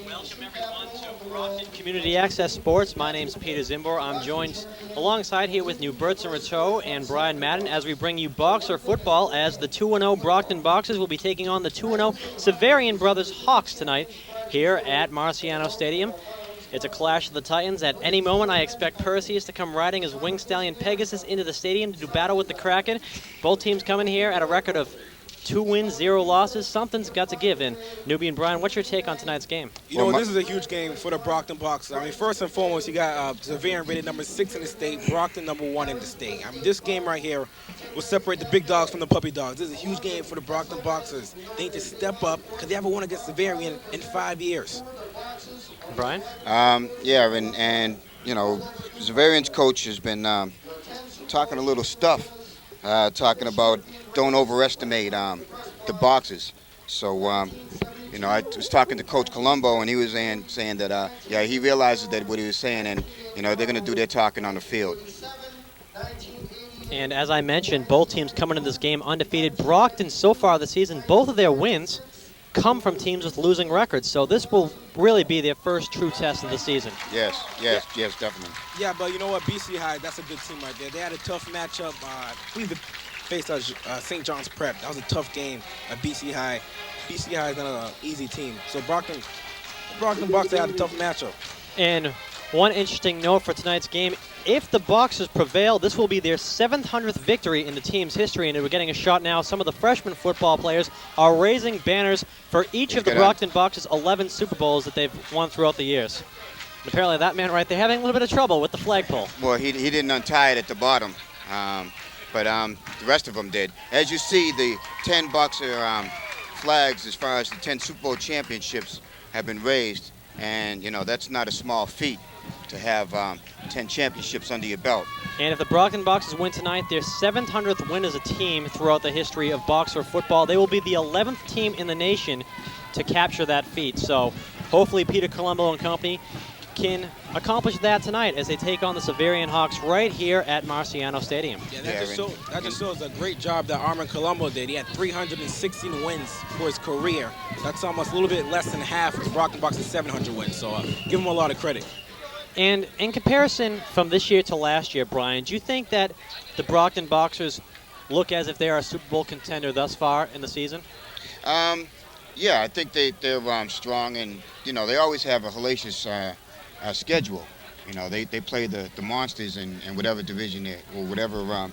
Welcome everyone to Brockton Community Access Sports. My name's Peter Zimbor. I'm joined alongside here with New Bertson Rateau and Brian Madden as we bring you Boxer football as the 2-0 Brockton Boxers will be taking on the 2-0 Xaverian Brothers Hawks tonight here at Marciano Stadium. It's a clash of the Titans. At any moment, I expect Perseus to come riding his winged stallion Pegasus into the stadium to do battle with the Kraken. Both teams coming here at a record of 2 wins, 0 losses. Something's got to give. And Newbie and Brian, what's your take on tonight's game? You know, this is a huge game for the Brockton Boxers. I mean, first and foremost, you got Xaverian rated number 6 in the state, Brockton number 1 in the state. I mean, this game right here will separate the big dogs from the puppy dogs. This is a huge game for the Brockton Boxers. They need to step up because they haven't won against Xaverian in 5 years. Brian? Yeah, and you know, Xaverian's coach has been talking a little stuff, talking about don't overestimate the Boxers. So, you know, I was talking to Coach Colombo, and he was saying that, yeah, he realizes that what he was saying, and, you know, they're going to do their talking on the field. And as I mentioned, both teams coming into this game undefeated. Brockton, so far this season, both of their wins come from teams with losing records. So this will really be their first true test of the season. Yes, definitely. Yeah, but you know what? BC High, that's a good team right there. They had a tough matchup. I believe they faced St. John's Prep. That was a tough game at BC High. BC High is not an easy team. So Brockton Boxers had a tough matchup. And one interesting note for tonight's game, if the Boxers prevail, this will be their 700th victory in the team's history, and we're getting a shot now. Some of the freshman football players are raising banners for each of the Brockton Boxers' 11 Super Bowls that they've won throughout the years. And apparently that man right there having a little bit of trouble with the flagpole. Well, he didn't untie it at the bottom, but the rest of them did. As you see, the 10 Boxer flags as far as the 10 Super Bowl championships have been raised, and, you know, that's not a small feat to have 10 championships under your belt. And if the Brockton Boxers win tonight, their 700th win as a team throughout the history of Boxer football. They will be the 11th team in the nation to capture that feat. So hopefully Peter Colombo and company can accomplish that tonight as they take on the Xaverian Hawks right here at Marciano Stadium. Yeah, that just shows a great job that Armin Colombo did. He had 316 wins for his career. That's almost a little bit less than half of the Brockton Boxers' 700 wins. So give him a lot of credit. And in comparison from this year to last year, Brian, do you think that the Brockton Boxers look as if they are a Super Bowl contender thus far in the season? Yeah, I think they're strong, and, you know, they always have a hellacious schedule. You know, they play the monsters in whatever division or whatever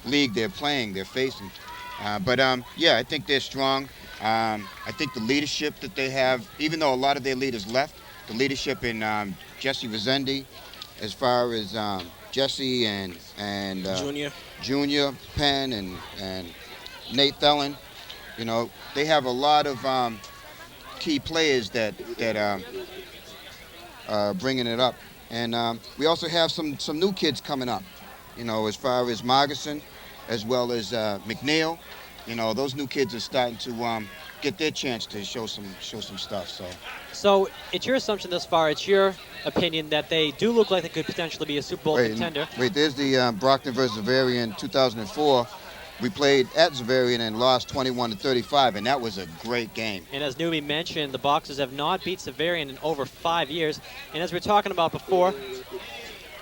league they're facing. But yeah, I think they're strong. I think the leadership that they have, even though a lot of their leaders left, the leadership in Jesse Resende, as far as Jesse and Junior Penn and Nate Thelen, you know, they have a lot of key players that are bringing it up. And we also have some new kids coming up, you know, as far as Margerson, as well as McNeil. You know, those new kids are starting to get their chance to show some stuff. So it's your assumption thus far, it's your opinion that they do look like they could potentially be a Super Bowl contender. Wait, there's the Brockton versus Xaverian 2004. We played at Xaverian and lost 21-35, and that was a great game. And as Newbie mentioned, the Boxers have not beat Xaverian in over 5 years. And as we were talking about before,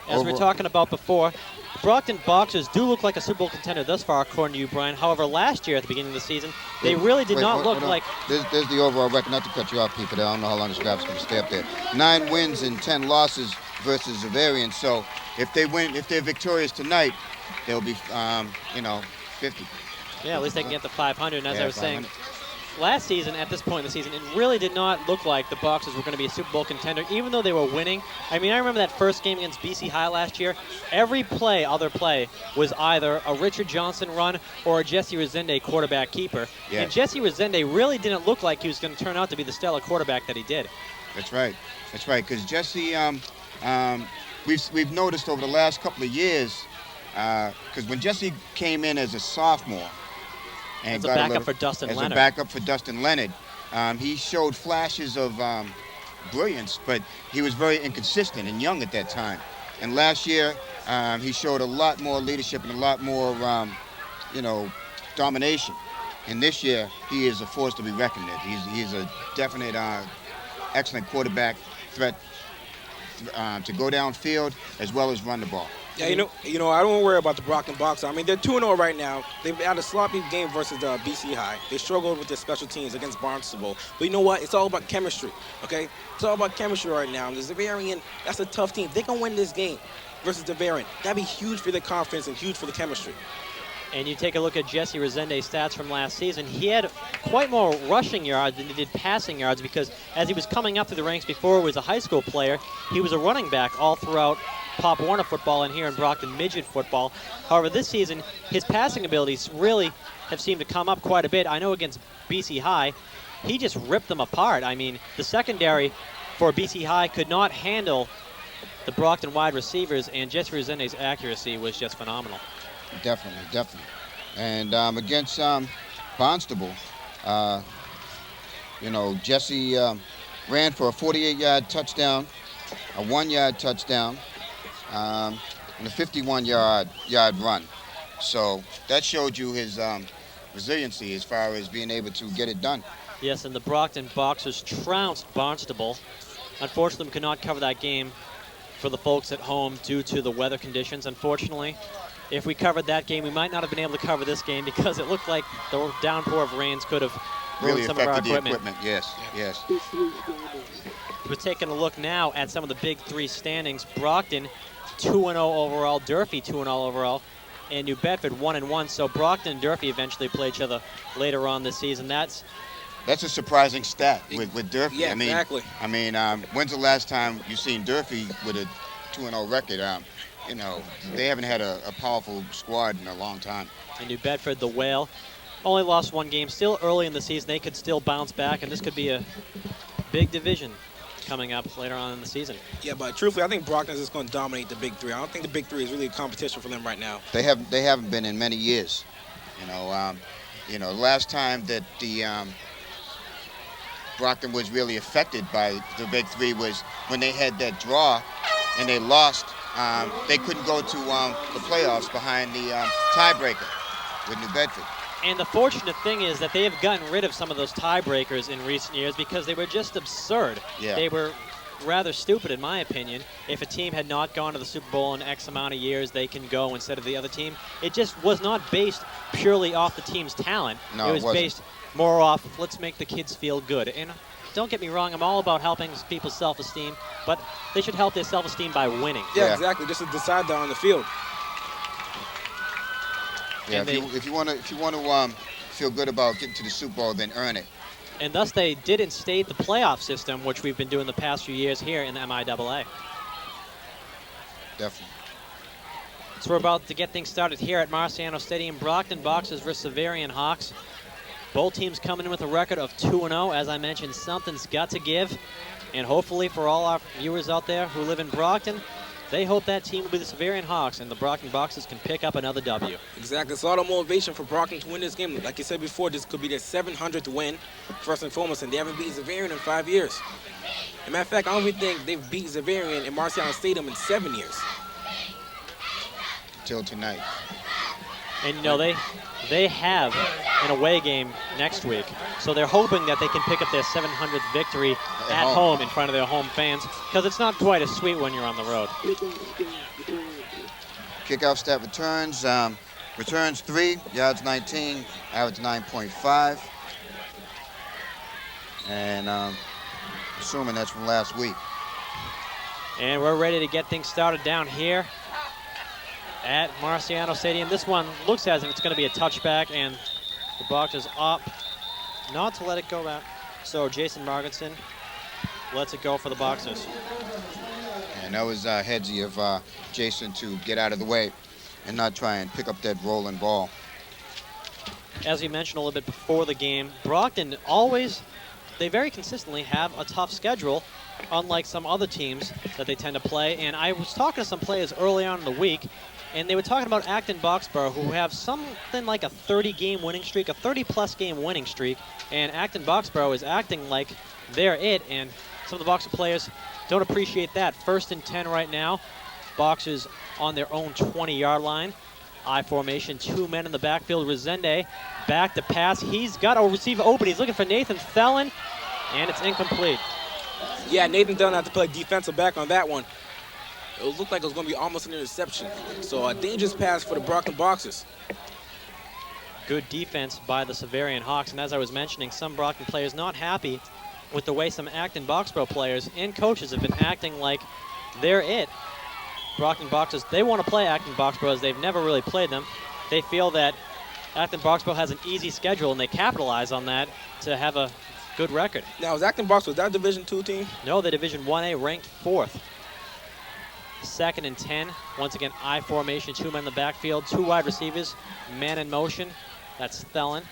the Brockton Boxers do look like a Super Bowl contender thus far, according to you, Brian. However, last year at the beginning of the season, they really did not look like... There's the overall record. Not to cut you off, people. I don't know how long this graphics going to stay up there. 9 wins and 10 losses versus Xaverian. So if they're victorious tonight, they'll be, you know, 50. Yeah, at least they can get to 500. And as I was saying, last season, at this point in the season, it really did not look like the Boxers were going to be a Super Bowl contender, even though they were winning. I mean, I remember that first game against BC High last year. Every other play, was either a Richard Johnson run or a Jesse Resende quarterback keeper. Yes. And Jesse Resende really didn't look like he was going to turn out to be the stellar quarterback that he did. That's right. Because Jesse, we've noticed over the last couple of years, because when Jesse came in as a sophomore, and as a backup for Dustin Leonard, he showed flashes of brilliance, but he was very inconsistent and young at that time. And last year, he showed a lot more leadership and a lot more, you know, domination. And this year, he is a force to be reckoned with. He's a definite excellent quarterback threat to go downfield as well as run the ball. Yeah, I don't worry about the Brockton Boxers. I mean, they're 2-0 right now. They've had a sloppy game versus BC High. They struggled with their special teams against Barnstable. But you know what? It's all about chemistry, okay? It's all about chemistry right now. And the Xaverian, that's a tough team. They can win this game versus the Xaverian. That'd be huge for their confidence and huge for the chemistry. And you take a look at Jesse Resende's stats from last season. He had quite more rushing yards than he did passing yards because as he was coming up through the ranks before he was a high school player, he was a running back all throughout Pop Warner football and here in Brockton midget football. However, this season, his passing abilities really have seemed to come up quite a bit. I know against BC High, he just ripped them apart. I mean, the secondary for BC High could not handle the Brockton wide receivers, and Jesse Resende's accuracy was just phenomenal. Definitely. And against Barnstable, Jesse ran for a 48-yard touchdown, a 1-yard touchdown, and a 51-yard run. So that showed you his resiliency as far as being able to get it done. Yes, and the Brockton Boxers trounced Barnstable. Unfortunately, we could not cover that game for the folks at home due to the weather conditions. Unfortunately, if we covered that game, we might not have been able to cover this game because it looked like the downpour of rains could have ruined Really some of our affected the equipment. Yes. We're taking a look now at some of the Big Three standings. Brockton 2-0 overall, Durfee 2-0 overall, and New Bedford 1-1. So Brockton and Durfee eventually play each other later on this season. That's a surprising stat with Durfee. Yeah, exactly. I mean, when's the last time you've seen Durfee with a 2-0 record? They haven't had a powerful squad in a long time. And New Bedford, the Whale, only lost one game. Still early in the season, they could still bounce back, and this could be a big division coming up later on in the season. Yeah, but truthfully, I think Brockton's just going to dominate the Big Three. I don't think the Big Three is really a competition for them right now. They haven't been in many years. The last time that the Brockton was really affected by the Big Three was when they had that draw and they lost. They couldn't go to the playoffs behind the tiebreaker with New Bedford. And the fortunate thing is that they have gotten rid of some of those tiebreakers in recent years because they were just absurd. Yeah. They were rather stupid, in my opinion. If a team had not gone to the Super Bowl in X amount of years, they can go instead of the other team. It just was not based purely off the team's talent. No, it was wasn't. based more off, let's make the kids feel good. And don't get me wrong, I'm all about helping people's self-esteem, but they should help their self-esteem by winning. Yeah, exactly. Just to decide that on the field. Yeah, if you want to feel good about getting to the Super Bowl, then earn it. And thus they did instate the playoff system, which we've been doing the past few years here in the MIAA. Definitely. So we're about to get things started here at Marciano Stadium. Brockton Boxers versus Xaverian Hawks. Both teams coming in with a record of 2-0. As I mentioned, something's got to give. And hopefully for all our viewers out there who live in Brockton, they hope that team will be the Xaverian Hawks and the Brockton Boxers can pick up another W. Exactly. It's a lot of motivation for Brockton to win this game. Like you said before, this could be their 700th win, first and foremost, and they haven't beaten Xaverian in 5 years. As a matter of fact, I don't even think they've beat Xaverian in Marciano Stadium in 7 years. Till tonight. And they have an away game next week, so they're hoping that they can pick up their 700th victory at home in front of their home fans, because it's not quite as sweet when you're on the road. Kickoff stat returns. Returns 3, yards 19, average 9.5. And assuming that's from last week. And we're ready to get things started down here at Marciano Stadium. This one looks as if it's going to be a touchback, and the Boxers opt not to let it go back. So Jason Marginson lets it go for the Boxers. And that was headsy of Jason to get out of the way and not try and pick up that rolling ball. As we mentioned a little bit before the game, Brockton they very consistently have a tough schedule, unlike some other teams that they tend to play. And I was talking to some players early on in the week, and they were talking about Acton Boxborough, who have something like a 30-game winning streak, a 30-plus game winning streak, and Acton Boxborough is acting like they're it, and some of the Boxer players don't appreciate that. 1st and 10 right now. Boxers on their own 20-yard line. I formation, 2 men in the backfield. Resende back to pass. He's got a receiver open. He's looking for Nathan Thelen, and it's incomplete. Yeah, Nathan Dunn had to play defensive back on that one. It looked like it was going to be almost an interception. So a dangerous pass for the Brockton Boxers. Good defense by the Xaverian Hawks, and as I was mentioning, some Brockton players not happy with the way some Acton Boxborough players and coaches have been acting like they're it. Brockton Boxers, they want to play Acton Boxborough as they've never really played them. They feel that Acton Boxborough has an easy schedule, and they capitalize on that to have a good record. Now, is Acton Boxborough, is that a Division II team? No, the Division 1A ranked 4th. 2nd and 10. Once again, I formation, 2 men in the backfield, 2 wide receivers, man in motion. That's Thelen.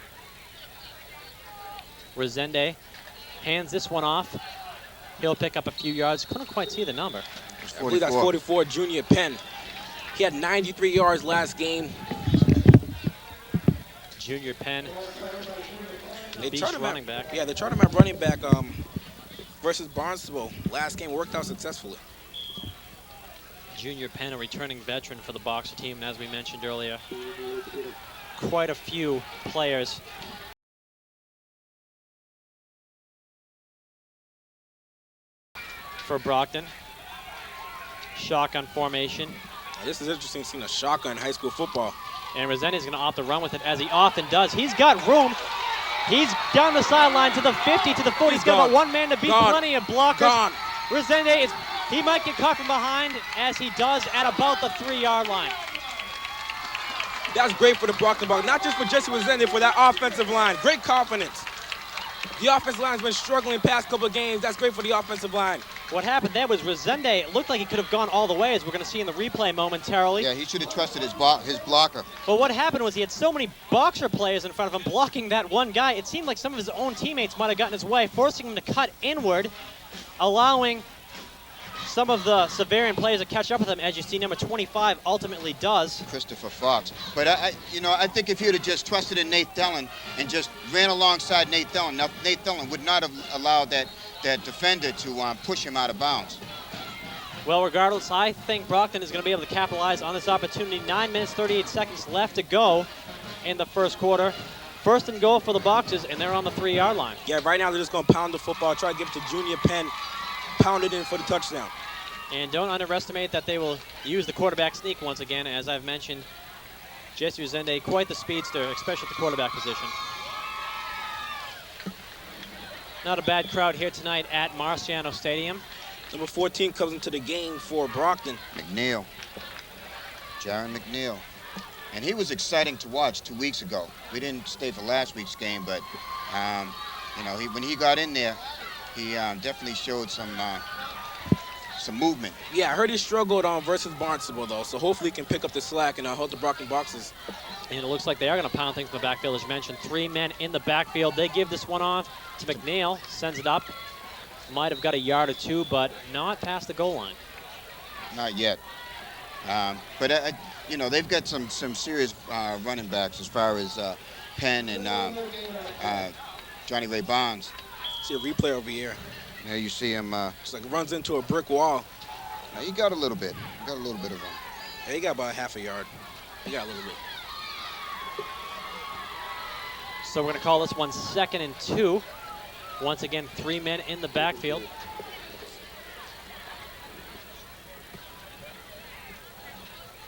Resende hands this one off. He'll pick up a few yards. Couldn't quite see the number. I believe that's 44, Junior Penn. He had 93 yards last game. Junior Penn, They beast tried him running back. Yeah, they tried him at running back versus Barnstable. Last game worked out successfully. Junior Penn, a returning veteran for the Boxer team, and as we mentioned earlier, quite a few players for Brockton. Shotgun formation. Now, this is interesting seeing a shotgun in high school football. And Resende's going to opt to run with it, as he often does. He's got room. He's down the sideline to the 50, to the 40. He's got about 1 man to beat. Plenty of blockers. Resende, he might get caught from behind, as he does at about the 3-yard line. That's great for the Brockton Bucks, not just for Jesse Resende, for that offensive line. Great confidence. The offensive line's been struggling past couple of games. That's great for the offensive line. What happened there was Resende, it looked like he could have gone all the way, as we're going to see in the replay momentarily. Yeah, he should have trusted his blocker. But what happened was he had so many Boxer players in front of him blocking that one guy, it seemed like some of his own teammates might have gotten his way, forcing him to cut inward, allowing some of the Xaverian players to catch up with him, as you see number 25 ultimately does. Christopher Fox. But I think if he would have just trusted in Nate Thelen and just ran alongside Nate Thelen, now Nate Thelen would not have allowed that defender to push him out of bounds. Well, regardless, I think Brockton is going to be able to capitalize on this opportunity. 9 minutes, 38 seconds left to go in the first quarter. First and goal for the Boxers, and they're on the 3-yard line. Yeah, right now they're just going to pound the football, try to give it to Junior Penn, pound it in for the touchdown. And don't underestimate that they will use the quarterback sneak once again. As I've mentioned, Jesse Resende, quite the speedster, especially at the quarterback position. Not a bad crowd here tonight at Marciano Stadium. Number 14 comes into the game for Brockton. McNeil. Jaron McNeil. And he was exciting to watch 2 weeks ago. We didn't stay for last week's game, but when he got in there, he definitely showed some movement. Yeah, I heard he struggled on versus Barnstable, though, so hopefully he can pick up the slack and help the Brockton Boxers. And it looks like they are going to pound things in the backfield, as you mentioned. 3 men in the backfield. They give this one off to McNeil, sends it up. Might have got a yard or 2, but not past the goal line. Not yet. But they've got some serious running backs as far as Penn and Johnny Ray Bonds. See a replay over here. There you see him. It's like runs into a brick wall. Now he got a little bit. He got a little bit of run. Yeah, he got about half a yard. He got a little bit. So we're going to call this one 2nd and 2. Once again, 3 men in the backfield.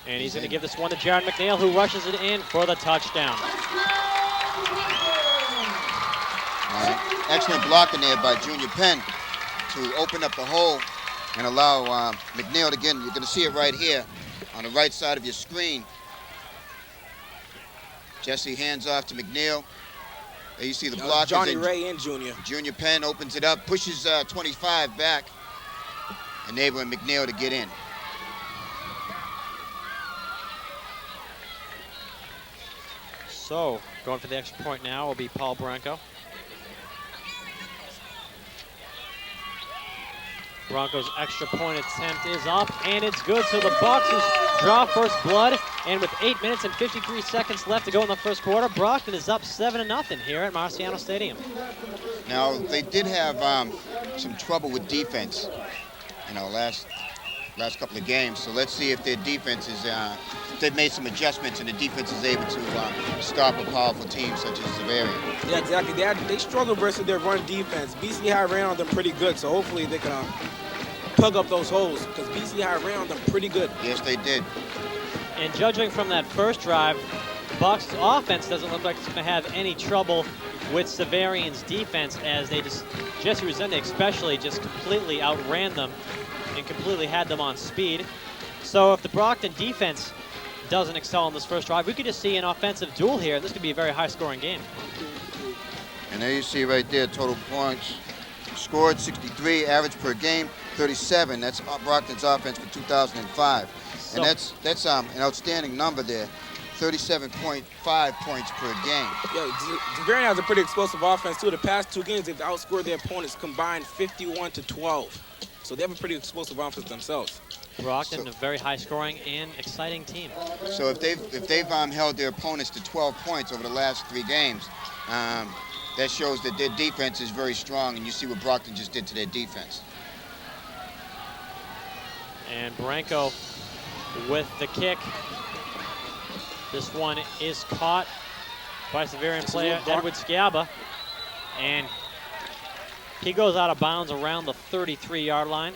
And he's going to give this one to Jaron McNeil, who rushes it in for the touchdown. Excellent blocking there by Junior Penn to open up the hole and allow McNeil to get in. You're going to see it right here on the right side of your screen. Jesse hands off to McNeil. There you see the blockers. Johnny Ray and Junior. Junior Penn opens it up, pushes 25 back, enabling McNeil to get in. So, going for the extra point now will be Paul Branco. Broncos' extra point attempt is up, and it's good. So the Boxers draw first blood, and with 8 minutes and 53 seconds left to go in the first quarter, Brockton is up 7-0 here at Marciano Stadium. Now, they did have some trouble with defense, last last couple of games. So let's see if their defense is, they've made some adjustments and the defense is able to stop a powerful team such as Xaverian. Yeah, exactly. They struggle versus their run defense. BC High ran on them pretty good, so hopefully they can plug up those holes because BC High ran on them pretty good. Yes, they did. And judging from that first drive, Bucks offense doesn't look like it's going to have any trouble with Xaverian's defense, as they Jesse Resende especially just completely outran them and completely had them on speed. So if the Brockton defense doesn't excel in this first drive, we could just see an offensive duel here. This could be a very high-scoring game. And there you see right there, total points scored 63, average per game 37. That's Brockton's offense for 2005. So, and that's an outstanding number there. 37.5 points per game. Yeah, Xaverian has a pretty explosive offense too. The past 2 games, they've outscored their opponents combined 51-12. So they have a pretty explosive offense themselves. Brockton, a very high-scoring and exciting team. So if they've held their opponents to 12 points over the last 3 games, that shows that their defense is very strong, and you see what Brockton just did to their defense. And Branco with the kick. This one is caught by Xaverian player Edward Sciaba, and he goes out of bounds around the 33-yard line.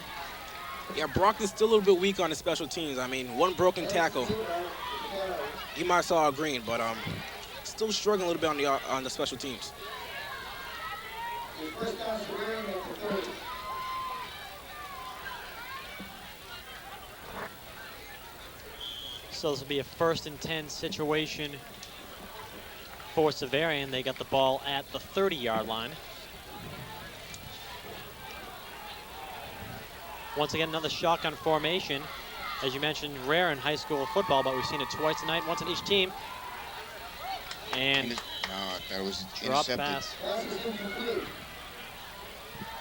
Yeah, Brockton's still a little bit weak on the special teams. I mean, 1 broken tackle. He might saw a green, but still struggling a little bit on the special teams. So this will be a 1st and 10 situation for Xaverian. They got the ball at the 30-yard line. Once again, another shotgun formation. As you mentioned, rare in high school football, but we've seen it twice tonight, once on each team. And No, I thought it was drop intercepted. pass.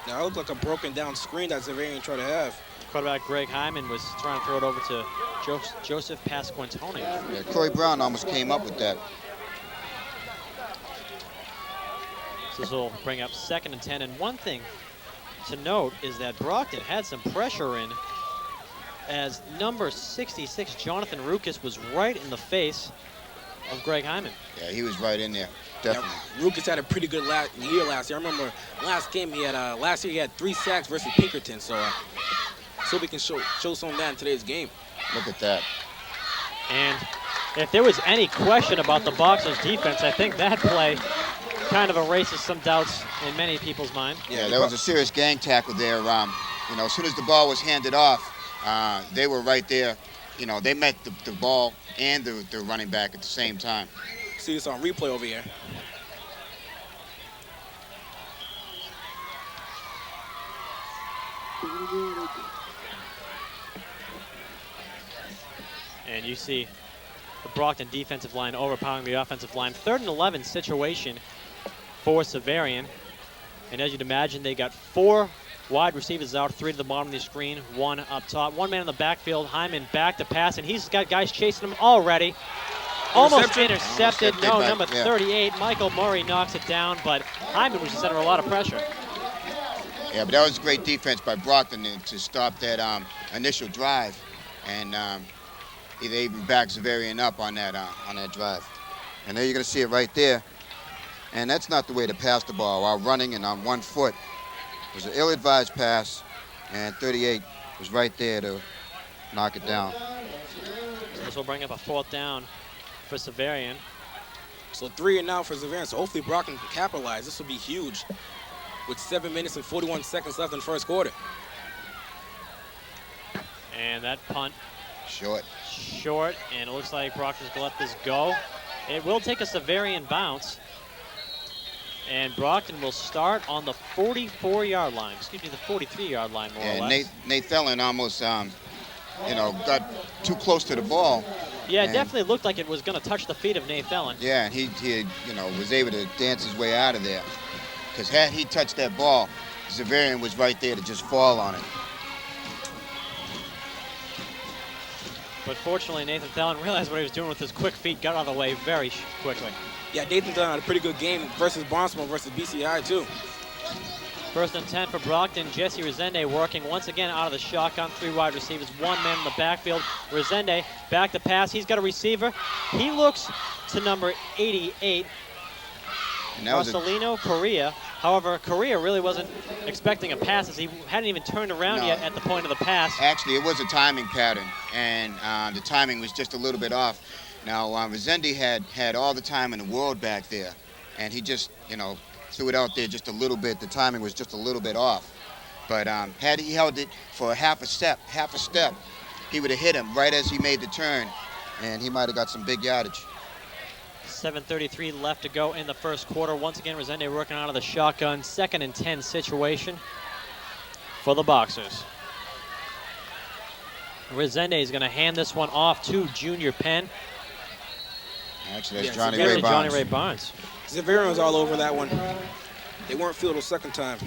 Now, it looked like a broken down screen that Xaverian tried to have. Quarterback Greg Hyman was trying to throw it over to Joseph Pasquantoni. Yeah, Corey Brown almost came up with that. So this will bring up 2nd and 10. And one thing to note is that Brockton had some pressure in, as number 66, Jonathan Rukas, was right in the face of Greg Hyman. Yeah, he was right in there, definitely. Yeah, Rukas had a pretty good year last year. I remember last game last year he had 3 sacks versus Pinkerton. So we can show some of that in today's game. Look at that. And if there was any question about the Boxers' defense, I think that play kind of erases some doubts in many people's mind. Yeah, that was a serious gang tackle there. You know, as soon as the ball was handed off, they were right there. You know, they met the ball and the running back at the same time. See this on replay over here. And you see the Brockton defensive line overpowering the offensive line. 3rd and 11 situation for Xaverian. And as you'd imagine, they got 4 wide receivers out, 3 to the bottom of the screen, 1 up top. 1 man in the backfield. Hyman back to pass, and he's got guys chasing him already. Almost intercepted. No, number 38, Michael Murray knocks it down, but Hyman was just under a lot of pressure. Yeah, but that was great defense by Brockton to stop that initial drive, and they even backed Xaverian up on that drive. And there you're going to see it right there. And that's not the way to pass the ball while running and on 1 foot. It was an ill-advised pass, and 38 was right there to knock it down. So this will bring up a 4th down for Xaverian. So 3 and now for Xaverian. So hopefully Brockton can capitalize. This will be huge with 7 minutes and 41 seconds left in the first quarter. And that punt Short, and it looks like Brockton's going to let this go. It will take a Xaverian bounce. And Brockton will start on the 44-yard line. Excuse me, the 43-yard line, more or less. Nate Thelen almost, got too close to the ball. Yeah, it definitely looked like it was going to touch the feet of Nate Thelen. Yeah, and he was able to dance his way out of there. Because had he touched that ball, Xaverian was right there to just fall on it. But fortunately, Nathan Thelen realized what he was doing with his quick feet, got out of the way very quickly. Yeah, Nathan Thelen had a pretty good game versus Barnstable versus BCI too. First and 10 for Brockton. Jesse Resende working once again out of the shotgun. 3 wide receivers, 1 man in the backfield. Resende back to pass. He's got a receiver. He looks to number 88, Marcelino Correa. However, Correa really wasn't expecting a pass as he hadn't even turned around yet at the point of the pass. Actually, it was a timing pattern, and the timing was just a little bit off. Now, Resende had all the time in the world back there, and he just, threw it out there just a little bit. The timing was just a little bit off. But had he held it for half a step, he would have hit him right as he made the turn, and he might have got some big yardage. 7:33 left to go in the first quarter. Once again, Resende working out of the shotgun. 2nd and 10 situation for the Boxers. Resende is going to hand this one off to Junior Penn. Actually, that's Yeah, Johnny Ray Barnes. Xaverian was all over that one. They weren't fielded a second time.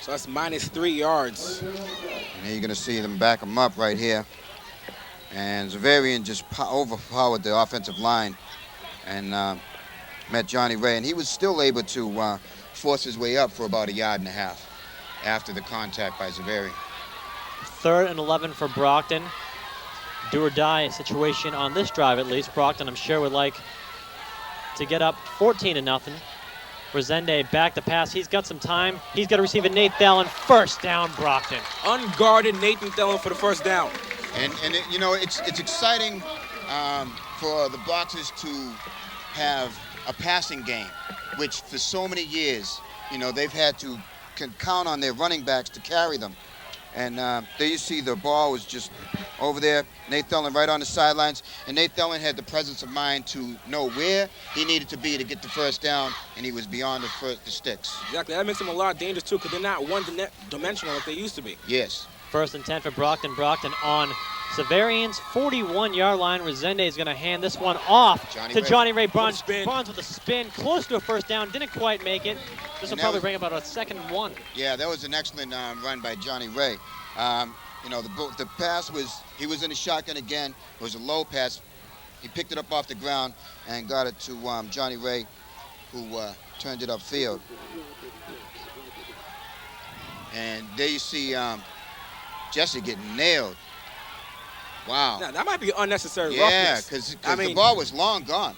So that's -3 yards. And here you're going to see them back him up right here. And Xaverian just overpowered the offensive line and met Johnny Ray. And he was still able to force his way up for about 1.5 yards after the contact by Xaverian. 3rd and 11 for Brockton. Do or die situation on this drive, at least. Brockton, I'm sure, would like to get up 14-0. Resende back to pass. He's got some time. He's got to receive a Nate Thelen. First down, Brockton. Unguarded Nathan Thelen for the first down. And it's exciting for the Boxers to have a passing game, which for so many years, they've had to count on their running backs to carry them. And there you see the ball was just over there. Nate Thelen right on the sidelines. And Nate Thelen had the presence of mind to know where he needed to be to get the first down, and he was beyond the sticks. Exactly. That makes them a lot dangerous, too, because they're not one-dimensional like they used to be. Yes. 1st and 10 for Brockton. Brockton on Xaverian's 41-yard line. Resende is going to hand this one off to Johnny Ray Barnes. Barnes with a spin, close to a first down, didn't quite make it. This will probably bring about a 2nd and 1. Yeah, that was an excellent run by Johnny Ray. The pass he was in the shotgun again. It was a low pass. He picked it up off the ground and got it to Johnny Ray, who turned it upfield. And there you see Jesse getting nailed. Wow. Now, that might be unnecessary yeah, roughness. because the ball was long gone.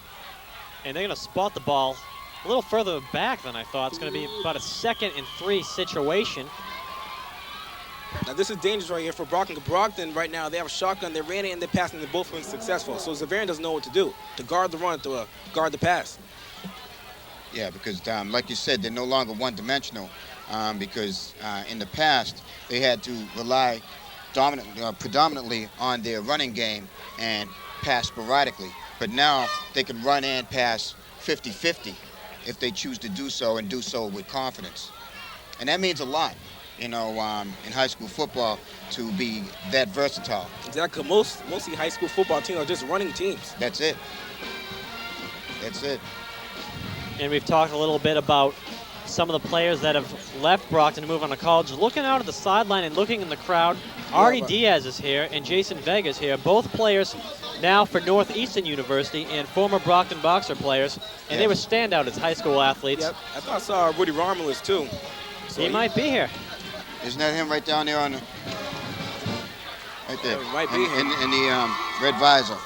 And they're going to spot the ball a little further back than I thought. It's going to be about a 2nd and 3 situation. Now, this is dangerous right here for Brockton. Brockton, right now, they have a shotgun. They ran it and they're passing. They're both been successful. So Xaverian doesn't know what to do to guard the run, to guard the pass. Yeah, because like you said, they're no longer one-dimensional because in the past, they had to rely predominantly on their running game and pass sporadically. But now they can run and pass 50-50 if they choose to do so and do so with confidence. And that means a lot, in high school football to be that versatile. Exactly. Mostly high school football teams are just running teams. That's it. That's it. And we've talked a little bit about some of the players that have left Brockton to move on to college. Looking out at the sideline and looking in the crowd, Artie Diaz is here and Jason Vega is here. Both players now for Northeastern University and former Brockton Boxer players. And they were standout as high school athletes. Yep. I thought I saw Rudy Romulus too. So he might be here. Isn't that him right down there on the... Right there. Yeah, might be him. In the red visor.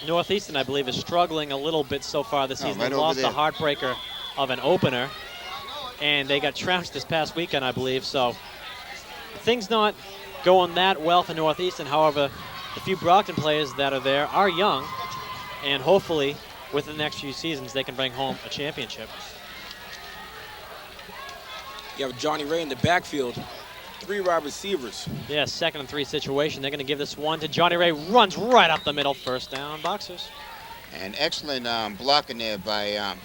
Northeastern, I believe, is struggling a little bit so far this season. Right They over lost the there. heartbreaker of an opener, and they got trounced this past weekend, I believe. So things not going that well for Northeastern. However, the few Brockton players that are there are young, and hopefully within the next few seasons they can bring home a championship. You have Johnny Ray in the backfield. 3 wide receivers. Yeah, 2nd and 3 situation. They're going to give this one to Johnny Ray. Runs right up the middle. First down, Boxers. And excellent blocking there by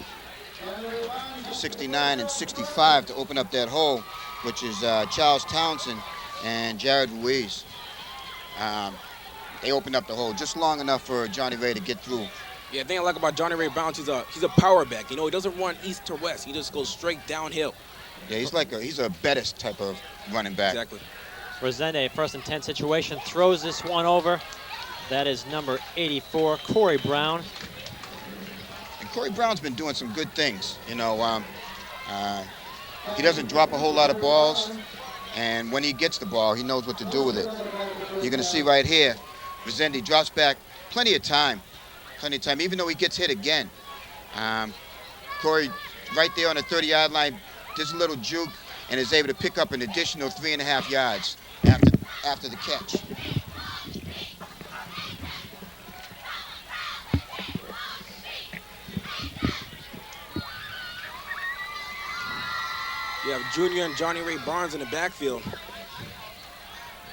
69 and 65 to open up that hole, which is Charles Townsend and Jared Ruiz. They opened up the hole just long enough for Johnny Ray to get through. Yeah, the thing I like about Johnny Ray Barnes, he's a power back. He doesn't run east to west. He just goes straight downhill. Yeah, he's a Bettis type of running back. Exactly. Resende, 1st and 10 situation, throws this one over. That is number 84, Corey Brown. Corey Brown's been doing some good things. You know, he doesn't drop a whole lot of balls, and when he gets the ball, he knows what to do with it. You're going to see right here, Resende drops back plenty of time, even though he gets hit again. Corey, right there on the 30-yard line, does a little juke and is able to pick up an additional 3.5 yards after the catch. You have Junior and Johnny Ray Barnes in the backfield.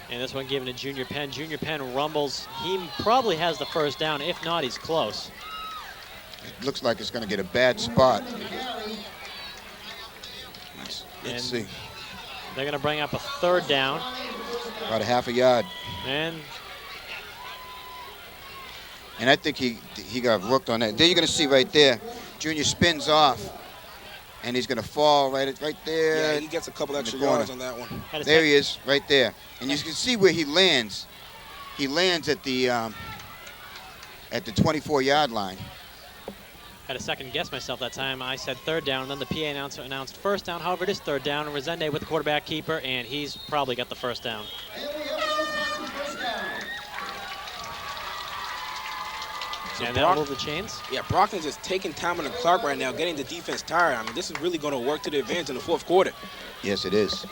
And this one given to Junior Penn. Junior Penn rumbles. He probably has the first down. If not, he's close. It looks like it's going to get a bad spot. Let's see. They're going to bring up a third down. About a half a yard. And I think he got rooked on that. There you're going to see right there, Junior spins off, and he's going to fall right there. Yeah, he gets a couple extra yards on that one. There he is, right there. And you can see where he lands. He lands at the 24-yard line. Had a second guess myself that time. I said third down, and then the PA announcer announced first down. However, it is third down. Resende with the quarterback keeper, and he's probably got the first down. And that'll move the chains. Yeah, Brockton's just taking time on the clock right now, getting the defense tired. I mean, this is really going to work to their advantage in the fourth quarter. Yes, it is.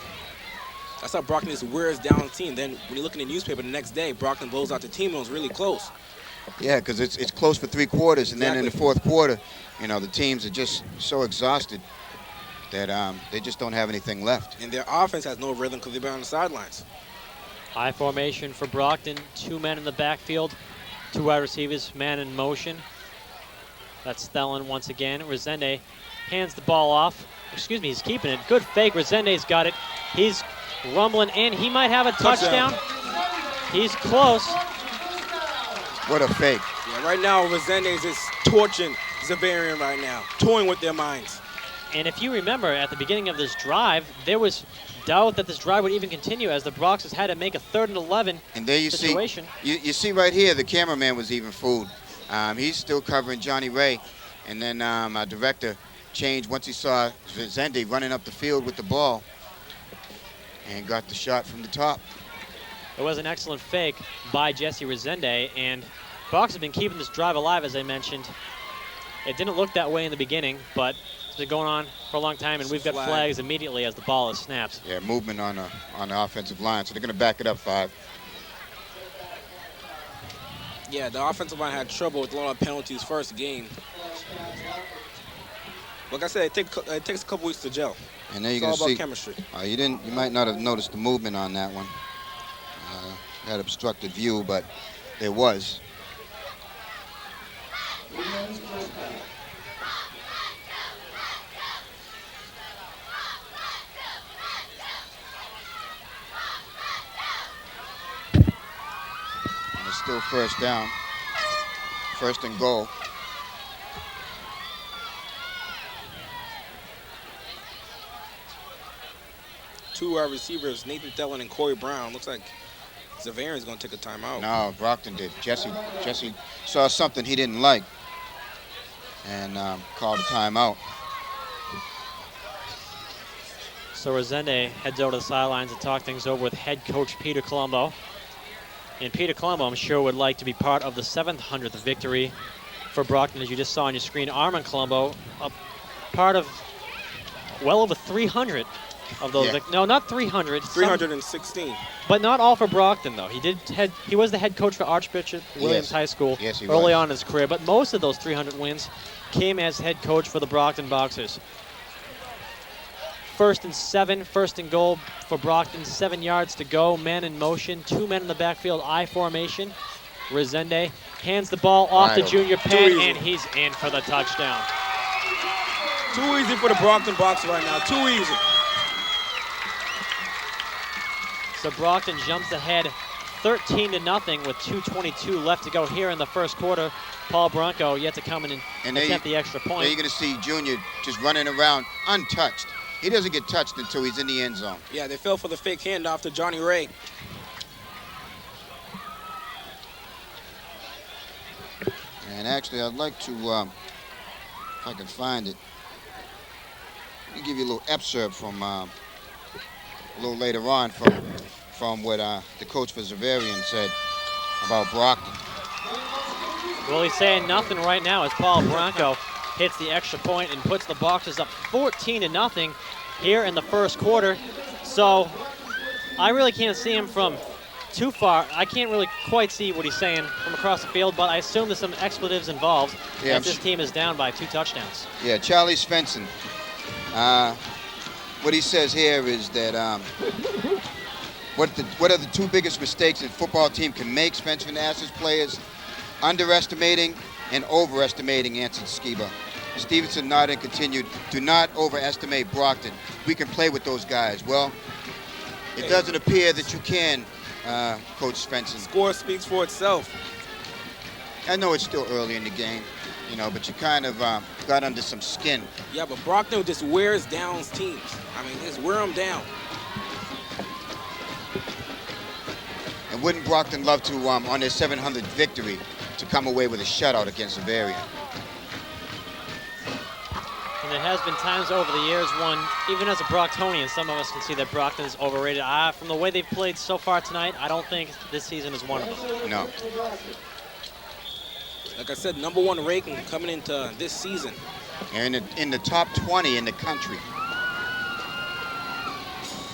That's how Brockton just wears down the team. Then when you look in the newspaper the next day, Brockton blows out the team and it was really close. Yeah, because it's close for 3 quarters, and then in the fourth quarter, you know, the teams are just so exhausted that they just don't have anything left. And their offense has no rhythm because they've been on the sidelines. High formation for Brockton. 2 men in the backfield. 2 wide receivers, man in motion. That's Thelen once again. Resende hands the ball off. Excuse me, he's keeping it. Good fake. Resende's got it. He's rumbling in. He might have a touchdown. He's close. What a fake. Yeah, right now, Resende's just torching Xaverian right now, toying with their minds. And if you remember, at the beginning of this drive, there was doubt that this drive would even continue as the Broxers had to make a 3rd and 11 and there you situation. You see right here, the cameraman was even fooled. He's still covering Johnny Ray. And then our director changed once he saw Resende running up the field with the ball and got the shot from the top. It was an excellent fake by Jesse Resende, and Brox has been keeping this drive alive, as I mentioned. It didn't look that way in the beginning, but it's been going on for a long time, and we've got flags immediately as the ball is snapped. Yeah, movement on the offensive line, so they're going to back it up 5. Yeah, the offensive line had trouble with a lot of penalties first game. Like I said, it takes a couple weeks to gel. And then you're going to see chemistry. You might not have noticed the movement on that one. Had obstructed view, but there was. And it's still first down. 1st and goal. Two receivers, Nathan Thelen and Corey Brown. Looks like Xaverian's going to take a timeout. No, Brockton did. Jesse saw something he didn't like and called a timeout. So Resende heads over to the sidelines to talk things over with head coach Peter Colombo. And Peter Colombo, I'm sure, would like to be part of the 700th victory for Brockton, as you just saw on your screen. Armand Colombo, a part of well over 300 of those. Yeah. No, not 300. 316. But not all for Brockton, though. He was the head coach for Archbishop Williams High School early on in his career, but most of those 300 wins came as head coach for the Brockton Boxers. 1st and 7, 1st and goal for Brockton, 7 yards to go, men in motion, 2 men in the backfield, I formation. Resende hands the ball off to Junior Penn, and he's in for the touchdown. Too easy for the Brockton Boxers right now, too easy. So Brockton jumps ahead 13-0 with 2:22 left to go here in the first quarter. Paul Bronco yet to come in and attempt the extra point. There you're going to see Junior just running around untouched. He doesn't get touched until he's in the end zone. Yeah, they fell for the fake handoff to Johnny Ray. And actually, I'd like to if I can find it. Let me give you a little excerpt from a little later on from what the coach for Xaverian said about Brockton. Well, he's saying nothing right now as Paul Bronco hits the extra point and puts the Boxers up 14-0 here in the first quarter. So I really can't see him from too far. I can't really quite see what he's saying from across the field, but I assume there's some expletives involved as this team is down by 2 touchdowns. Yeah, Charlie Svensson. What he says here is that what are the 2 biggest mistakes a football team can make, Svensson asked his players? Underestimating and overestimating, answered Skiba. Stevenson nodded and continued, do not overestimate Brockton. We can play with those guys. Well, it doesn't appear that you can, Coach Svensson. Score speaks for itself. I know it's still early in the game, you know, but you kind of got under some skin. Yeah, but Brockton just wears down teams. I mean, just wear them down. And wouldn't Brockton love to, on their 700th victory, to come away with a shutout against Xaverian? And there has been times over the years when, even as a Brocktonian, some of us can see that Brockton is overrated. From the way they've played so far tonight, I don't think this season is one of them. No. Like I said, #1 ranking coming into this season. And in the top 20 in the country.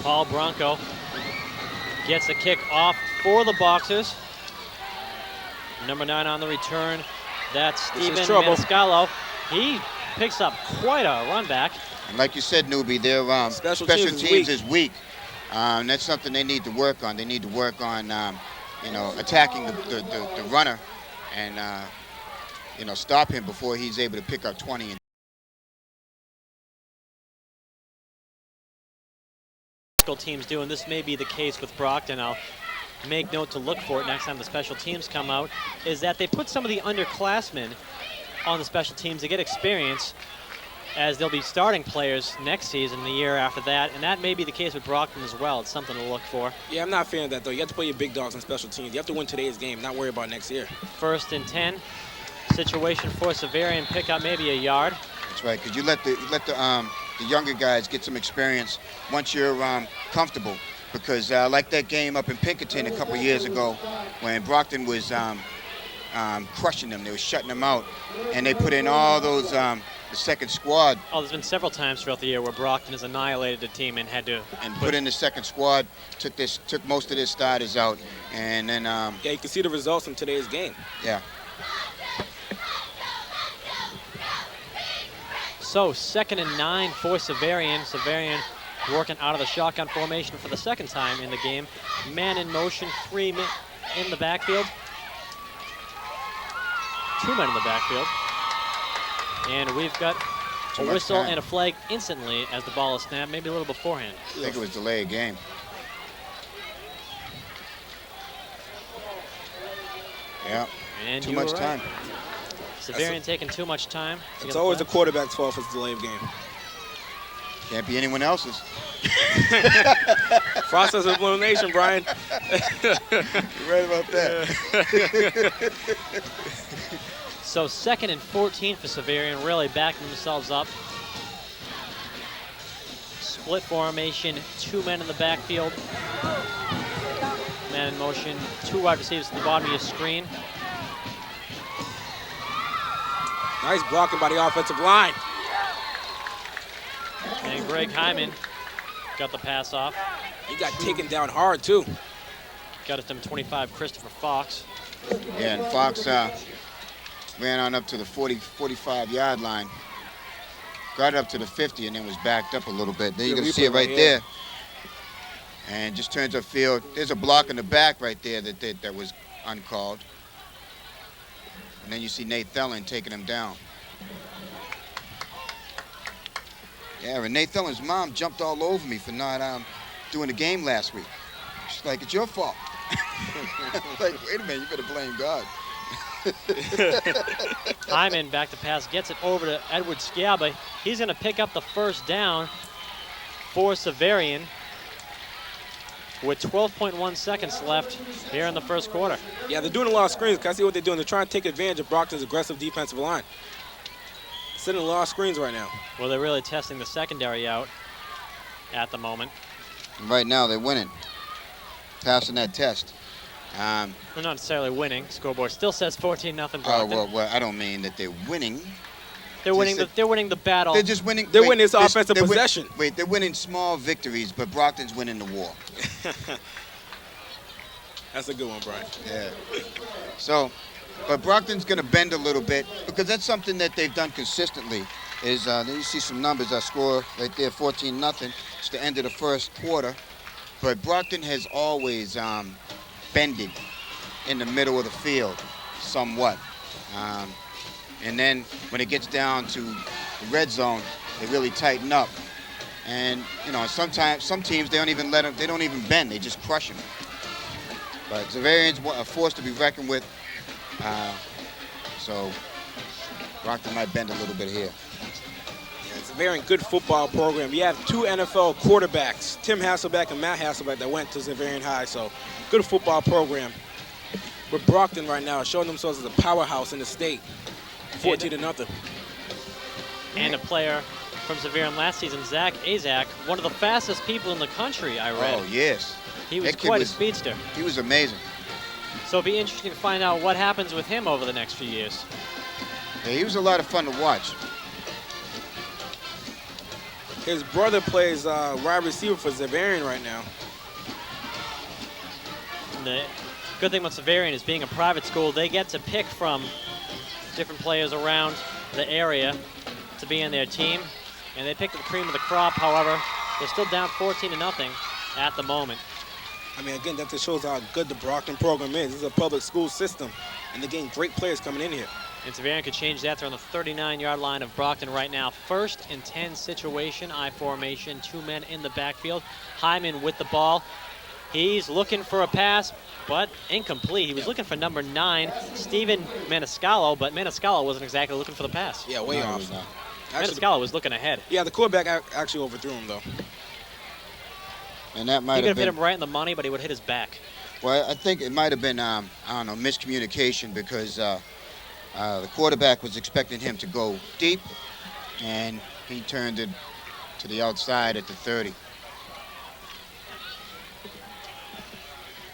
Paul Bronco gets a kick off for the Boxers. Number 9 on the return. That's Steven Maniscalco. He picks up quite a run back. And like you said, Newbie, their special teams is weak. And that's something they need to work on. They need to work on, you know, attacking the runner and, you know, stop him before he's able to pick up 20. Teams do, and this may be the case with Brockton. I'll make note to look for it next time the special teams come out, is that they put some of the underclassmen on the special teams to get experience, as they'll be starting players next season, the year after that, and that may be the case with Brockton as well. It's something to look for. Yeah, I'm not a fan of that, though. You have to play your big dogs on special teams. You have to win today's game, not worry about next year. 1st and 10. Situation for Xaverian, pick up maybe a yard. That's right, because you let the younger guys get some experience once you're comfortable. Because like that game up in Pinkerton a couple years ago, when Brockton was crushing them, they were shutting them out, and they put in all those the second squad. Oh, there's been several times throughout the year where Brockton has annihilated a team and had to put in the second squad, took most of their starters out, and then yeah, you can see the results in today's game. Yeah. So 2nd and 9 for Xaverian. Xaverian working out of the shotgun formation for the 2nd time in the game. Man in motion, 3 men in the backfield. 2 men in the backfield. And we've got a whistle and a flag instantly as the ball is snapped, maybe a little beforehand. I think it was delayed game. Yeah, and too much time. Xaverian taking too much time. It's always the quarterback's fault if it's a delayed game. Can't be anyone else's. Process of elimination, Brian. You're right about that. So 2nd and 14 for Xaverian, really backing themselves up. Split formation, 2 men in the backfield. Man in motion, 2 wide receivers at the bottom of your screen. Nice blocking by the offensive line. And Greg Hyman got the pass off. He got taken down hard, too. Got it to number 25, Christopher Fox. Yeah, and Fox ran on up to the 45-yard line. Got up to the 50 and then was backed up a little bit. There you can see it right there. And just turns upfield. There's a block in the back right there that was uncalled. And then you see Nate Thelen taking him down. Yeah, and Nate Thelen's mom jumped all over me for not doing the game last week. She's like, it's your fault. Like, wait a minute, you better blame God. Hyman back to pass, gets it over to Edward Sciaba. He's going to pick up the 1st down for Xaverian with 12.1 seconds left here in the 1st quarter. Yeah, they're doing a lot of screens. Can I see what they're doing? They're trying to take advantage of Brockton's aggressive defensive line. Sitting a lot of screens right now. Well, they're really testing the secondary out at the moment. And right now they're winning, passing that test. They're not necessarily winning. Scoreboard still says 14-0 Brockton. Well, I don't mean that they're winning. They're winning the battle. They're just winning. They're winning this offensive they're possession. They're winning small victories, but Brockton's winning the war. That's a good one, Brian. Yeah. So, but Brockton's going to bend a little bit because that's something that they've done consistently. Is you see some numbers. I score right there, 14-0. It's the end of the first quarter. But Brockton has always bended in the middle of the field somewhat. And then when it gets down to the red zone, they really tighten up. And you know, sometimes some teams they don't even let them. They don't even bend. They just crush them. But Xaverian's a force to be reckoned with. So Brockton might bend a little bit here. Yeah, it's a very good football program. You have two NFL quarterbacks, Tim Hasselbeck and Matt Hasselbeck, that went to Xaverian High. So good football program. But Brockton right now is showing themselves as a powerhouse in the state. 14-0. And a player from Xaverian last season, Zach Azak, one of the fastest people in the country, I read. Oh, yes. He was quite a speedster. He was amazing. So it'll be interesting to find out what happens with him over the next few years. Yeah, he was a lot of fun to watch. His brother plays wide receiver for Xaverian right now. And the good thing about Xaverian is being a private school, they get to pick from different players around the area to be in their team. And they picked the cream of the crop, however. They're still down 14-0 at the moment. I mean, again, that just shows how good the Brockton program is. This is a public school system, and they're getting great players coming in here. And Xaverian could change that. They're on the 39-yard line of Brockton right now. 1st and 10 situation, I formation, 2 men in the backfield. Hyman with the ball. He's looking for a pass, but incomplete. He was looking for number 9, Steven Maniscalco, but Maniscalco wasn't exactly looking for the pass. Yeah, way off. Maniscalco was looking ahead. Yeah, the quarterback actually overthrew him, though. And that might He could have have hit been him right in the money, but he would hit his back. Well, I think it might have been, I don't know, miscommunication because the quarterback was expecting him to go deep, and he turned it to the outside at the 30.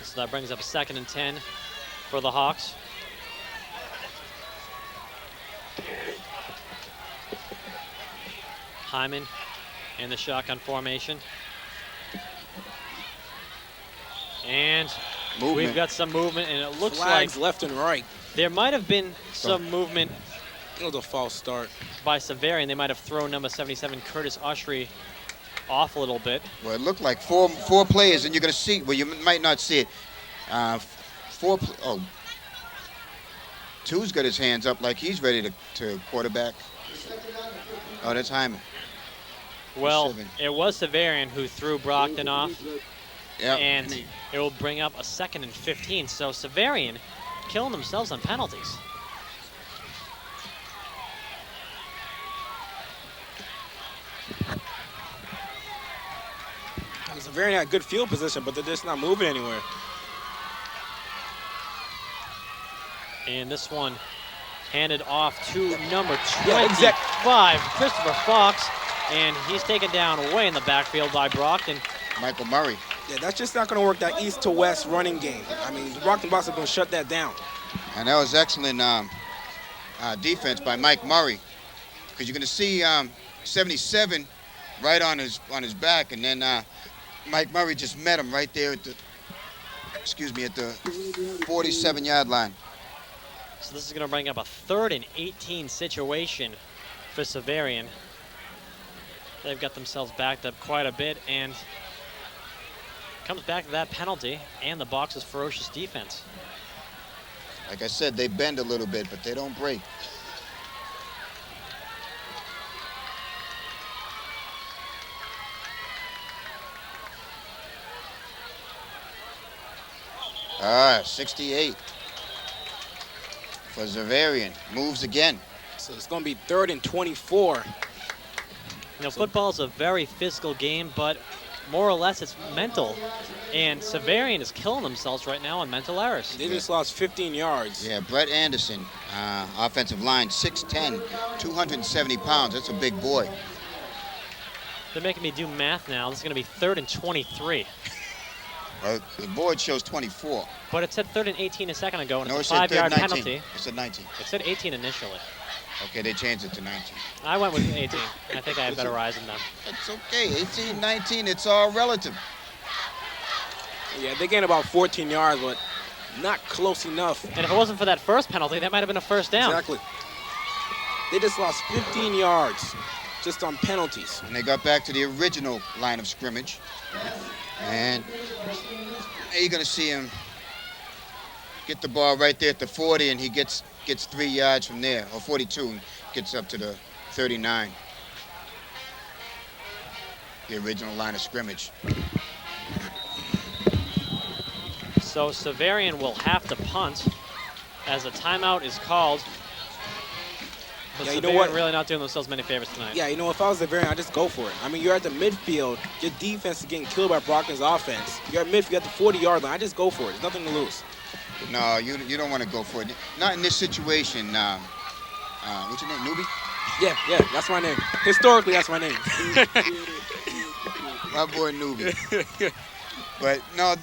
So that brings up 2nd and 10 for the Hawks. Hyman in the shotgun formation. And we've got some movement, and it looks Flags like left and right. there might have been some movement It was a false start. by Xaverian. They might have thrown number 77, Curtis Ushry, off a little bit. Well, it looked like four players, and you're going to see, well, you might not see it. Two's got his hands up like he's ready to quarterback. Oh, that's Hyman. Well, it was Xaverian who threw Brockton off. Yep. And it will bring up a 2nd and 15. So Xaverian killing themselves on penalties. Xaverian had good field position, but they're just not moving anywhere. And this one handed off to number 25, Christopher Fox. And he's taken down way in the backfield by Brockton. Michael Murray. Yeah, that's just not going to work, that east to west running game. I mean, the Brockton Box are going to shut that down. And that was excellent defense by Mike Murray, because you're going to see 77 right on his back, and then Mike Murray just met him right there at the 47-yard line. So this is going to bring up a 3rd and 18 situation for Xaverian. They've got themselves backed up quite a bit, and comes back to that penalty and the Box's ferocious defense. Like I said, they bend a little bit, but they don't break. Ah, 68 for Xaverian. Moves again. So it's going to be 3rd and 24. You know, football is a very physical game, but more or less it's mental. And Xaverian is killing themselves right now on mental errors. They just lost 15 yards. Yeah, Brett Anderson, offensive line, 6'10", 270 pounds. That's a big boy. They're making me do math now. This is going to be 3rd and 23. The board shows 24. But it said 3rd and 18 a second ago, and No, it it's a said 5-yard 19. penalty. It said 19. It said 18 initially. Okay, they changed it to 19. I went with 18. I think I had better eyes than them. It's okay, 18, 19, it's all relative. Yeah, they gained about 14 yards, but not close enough. And if it wasn't for that first penalty, that might have been a first down. Exactly. They just lost 15 yards just on penalties. And they got back to the original line of scrimmage. And you're going to see him get the ball right there at the 40, and he gets 3 yards from there, or 42, and gets up to the 39. The original line of scrimmage. So Xaverian will have to punt as a timeout is called. But Yeah, you know Xaverian what? really not doing themselves many favors tonight. Yeah, you know, if I was the Xaverian, I'd just go for it. I mean, you're at the midfield. Your defense is getting killed by Brockton's offense. You're at midfield, you're at the 40-yard line. I just go for it. There's nothing to lose. No, you don't want to go for it. Not in this situation. What's your name, Newbie? Yeah, that's my name. Historically, that's my name. My boy Newbie. But no,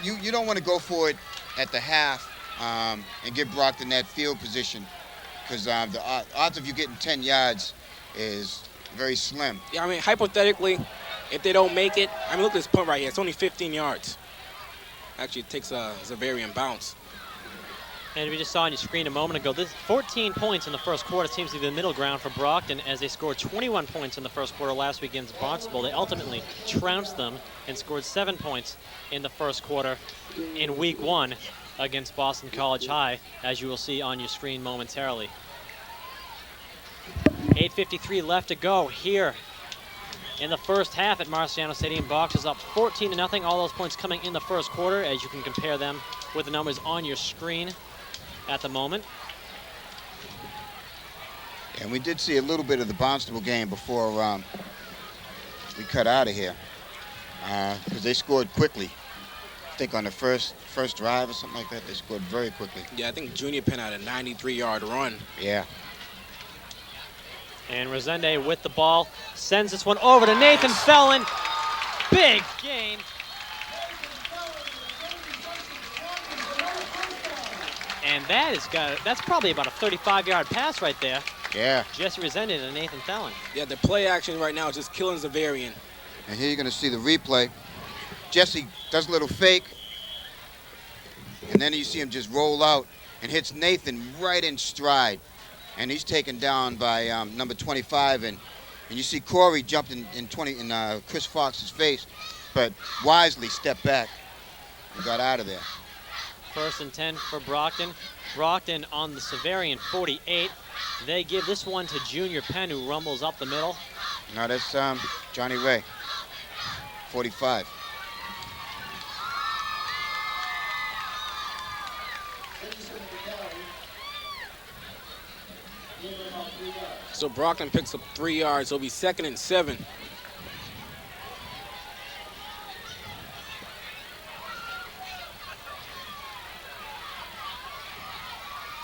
you don't want to go for it at the half and give Brockton that field position, because the odds of you getting 10 yards is very slim. Yeah, I mean, hypothetically, if they don't make it, I mean, look at this punt right here. It's only 15 yards. Actually, it takes a Xaverian bounce. And we just saw on your screen a moment ago, this 14 points in the first quarter seems to be the middle ground for Brockton, as they scored 21 points in the first quarter last week against Barnstable. They ultimately trounced them and scored 7 points in the first quarter in week 1 against Boston College High, as you will see on your screen momentarily. 8:53 left to go here in the first half at Marciano Stadium. Box is up 14-0. All those points coming in the first quarter, as you can compare them with the numbers on your screen at the moment. And we did see a little bit of the Barnstable game before we cut out of here, because they scored quickly. I think on the first drive or something like that, they scored very quickly. Yeah, I think Junior Penn had a 93-yard run. Yeah. And Resende with the ball sends this one over to Nathan Fellon. Big gain. And that's probably about a 35-yard pass right there. Yeah. Jesse Resende to Nathan Fellon. Yeah, the play action right now is just killing Xaverian. And here you're going to see the replay. Jesse does a little fake, and then you see him just roll out and hits Nathan right in stride. And he's taken down by number 25, and you see Corey jumped in Chris Fox's face, but wisely stepped back and got out of there. 1st and 10 for Brockton. Brockton on the Xaverian 48. They give this one to Junior Penn, who rumbles up the middle. No, that's Johnny Ray, 45. So Brockton picks up 3 yards. It'll be 2nd and 7.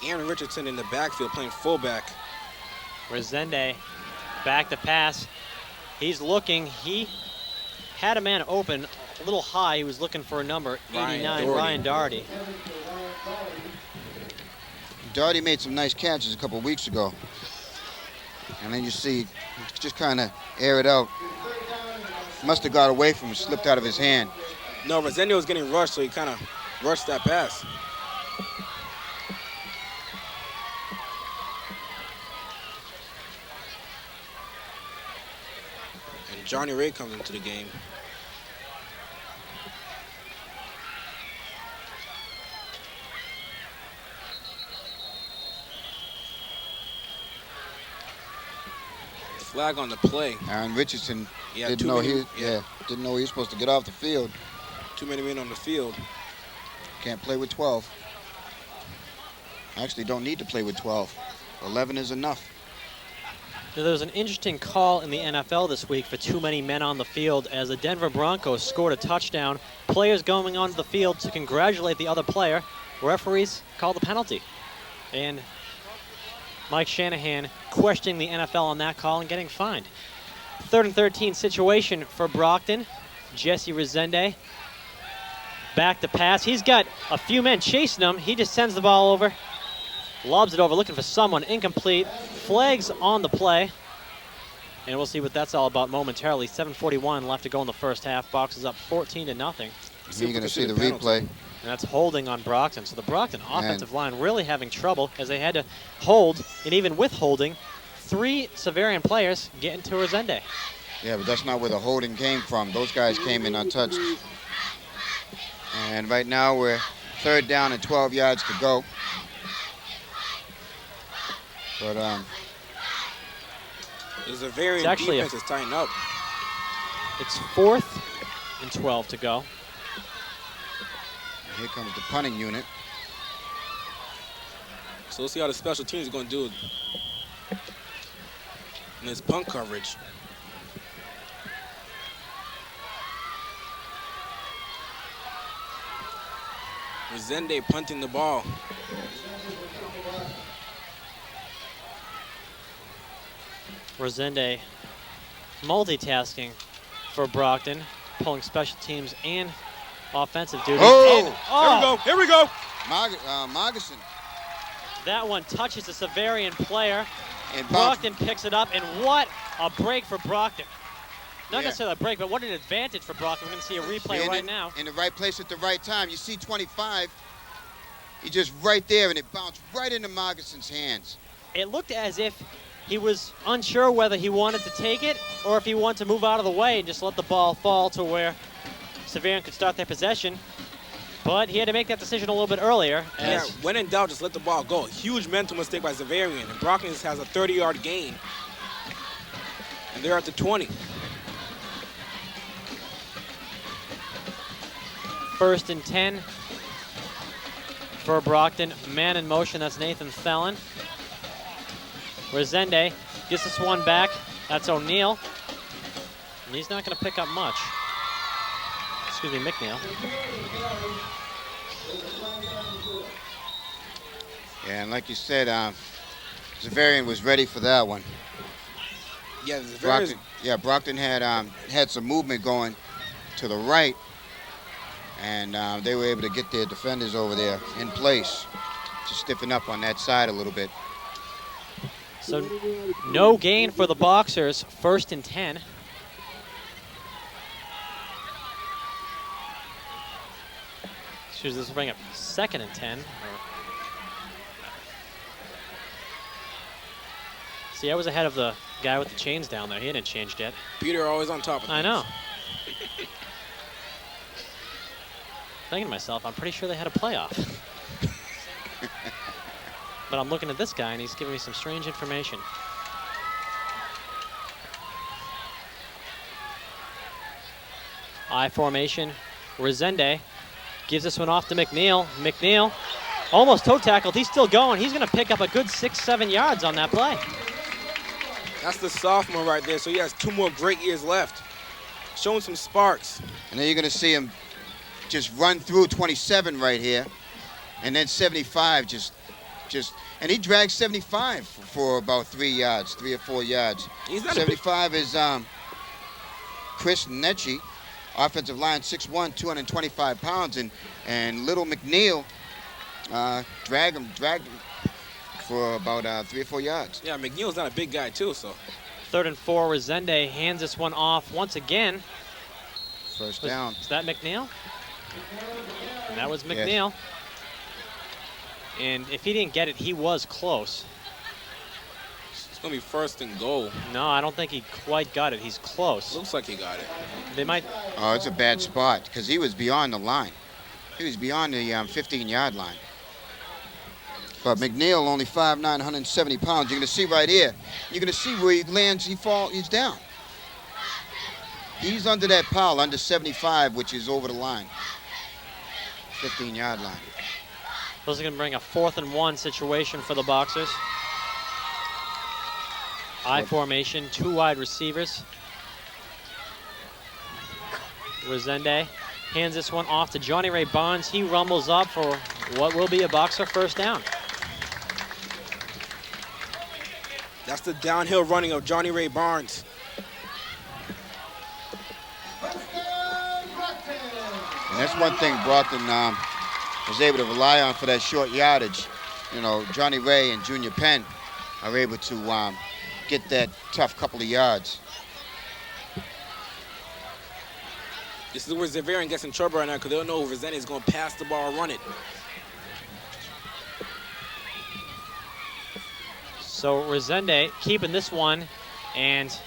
Aaron Richardson in the backfield playing fullback. Resende back to pass. He's looking. He had a man open a little high. He was looking for a number 89, Ryan Doherty. Doherty made some nice catches a couple weeks ago. And then you see, just kind of air it out. Must have got away from him, slipped out of his hand. No, Resende was getting rushed, so he kind of rushed that pass. And Johnny Ray comes into the game. Flag on the play. Aaron Richardson Yeah, didn't know he was supposed to get off the field. Too many men on the field. Can't play with 12. Actually, don't need to play with 12. 11 is enough. Now, there was an interesting call in the NFL this week for too many men on the field as the Denver Broncos scored a touchdown. Players going onto the field to congratulate the other player. Referees called the penalty. And Mike Shanahan questioning the NFL on that call and getting fined. 3rd and 13 situation for Brockton. Jesse Resende back to pass. He's got a few men chasing him. He just sends the ball over, lobs it over, looking for someone. Incomplete. Flags on the play. And we'll see what that's all about momentarily. 7:41 left to go in the first half. Box is up 14-0. You're going to see the replay. And that's holding on Brockton. So the Brockton offensive line really having trouble as they had to hold, and even with holding, 3 Xaverian players getting to Resende. Yeah, but that's not where the holding came from. Those guys came in untouched. And right now we're 3rd down and 12 yards to go. But the Xaverian defense is tightened up. It's 4th and 12 to go. Here comes the punting unit. So we'll see how the special teams are going to do in this punt coverage. Resende punting the ball. Resende multitasking for Brockton, pulling special teams and offensive duties. Oh! Here we go. Margison. That one touches a Xaverian player. And Brockton picks it up, and what a break for Brockton. Not Yeah. necessarily a break, but what an advantage for Brockton. We're going to see a replay right now. In the right place at the right time. You see 25. He's just right there, and it bounced right into Margison's hands. It looked as if he was unsure whether he wanted to take it or if he wanted to move out of the way and just let the ball fall to where Xaverian could start their possession. But he had to make that decision a little bit earlier. Yeah, when in doubt, just let the ball go. Huge mental mistake by Xaverian. And Brockton has a 30-yard gain. And they're at the 20. 1st and 10 for Brockton. Man in motion, that's Nathan Thelen. Resende gets this one back. That's O'Neal. And he's not going to pick up much. Excuse me, McNeil. Yeah, and like you said, Xaverian was ready for that one. Yeah, Xaverian. Brockton had some movement going to the right, and they were able to get their defenders over there in place to stiffen up on that side a little bit. So no gain for the Boxers. 1st and 10. Excuse me, this will bring up 2nd and 10. See, I was ahead of the guy with the chains down there. He hadn't changed yet. Peter always on top of things. I know. Thinking to myself, I'm pretty sure they had a playoff. But I'm looking at this guy, and he's giving me some strange information. I formation. Resende gives this one off to McNeil. McNeil almost toe tackled. He's still going. He's going to pick up a good 6-7 yards on that play. That's the sophomore right there, so he has 2 more great years left. Showing some sparks. And then you're going to see him just run through 27 right here, and then 75 and he dragged 75 for about 3 or 4 yards. 75 is Chris Netchie, offensive line, 6'1", 225 pounds, and little McNeil dragged him for about 3 or 4 yards. Yeah, McNeil's not a big guy too, so. 3rd and 4, Resende hands this one off once again. First down. Is that McNeil? And that was McNeil. Yes. And if he didn't get it, he was close. It's going to be 1st and goal. No, I don't think he quite got it. He's close. Looks like he got it. They might. Oh, it's a bad spot because he was beyond the line. He was beyond the 15-yard line. But McNeil, only 5'9", 170 pounds. You're going to see right here. You're going to see where he lands, he's down. He's under that pile, under 75, which is over the line. 15-yard line. Those are going to bring a 4th and 1 situation for the Boxers. I formation, 2 wide receivers. Resende hands this one off to Johnny Ray Barnes. He rumbles up for what will be a Boxer first down. That's the downhill running of Johnny Ray Barnes. And that's one thing Brockton was able to rely on for that short yardage. You know, Johnny Ray and Junior Penn are able to get that tough couple of yards. This is where Xaverian gets in trouble right now because they don't know if Resende is going to pass the ball or run it. So Resende keeping this one and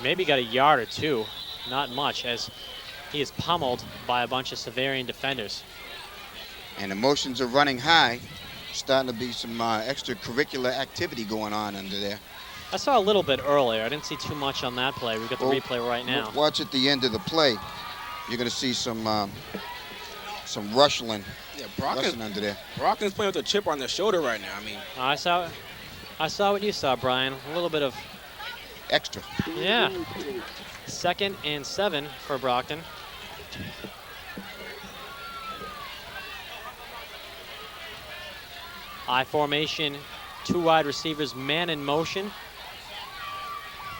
maybe got a yard or two. Not much, as he is pummeled by a bunch of Xaverian defenders. And the motions are running high. Starting to be some extracurricular activity going on under there. I saw a little bit earlier. I didn't see too much on that play. We've got the replay right now. Watch at the end of the play. You're going to see some rustling. Yeah, Rustling under there. Brockton's playing with a chip on their shoulder right now. I mean, I saw what you saw, Brian. A little bit of Extra. yeah. 2nd and 7 for Brockton. I formation, 2 wide receivers, man in motion.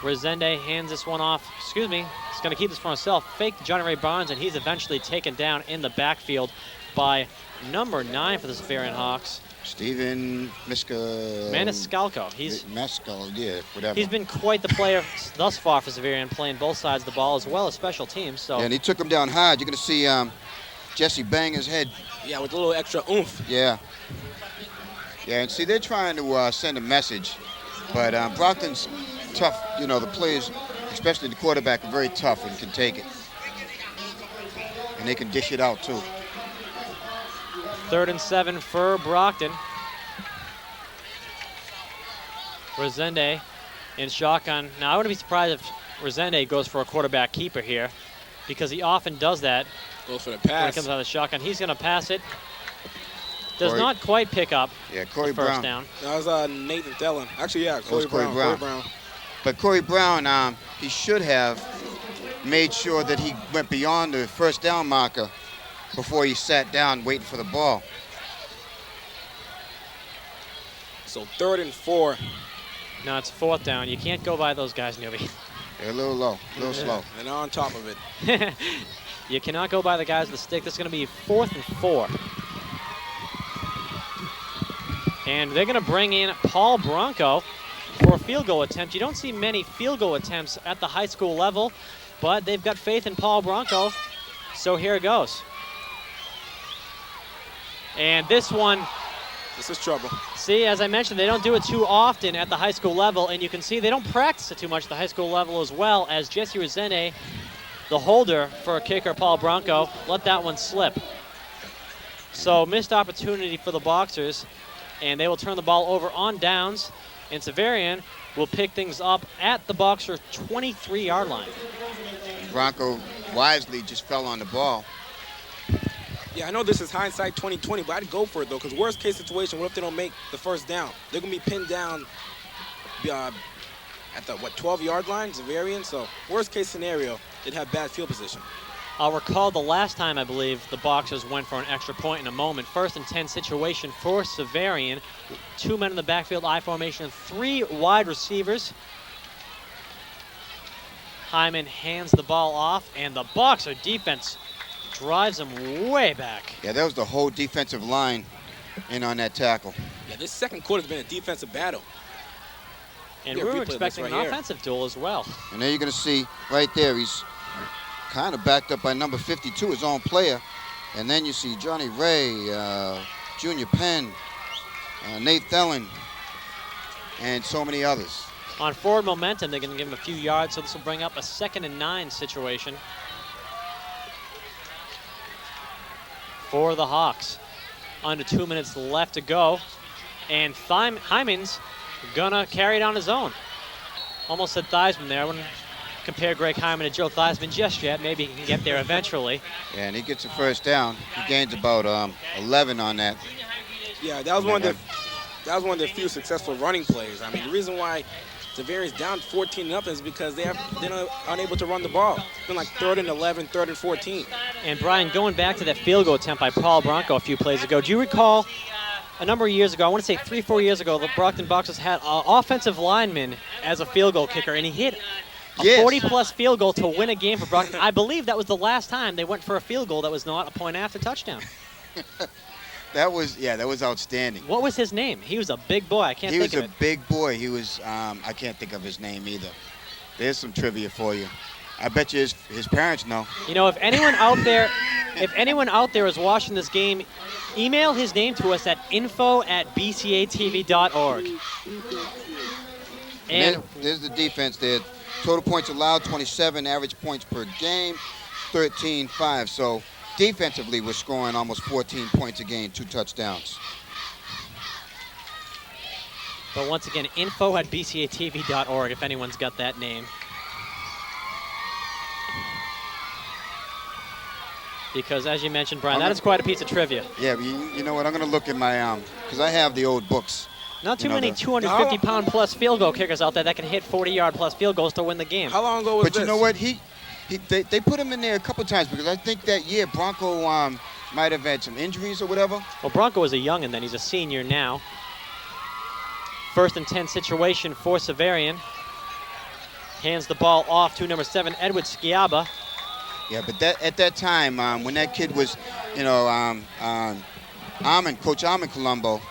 Resende hands this one off. Excuse me, he's going to keep this for himself. Fake to Johnny Ray Barnes, and he's eventually taken down in the backfield by number 9 for the Xaverian Hawks. Steven Maniscalco. Whatever. He's been quite the player thus far for Xaverian, playing both sides of the ball as well as special teams. So. Yeah, and he took him down hard. You're going to see Jesse bang his head. yeah, with a little extra oomph. Yeah. Yeah, and see, they're trying to send a message, but Brockton's tough. You know, the players, especially the quarterback, are very tough and can take it. And they can dish it out, too. 3rd and 7 for Brockton. Resende in shotgun. Now, I wouldn't be surprised if Resende goes for a quarterback keeper here, because he often does that. Goes for the When pass. it comes out of the shotgun. He's going to pass it. Does Corey- not quite pick up Yeah, Corey the first Brown. down. That was Nathan Thelen. Actually, yeah, was Corey Brown. But Corey Brown, he should have made sure that he went beyond the first down marker before he sat down waiting for the ball. So 3rd and 4. Now it's 4th down. You can't go by those guys, Newbie. They're a little low, a little slow. And on top of it. You cannot go by the guys with the stick. This is going to be 4th and 4. And they're going to bring in Paul Bronco for a field goal attempt. You don't see many field goal attempts at the high school level, but they've got faith in Paul Bronco. So here it goes. And this one, This is trouble. see, as I mentioned, they don't do it too often at the high school level, and you can see they don't practice it too much at the high school level as well, as Jesse Resende, the holder for kicker Paul Bronco, let that one slip. So missed opportunity for the Boxers, and they will turn the ball over on downs, and Xaverian will pick things up at the Boxer 23-yard line. Bronco wisely just fell on the ball. Yeah, I know this is hindsight 2020, but I'd go for it, though, because worst case situation, what if they don't make the first down? They're going to be pinned down at the, 12-yard line, Xaverian? So worst case scenario, they'd have bad field position. I'll recall the last time, I believe, the Boxers went for an extra point in a moment. 1st and 10 situation for Xaverian. 2 men in the backfield, I formation, 3 wide receivers. Hyman hands the ball off, and the Boxer defense drives him way back. Yeah, that was the whole defensive line in on that tackle. Yeah, this second quarter has been a defensive battle. And Yeah, we were replay this expecting right an here. offensive duel as well. And there you're going to see right there, he's kind of backed up by number 52, his own player. And then you see Johnny Ray, Junior Penn, Nate Thelen, and so many others. On forward momentum, they're going to give him a few yards, so this will bring up a 2nd and 9 situation for the Hawks. Under 2 minutes left to go, and Hyman's gonna carry it on his own. Almost said Theismann there. I wouldn't compare Greg Hyman to Joe Theismann just yet. Maybe he can get there eventually. Yeah, and he gets a first down. He gains about 11 on that. Yeah, that was one of the few successful running plays. I mean, the reason why Xaverian's down 14-0 is because they're unable to run the ball. It's been like 3rd and 11, 3rd and 14. And Brian, going back to that field goal attempt by Paul Bronco a few plays ago, do you recall a number of years ago, I want to say 3-4 years ago, the Brockton Boxers had an offensive lineman as a field goal kicker, and he hit a 40-plus field goal to win a game for Brockton. I believe that was the last time they went for a field goal that was not a point-after touchdown. That was outstanding. What was his name? He was a big boy. I can't think of it. He was a big boy. He was, I can't think of his name either. There's some trivia for you. I bet you his parents know. You know, if anyone out there is watching this game, email his name to us at info@bcatv.org. And there's the defense there. Total points allowed, 27. Average points per game, 13-5. So defensively, we're scoring almost 14 points a game, 2 touchdowns. But once again, info@bcatv.org if anyone's got that name. Because as you mentioned, Brian, that is quite a piece of trivia. Yeah, but you know what? I'm going to look at my, because I have the old books. Not too many 250-pound-plus field goal kickers out there that can hit 40-yard-plus field goals to win the game. How long ago was this? But you know what? They put him in there a couple times because I think that year Bronco might have had some injuries or whatever. Well, Bronco was a youngin' then. He's a senior now. 1st and 10 situation for Xaverian. Hands the ball off to number 7, Edward Sciaba. Yeah, but at that time, when that kid was, Coach Armin Colombo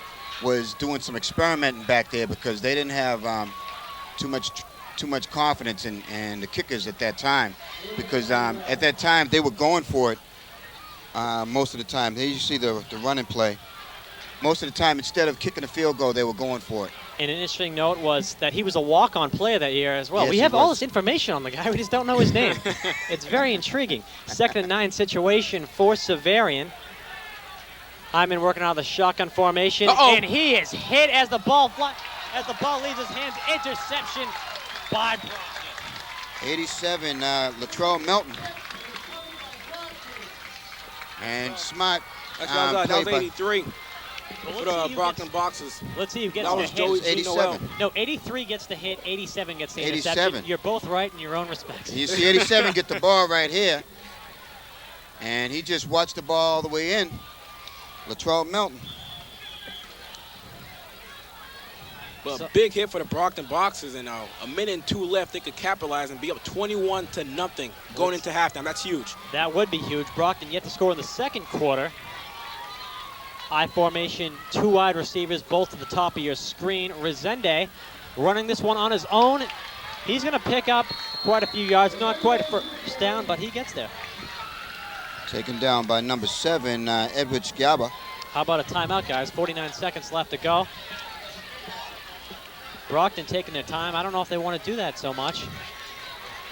was doing some experimenting back there because they didn't have too much confidence in the kickers at that time. Because at that time, they were going for it most of the time. There you see the running play. Most of the time, instead of kicking a field goal, they were going for it. And an interesting note was that he was a walk-on player that year as well. Yes, we have all this information on the guy. We just don't know his name. It's very intriguing. 2nd and 9 situation for Xaverian. Hyman working out of the shotgun formation. And he is hit as the ball leaves his hands. Interception by Brockton. 87, Latrell Melton. And smart. That was 83. For the Brockton Boxers. Let's see who gets that the was hit. Joey's 87. No, 83 gets the hit, 87 gets the 87. interception. You're both right in your own respects. You see 87 get the ball right here. And he just watched the ball all the way in. Latrell Melton. But big hit for the Brockton Boxers, and a minute and 2 left. They could capitalize and be up 21-0 going into halftime. That's huge. That would be huge. Brockton yet to score in the second quarter. I formation, 2 wide receivers, both to the top of your screen. Resende running this one on his own. He's going to pick up quite a few yards. Not quite a first down, but he gets there. Taken down by number 7, Edward Sciaba. How about a timeout, guys? 49 seconds left to go. Brockton taking their time. I don't know if they want to do that so much.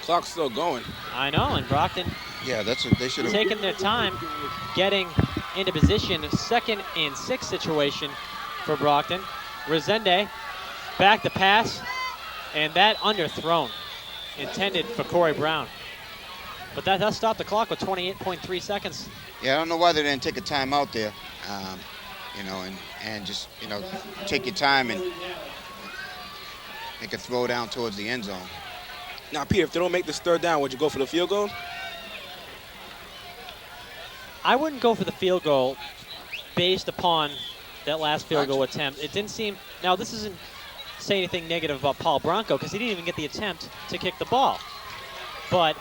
Clock's still going. I know, and Brockton Yeah, that's what they should have taking their time getting into position. 2nd and 6 situation for Brockton. Resende back to pass, and that underthrown, intended for Corey Brown. But that does stop the clock with 28.3 seconds. Yeah, I don't know why they didn't take a timeout there, and just, take your time and make a throw down towards the end zone. Now, Peter, if they don't make this 3rd down, would you go for the field goal? I wouldn't go for the field goal based upon that last field goal attempt. It didn't seem, now this isn't say anything negative about Paul Bronco because he didn't even get the attempt to kick the ball. But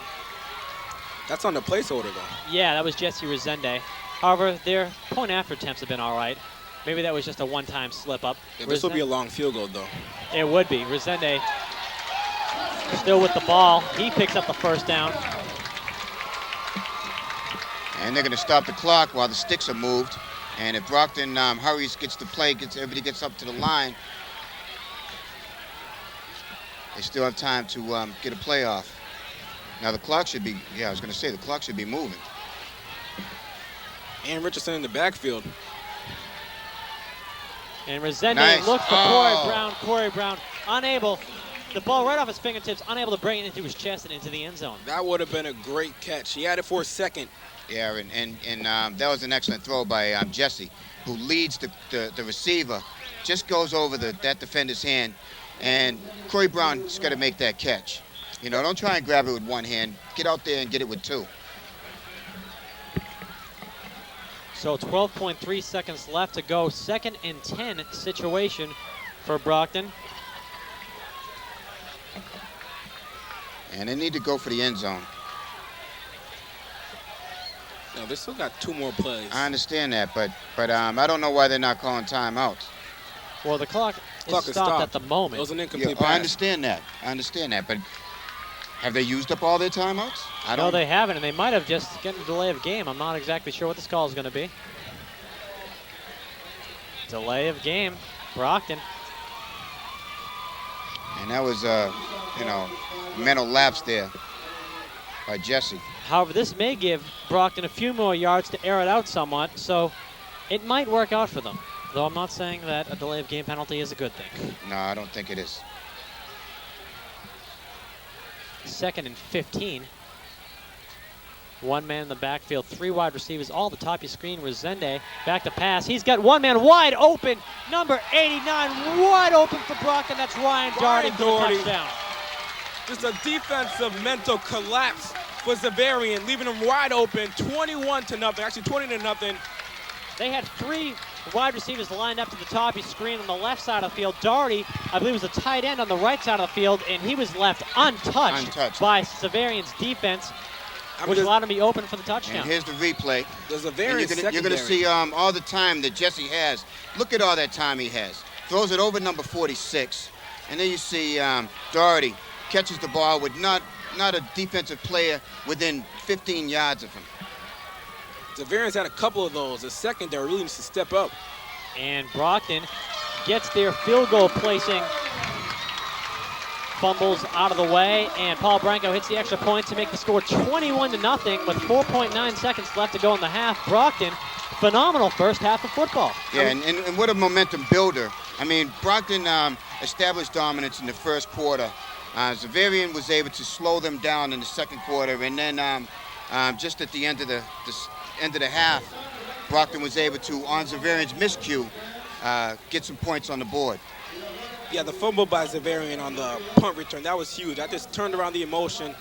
that's on the placeholder, though. Yeah, that was Jesse Resende. However, their point-after attempts have been all right. Maybe that was just a one-time slip-up. Yeah, this will be a long field goal, though. It would be. Resende still with the ball. He picks up the 1st down. And they're going to stop the clock while the sticks are moved. And if Brockton hurries, gets the play, everybody gets up to the line, they still have time to get a play off. Now the clock should be, I was going to say, the clock should be moving. And Richardson in the backfield. And Resende looks for Corey Brown. Corey Brown unable, the ball right off his fingertips, unable to bring it into his chest and into the end zone. That would have been a great catch. He had it for a second. Yeah, and that was an excellent throw by Jesse, who leads the receiver, just goes over that defender's hand, And Corey Brown's got to make that catch. You know, don't try and grab it with one hand. Get out there and get it with two. So 12.3 seconds left to go. 2nd and 10 situation for Brockton. And they need to go for the end zone. No, they still got 2 more plays. I understand that, but I don't know why they're not calling timeouts. Well, the clock is stopped at the moment. It was an Yeah, incomplete I pass. understand that. I understand that, but have they used up all their timeouts? I don't. No, they haven't, and they might have just gotten a delay of game. I'm not exactly sure what this call is going to be. Delay of game, Brockton. And that was, you know, mental lapse there by Jesse. However, this may give Brockton a few more yards to air it out somewhat, so it might work out for them. Though I'm not saying that a delay of game penalty is a good thing. No, I don't think it is. 2nd and 15. 1 man in the backfield, 3 wide receivers, all the top of your screen. Resende back to pass. He's got 1 man wide open. Number 89 wide open for Brockton. That's Ryan Doherty for the touchdown. Just a defensive mental collapse for Xaverian, leaving him wide open, 21-0, actually 20-0. They had 3 wide receivers lined up to the top of your screen on the left side of the field. Doherty, I believe, was a tight end on the right side of the field, and he was left untouched. By Xaverian's defense, which allowed him to be open for the touchdown. And here's the replay. There's a very You're going to see all the time that Jesse has. Look at all that time he has. Throws it over number 46. And then you see Doherty catches the ball with not a defensive player within 15 yards of him. Xaverian's had a couple of those. The secondary really needs to step up. And Brockton gets their field goal placing fumbles out of the way, and Paul Branco hits the extra point to make the score 21-0 with 4.9 seconds left to go in the half. Brockton, phenomenal first half of football. Yeah, and what a momentum builder. I mean, Brockton established dominance in the first quarter. Xaverian was able to slow them down in the second quarter, and then just at the end of the half, Brockton was able to, on Xaverian's miscue, get some points on the board. Yeah, the fumble by Xaverian on the punt return, that was huge. That just turned around the emotion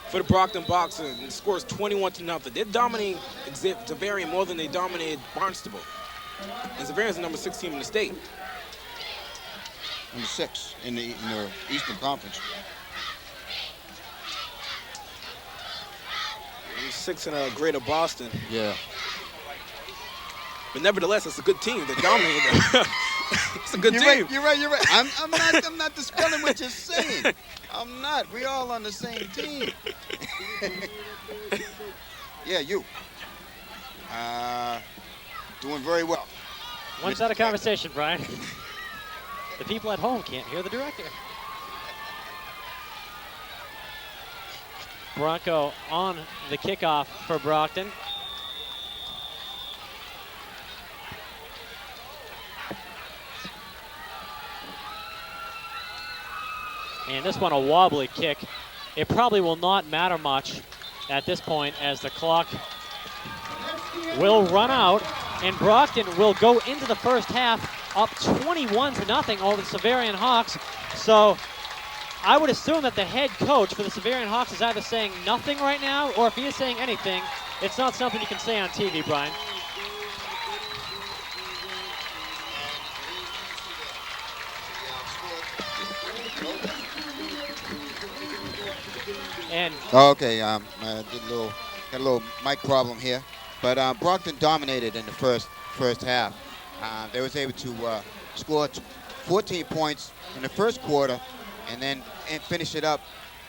for the Brockton Boxers, and the score is 21-0. They're dominating Xaverian more than they dominated Barnstable. And Xaverian's the number 6 team in the state. Number 6 in the Eastern Conference. Number 6 in Greater Boston. Yeah. But nevertheless, it's a good team. They're dominating them. It's a good team. You're right. I'm not dispelling what you're saying. I'm not. We all on the same team. Yeah, you. Doing very well. One-sided conversation, Brian. The people at home can't hear the director. Bronco on the kickoff for Brockton. And this one a wobbly kick. It probably will not matter much at this point as the clock will run out, and Brockton will go into the first half up 21-0 over the Xaverian Hawks. So I would assume that the head coach for the Xaverian Hawks is either saying nothing right now, or if he is saying anything, it's not something you can say on TV, Brian. And okay, got a little mic problem here, but Brockton dominated in the first half. They was able to score 14 points in the first quarter, and then finish it up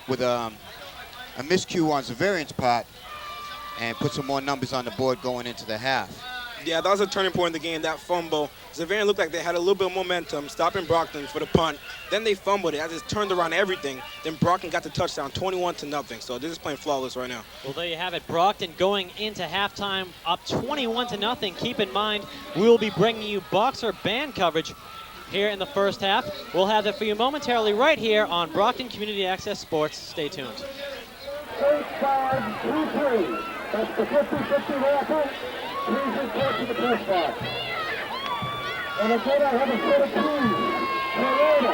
with a miscue on Xaverian's part, and put some more numbers on the board going into the half. Yeah, that was a turning point in the game, that fumble. Xaverian looked like they had a little bit of momentum, stopping Brockton for the punt. Then they fumbled it. That just turned around everything. Then Brockton got the touchdown, 21-0. So they're just playing flawless right now. Well, there you have it. Brockton going into halftime up 21-0. Keep in mind, we will be bringing you boxer band coverage here in the first half. We'll have that for you momentarily right here on Brockton Community Access Sports. Stay tuned. 8-5-2-3. That's the 50-50 raffle. Please report to the press box. And again, I have a set of keys. Toyota,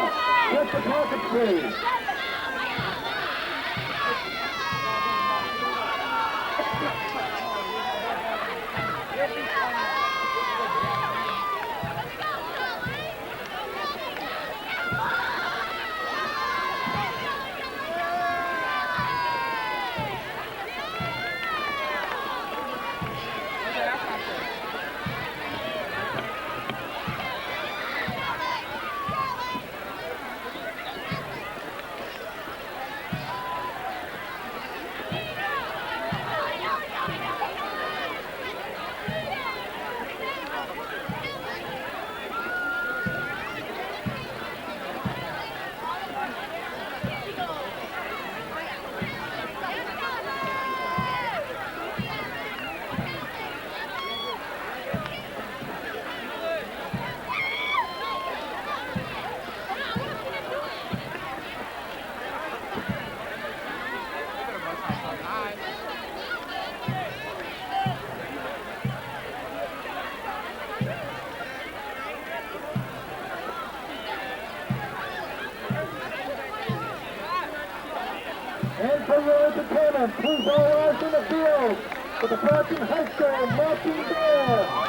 get the pocket, please. And for your entertainment, please all rise in the field for the Brockton High School marching band.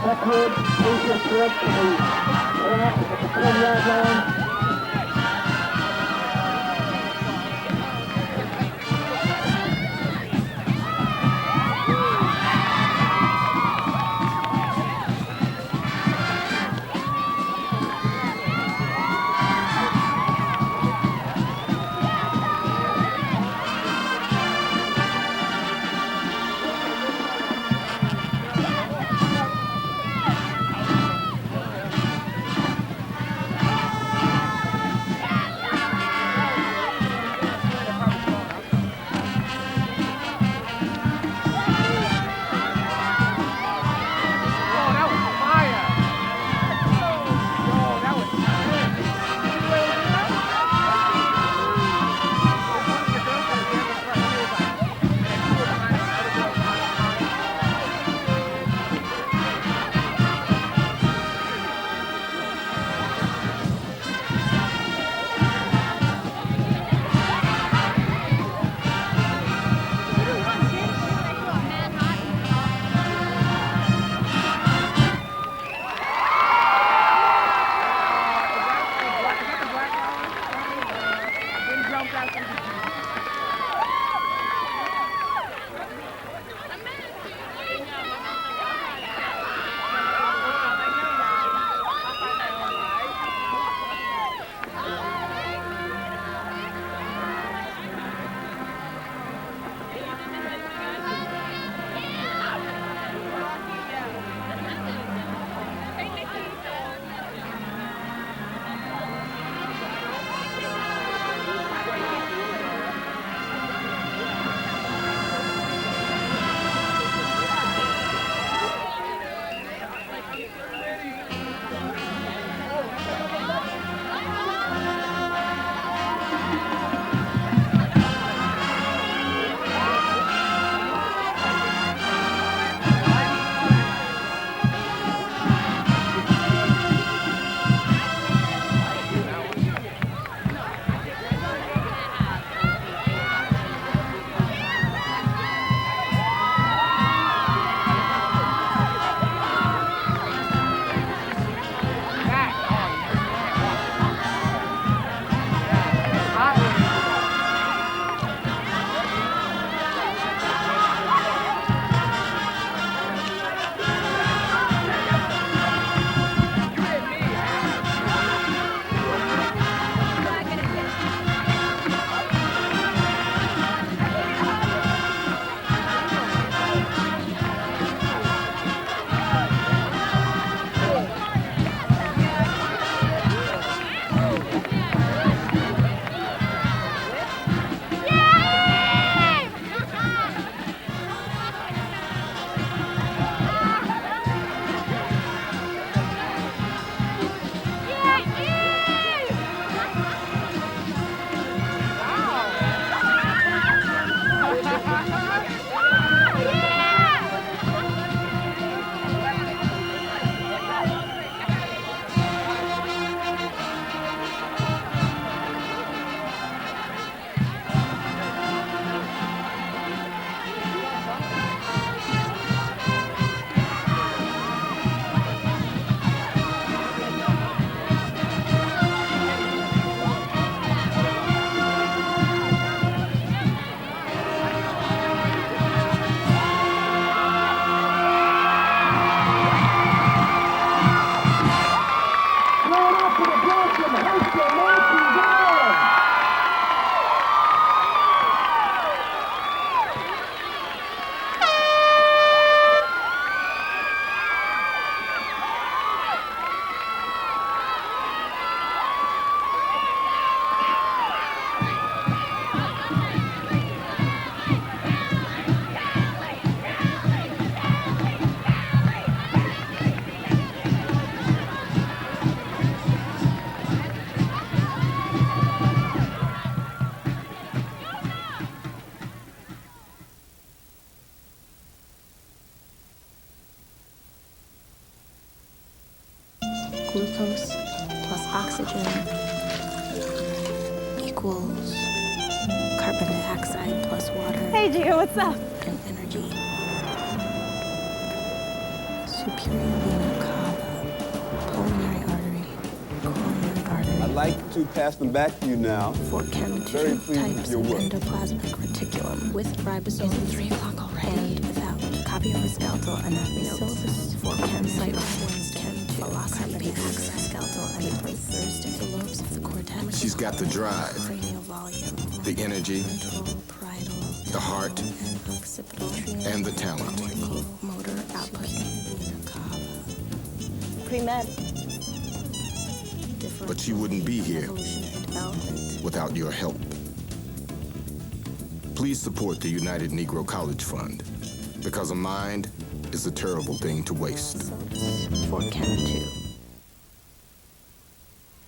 Backward, please just direct to the left at the 10-yard line. Glucose plus oxygen equals carbon dioxide plus water. Hey, Gio, what's up? And energy. Superior vena cava, pulmonary artery, coronary artery. I'd like to pass them back to you now. For chem Very pleased with types your of work. endoplasmic reticulum with ribosome 3 o'clock already and without. Copy of a skeletal anatomy syllabus for chem cytoplasms, chem velocity access skeletal anatomy Thursday. The lobes of the cortex. She's got the drive, Cranial volume. the energy, Ventral, parietal, the heart, and occipital. and the talent. Cortical motor output. Vena cava. Pre-med. Different But she wouldn't be here evolutionary development. without your help. Please support the United Negro College Fund, because a mind is a terrible thing to waste. Syllabus for chem 2.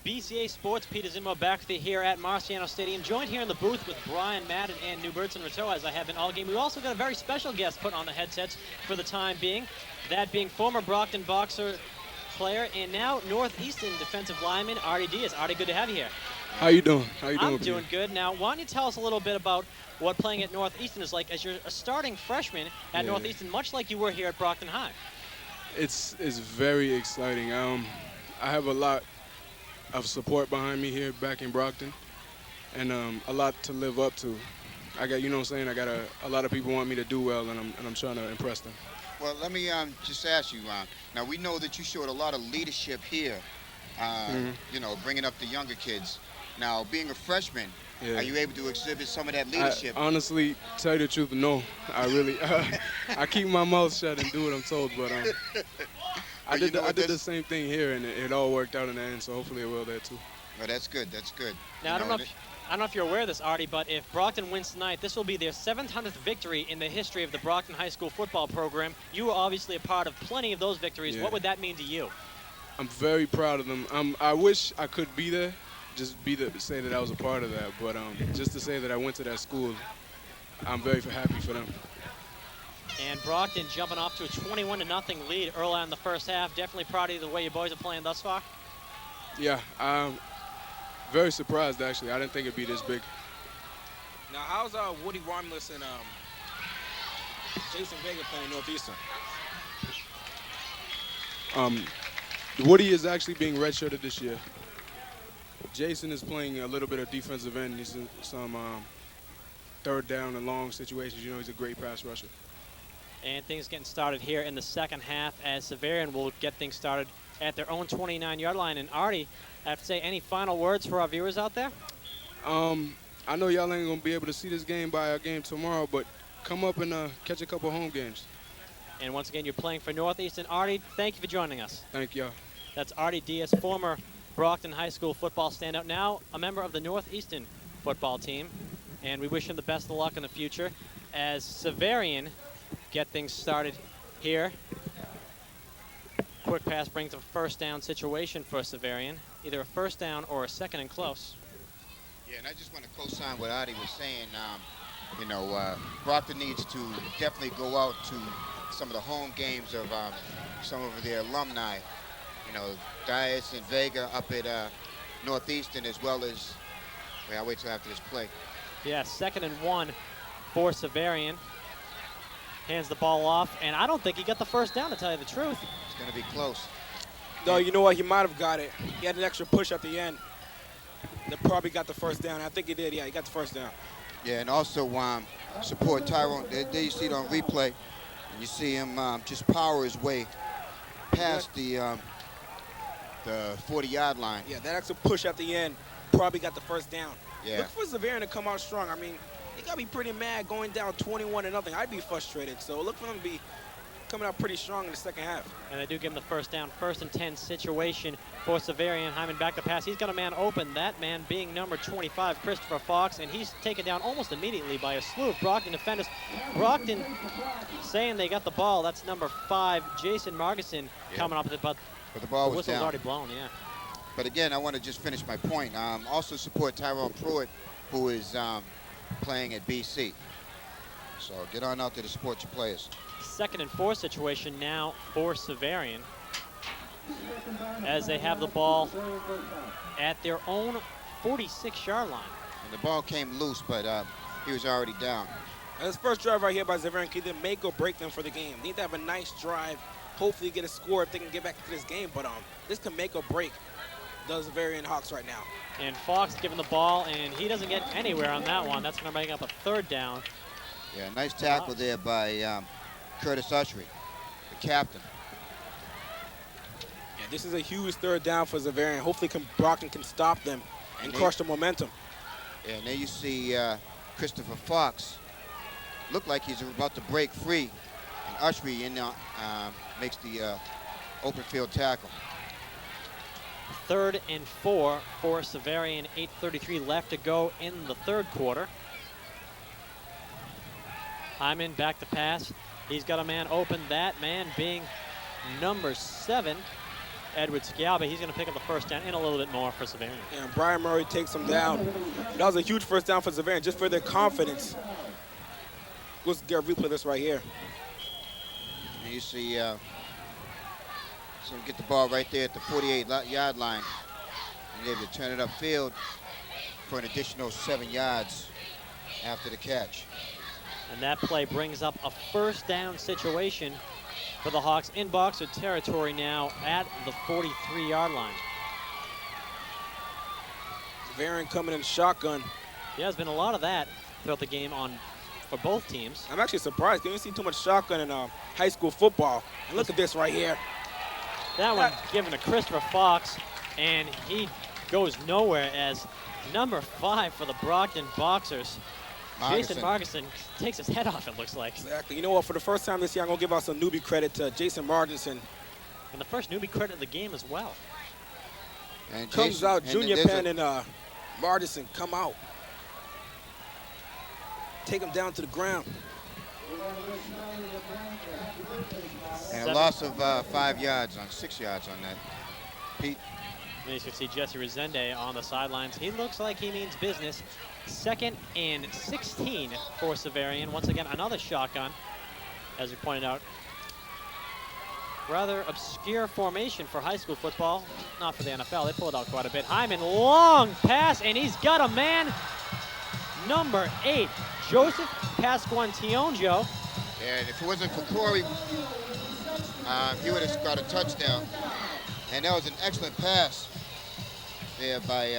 BCA Sports, Peter Zimmer back here at Marciano Stadium, joined here in the booth with Brian Madden and New Bertson Rateau, as I have been all game. We also got a very special guest put on the headsets for the time being, that being former Brockton boxer, player, and now Northeastern defensive lineman, Artie Diaz. Artie, good to have you here. How you doing? How you doing? I'm doing good. Now, why don't you tell us a little bit about what playing at Northeastern is like as you're a starting freshman at Yeah. Northeastern, much like you were here at Brockton High. It's very exciting. I have a lot of support behind me here back in Brockton. and a lot to live up to. I got, you know what I'm saying, I got a lot of people want me to do well, and I'm trying to impress them. Well, let me just ask you, now we know that you showed a lot of leadership here, you know, bringing up the younger kids. Now, being a freshman, are you able to exhibit some of that leadership? Honestly, tell you the truth, no. I really, I keep my mouth shut and do what I'm told, but I did the same thing here, and it all worked out in the end, so hopefully it will there too. Well, that's good, that's good. Now, I don't know if you're aware of this, Artie, but if Brockton wins tonight, this will be their 700th victory in the history of the Brockton High School football program. You were obviously a part of plenty of those victories. Yeah. What would that mean to you? I'm very proud of them. I wish I could be there, just say that I was a part of that, but just to say that I went to that school, I'm very happy for them. And Brockton jumping off to a 21-0 lead early on in the first half. Definitely proud of the way your boys are playing thus far. Yeah, I'm very surprised, actually. I didn't think it'd be this big. Now, how's Woody Romulus and Jason Vega playing Northeastern? Woody is actually being redshirted this year. Jason is playing a little bit of defensive end. He's in some third down and long situations. You know, he's a great pass rusher. And things getting started here in the second half as Xaverian will get things started at their own 29-yard line. And Artie, I have to say, any final words for our viewers out there? I know y'all ain't going to be able to see this game by our game tomorrow, but come up and catch a couple home games. And once again, you're playing for Northeastern. Artie, thank you for joining us. Thank y'all. That's Artie Diaz, former Brockton High School football standout, now a member of the Northeastern football team. And we wish him the best of luck in the future as Xaverian get things started here. Quick pass brings a first down situation for Xaverian. Either a first down or a second and close. Yeah, and I just want to co-sign what Adi was saying. You know, Brockton needs to definitely go out to some of the home games of some of their alumni. You know, Dias and Vega up at Northeastern, as well as, I'll wait till after this play. Yeah, 2nd and 1 for Xaverian. Hands the ball off, and I don't think he got the first down, to tell you the truth. It's going to be close. No, you know what? He might have got it. He had an extra push at the end. That probably got the first down. I think he did. Yeah, he got the first down. Yeah, and also support Tyrone. There you see it on replay. And you see him just power his way past the 40-yard line. Yeah, that extra push at the end probably got the first down. Yeah. Look for Xaverian to come out strong. I mean, they got to be pretty mad going down 21-0. I'd be frustrated. So look for them to be coming out pretty strong in the second half. And they do give him the first down. 1st and 10 situation for Xaverian. Hyman back to pass. He's got a man open. That man being number 25, Christopher Fox. And he's taken down almost immediately by a slew of Brockton defenders. Brockton saying they got the ball. That's number 5, Jason Margison, coming up with it. But the ball was whistle's down. already blown, yeah. But again, I want to just finish my point. Also support Tyrone Pruitt, who is playing at BC. So get on out there to support your players. 2nd and 4 situation now for Xaverian as they have the ball at their own 46-yard line. And the ball came loose, but he was already down. This first drive right here by Xaverian can either make or break them for the game. They need to have a nice drive, hopefully get a score if they can get back to this game. But this can make or break the Xaverian Hawks right now. And Fox giving the ball, and he doesn't get anywhere on that one. That's going to make up a 3rd down. Yeah, nice tackle there by Curtis Ushry, the captain. Yeah, this is a huge 3rd down for Xaverian. Hopefully Brockton can stop them and crush the momentum. Yeah, and there you see Christopher Fox. Look like he's about to break free. And Ushry makes the open field tackle. 3rd and 4 for Xaverian. 8:33 left to go in the 3rd quarter. Hyman back to pass. He's got a man open. That man being number 7, Edward Scialba. He's going to pick up the first down and a little bit more for Xaverian. And Brian Murray takes him down. That was a huge first down for Xaverian, just for their confidence. Let's replay this right here. And you see him get the ball right there at the 48-yard line. And able to turn it upfield for an additional 7 yards after the catch. And that play brings up a first down situation for the Hawks in Boxer territory now at the 43-yard line. Xaverian coming in shotgun. Yeah, there's been a lot of that throughout the game for both teams. I'm actually surprised. You don't see too much shotgun in high school football. And look at this right here. That one given to Christopher Fox, and he goes nowhere as number 5 for the Brockton Boxers. Jason Marginson takes his head off, it looks like. Exactly. You know what? For the first time this year, I'm going to give out some newbie credit to Jason Marginson. And the first newbie credit of the game as well. And Comes Jason, out, and Junior there's Penn and Marginson come out. Take him down to the ground. And a loss of 5 yards 6 yards on that. Pete. And you can see Jesse Resende on the sidelines. He looks like he means business. 2nd and 16 for Xaverian. Once again, another shotgun, as we pointed out. Rather obscure formation for high school football, not for the NFL. They pulled out quite a bit. Hyman, long pass, and he's got a man. Number 8, Joseph Pasquantionjo. And if it wasn't for Corey, he would have got a touchdown. And that was an excellent pass there by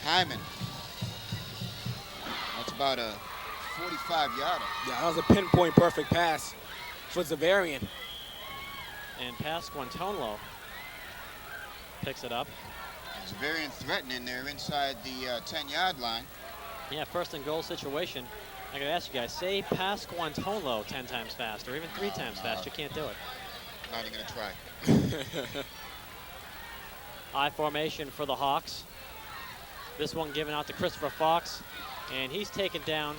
Hyman. That's about a 45-yarder. Yeah, that was a pinpoint perfect pass for Xaverian. And Pasquantonlo picks it up. Xaverian threatening. They're inside the 10-yard line. Yeah, 1st and goal situation. I gotta ask you guys, say Pasquantonlo 10 times fast, or even 3 times fast. You can't do it. Not even gonna try. I formation for the Hawks. This one given out to Christopher Fox, and he's taken down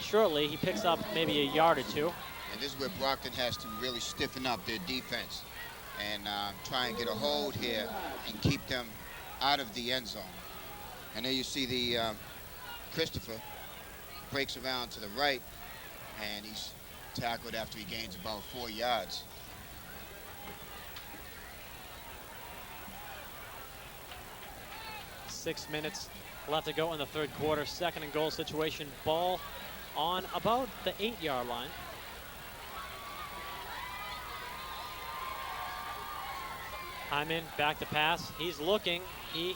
shortly. He picks up maybe a yard or 2. And this is where Brockton has to really stiffen up their defense and try and get a hold here and keep them out of the end zone. And there you see the Christopher breaks around to the right, and he's tackled after he gains about 4 yards. Six minutes left to go in the 3rd quarter. 2nd and goal situation. Ball on about the 8-yard line. Hyman back to pass. He's looking. He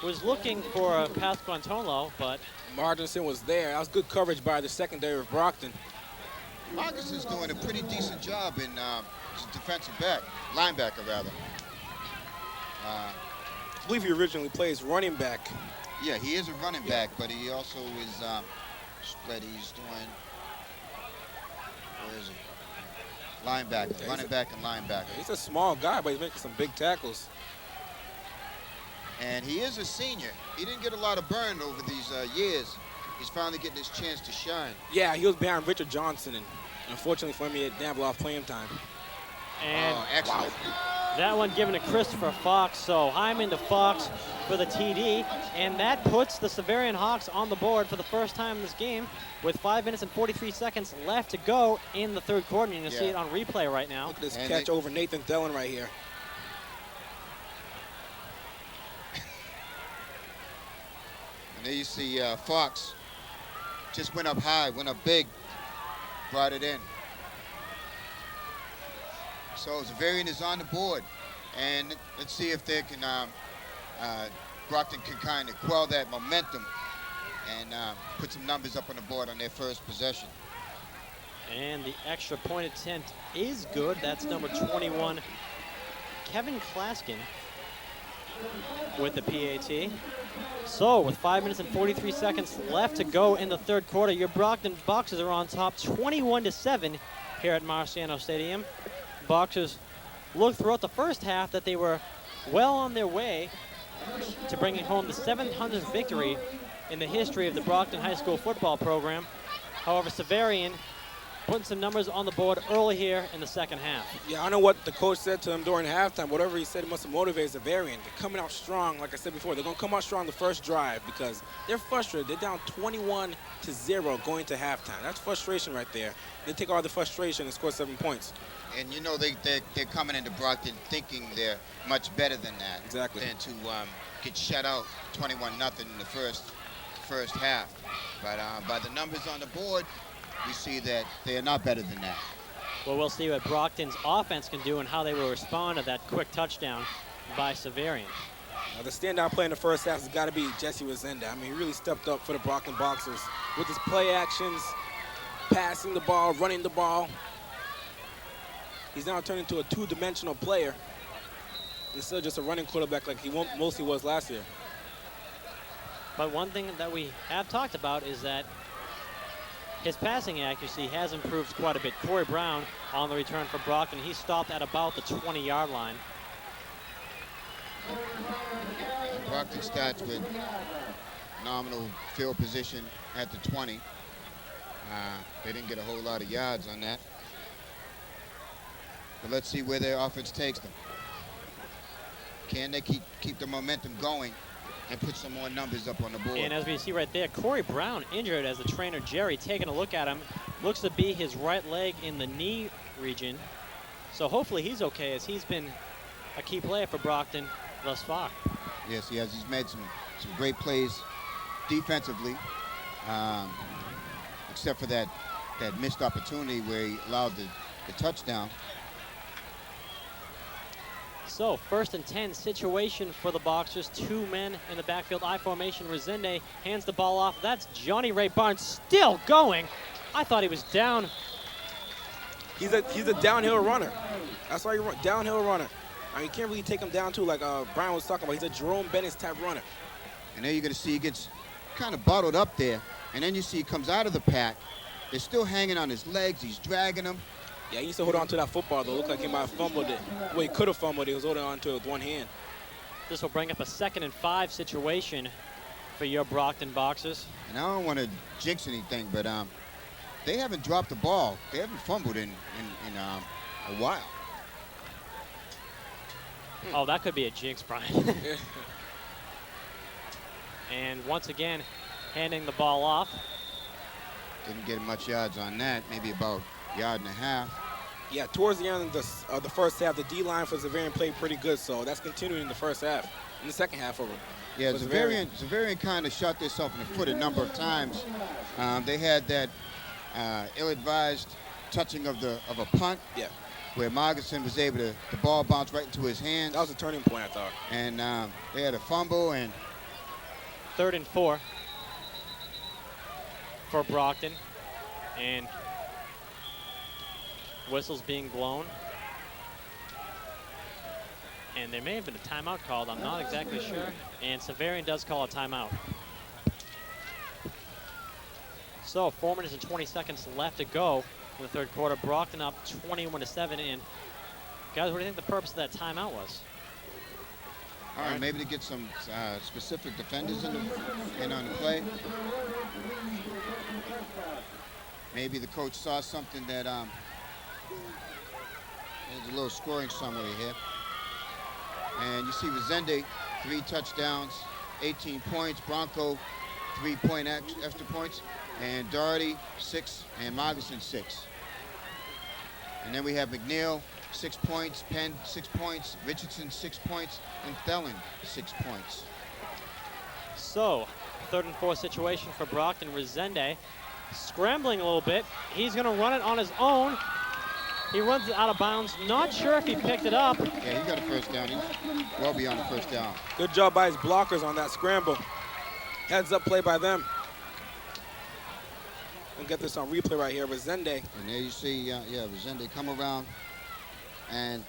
was looking for Pasquantonlo, but Marginson was there. That was good coverage by the secondary of Brockton. Marcuson's doing a pretty decent job in defensive back, linebacker rather. I believe he originally plays running back. Yeah, he is a running back, but he also is spread. He's doing, where is he? Linebacker, running back and linebacker. He's a small guy, but he's making some big tackles. And he is a senior. He didn't get a lot of burn over these years. He's finally getting his chance to shine. Yeah, he was behind Richard Johnson, and unfortunately for him, he had dabbled off playing time. and Excellent. that one given to Christopher Fox. So Hyman to Fox for the TD, and that puts the Xaverian Hawks on the board for the first time in this game with 5 minutes and 43 seconds left to go in the 3rd quarter. You're going to see it on replay right now. Look at this And catch they- over Nathan Thelen right here. And there you see Fox just went up high, went up big, brought it in. So Xaverian is on the board, and let's see if they can, Brockton can kind of quell that momentum and put some numbers up on the board on their first possession. And the extra point attempt is good. That's number 21, Kevin Klaskin, with the PAT. So with 5 minutes and 43 seconds left to go in the 3rd quarter, your Brockton Boxers are on top 21-7 here at Marciano Stadium. Boxers looked throughout the first half that they were well on their way to bringing home the 700th victory in the history of the Brockton High School football program. However, Xaverian putting some numbers on the board early here in the 2nd half. Yeah, I know what the coach said to him during halftime. Whatever he said, it must have motivated Xaverian. They're coming out strong, like I said before. They're going to come out strong the first drive because they're frustrated. They're down 21-0 going to halftime. That's frustration right there. They take all the frustration and score 7 points. And you know they're coming into Brockton thinking they're much better than that. Exactly. Than to get shut out 21-0 in the first half. But by the numbers on the board, we see that they are not better than that. Well, we'll see what Brockton's offense can do and how they will respond to that quick touchdown by Xaverian. The standout play in the first half has got to be Jesse Resenda. I mean, he really stepped up for the Brockton Boxers with his play actions, passing the ball, running the ball. He's now turned into a two-dimensional player instead of just a running quarterback like he mostly was last year. But one thing that we have talked about is that his passing accuracy has improved quite a bit. Corey Brown on the return for Brockton. He stopped at about the 20-yard line. Brockton starts with nominal field position at the 20. They didn't get a whole lot of yards on that. But let's see where their offense takes them. Can they keep the momentum going and put some more numbers up on the board? And as we see right there, Corey Brown injured as the trainer, Jerry, taking a look at him. Looks to be his right leg in the knee region. So hopefully he's okay, as he's been a key player for Brockton thus far. Yes, he has. He's made some great plays defensively, except for that missed opportunity where he allowed the touchdown. So, 1st and 10 situation for the Boxers. 2 men in the backfield, I formation. Resende hands the ball off. That's Johnny Ray Barnes still going. I thought he was down. He's a downhill runner. That's why you run downhill runner. I mean, you can't really take him down to like Brian was talking about. He's a Jerome Bennett type runner. And there you're going to see he gets kind of bottled up there. And then you see he comes out of the pack. They're still hanging on his legs. He's dragging them. Yeah, he used to hold on to that football, though. Looked like he might have fumbled it. Well, he could have fumbled it. He was holding on to it with one hand. This will bring up a 2nd and 5 situation for your Brockton Boxers. And I don't want to jinx anything, but they haven't dropped the ball. They haven't fumbled in a while. Oh, that could be a jinx, Brian. And once again, handing the ball off. Didn't get much yards on that, maybe about a yard and a half. Yeah, towards the end of the first half, the D-line for Xaverian played pretty good, so that's continuing in the first half. In the second half over. Yeah, Xaverian kind of shot themselves in the foot a number of times. They had that ill-advised touching of a punt. Yeah. Where Marginson was able to, the ball bounced right into his hands. That was a turning point, I thought. And they had a fumble and 3rd and 4 for Brockton. And whistles being blown. And there may have been a timeout called, I'm not exactly sure. And Xaverian does call a timeout. So 4 minutes and 20 seconds left to go in the 3rd quarter. Brockton up 21-7. And guys, what do you think the purpose of that timeout was? all right, maybe to get some specific defenders in on the play. Maybe the coach saw something that there's a little scoring summary here. And you see Resende, 3 touchdowns, 18 points. Bronco, 3-point extra points. And Doherty, 6, and Marginson, 6. And then we have McNeil, 6 points, Penn, 6 points, Richardson, 6 points, and Thelen, 6 points. So, 3rd and 4 situation for Brockton. Resende scrambling a little bit. He's going to run it on his own. He runs it out of bounds. Not sure if he picked it up. Yeah, he got a first down. He's well beyond the first down. Good job by his blockers on that scramble. Heads up play by them. We'll get this on replay right here. Resende. And there you see, Resende come around and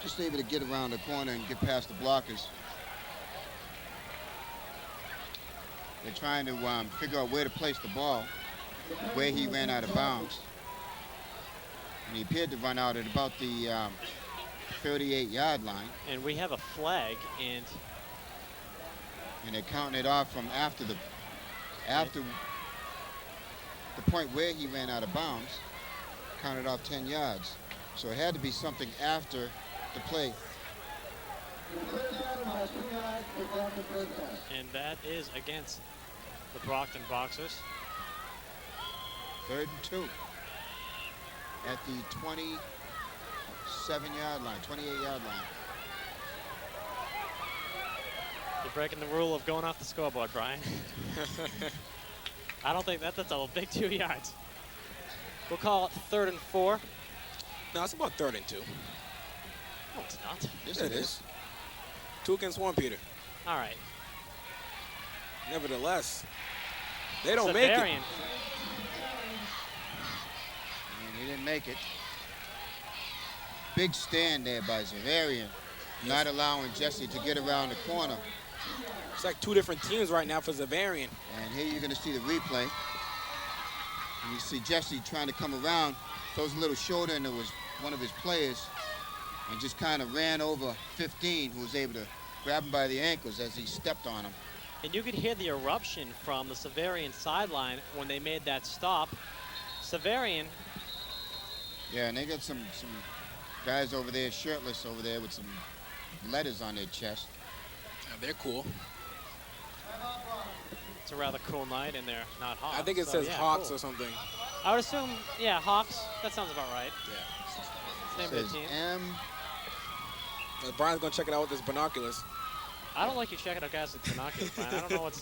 just able to get around the corner and get past the blockers. They're trying to figure out where to place the ball, where he ran out of bounds. And he appeared to run out at about the 38-yard line. And we have a flag, and they're counting it off from after the point where he ran out of bounds, counted off 10 yards. So it had to be something after the play. And that is against the Brockton Boxers. 3rd and 2 at the 27-yard line, 28-yard line. You're breaking the rule of going off the scoreboard, Brian. I don't think that's a big 2 yards. We'll call it 3rd and 4. No, it's about 3rd and 2. No, it's not. Yes, it is. 2 against 1, Peter. All right. Nevertheless, they don't make it. Xaverian. And he didn't make it. Big stand there by Xaverian, not allowing Jesse to get around the corner. It's like 2 different teams right now for Xaverian. And here you're going to see the replay. And you see Jesse trying to come around, throws a little shoulder into one of his players, and just kind of ran over 15, who was able to grab him by the ankles as he stepped on him. And you could hear the eruption from the Xaverian sideline when they made that stop. Xaverian. Yeah, and they got some guys over there shirtless over there with some letters on their chest. Yeah, they're cool. It's a rather cool night, and they're not Hawks. I think it says yeah, Hawks cool. or something. I would assume, yeah, Hawks. That sounds about right. Yeah. Name It of says the team. M. Brian's gonna check it out with his binoculars. I don't like you checking out guys with binoculars, Brian. I don't know what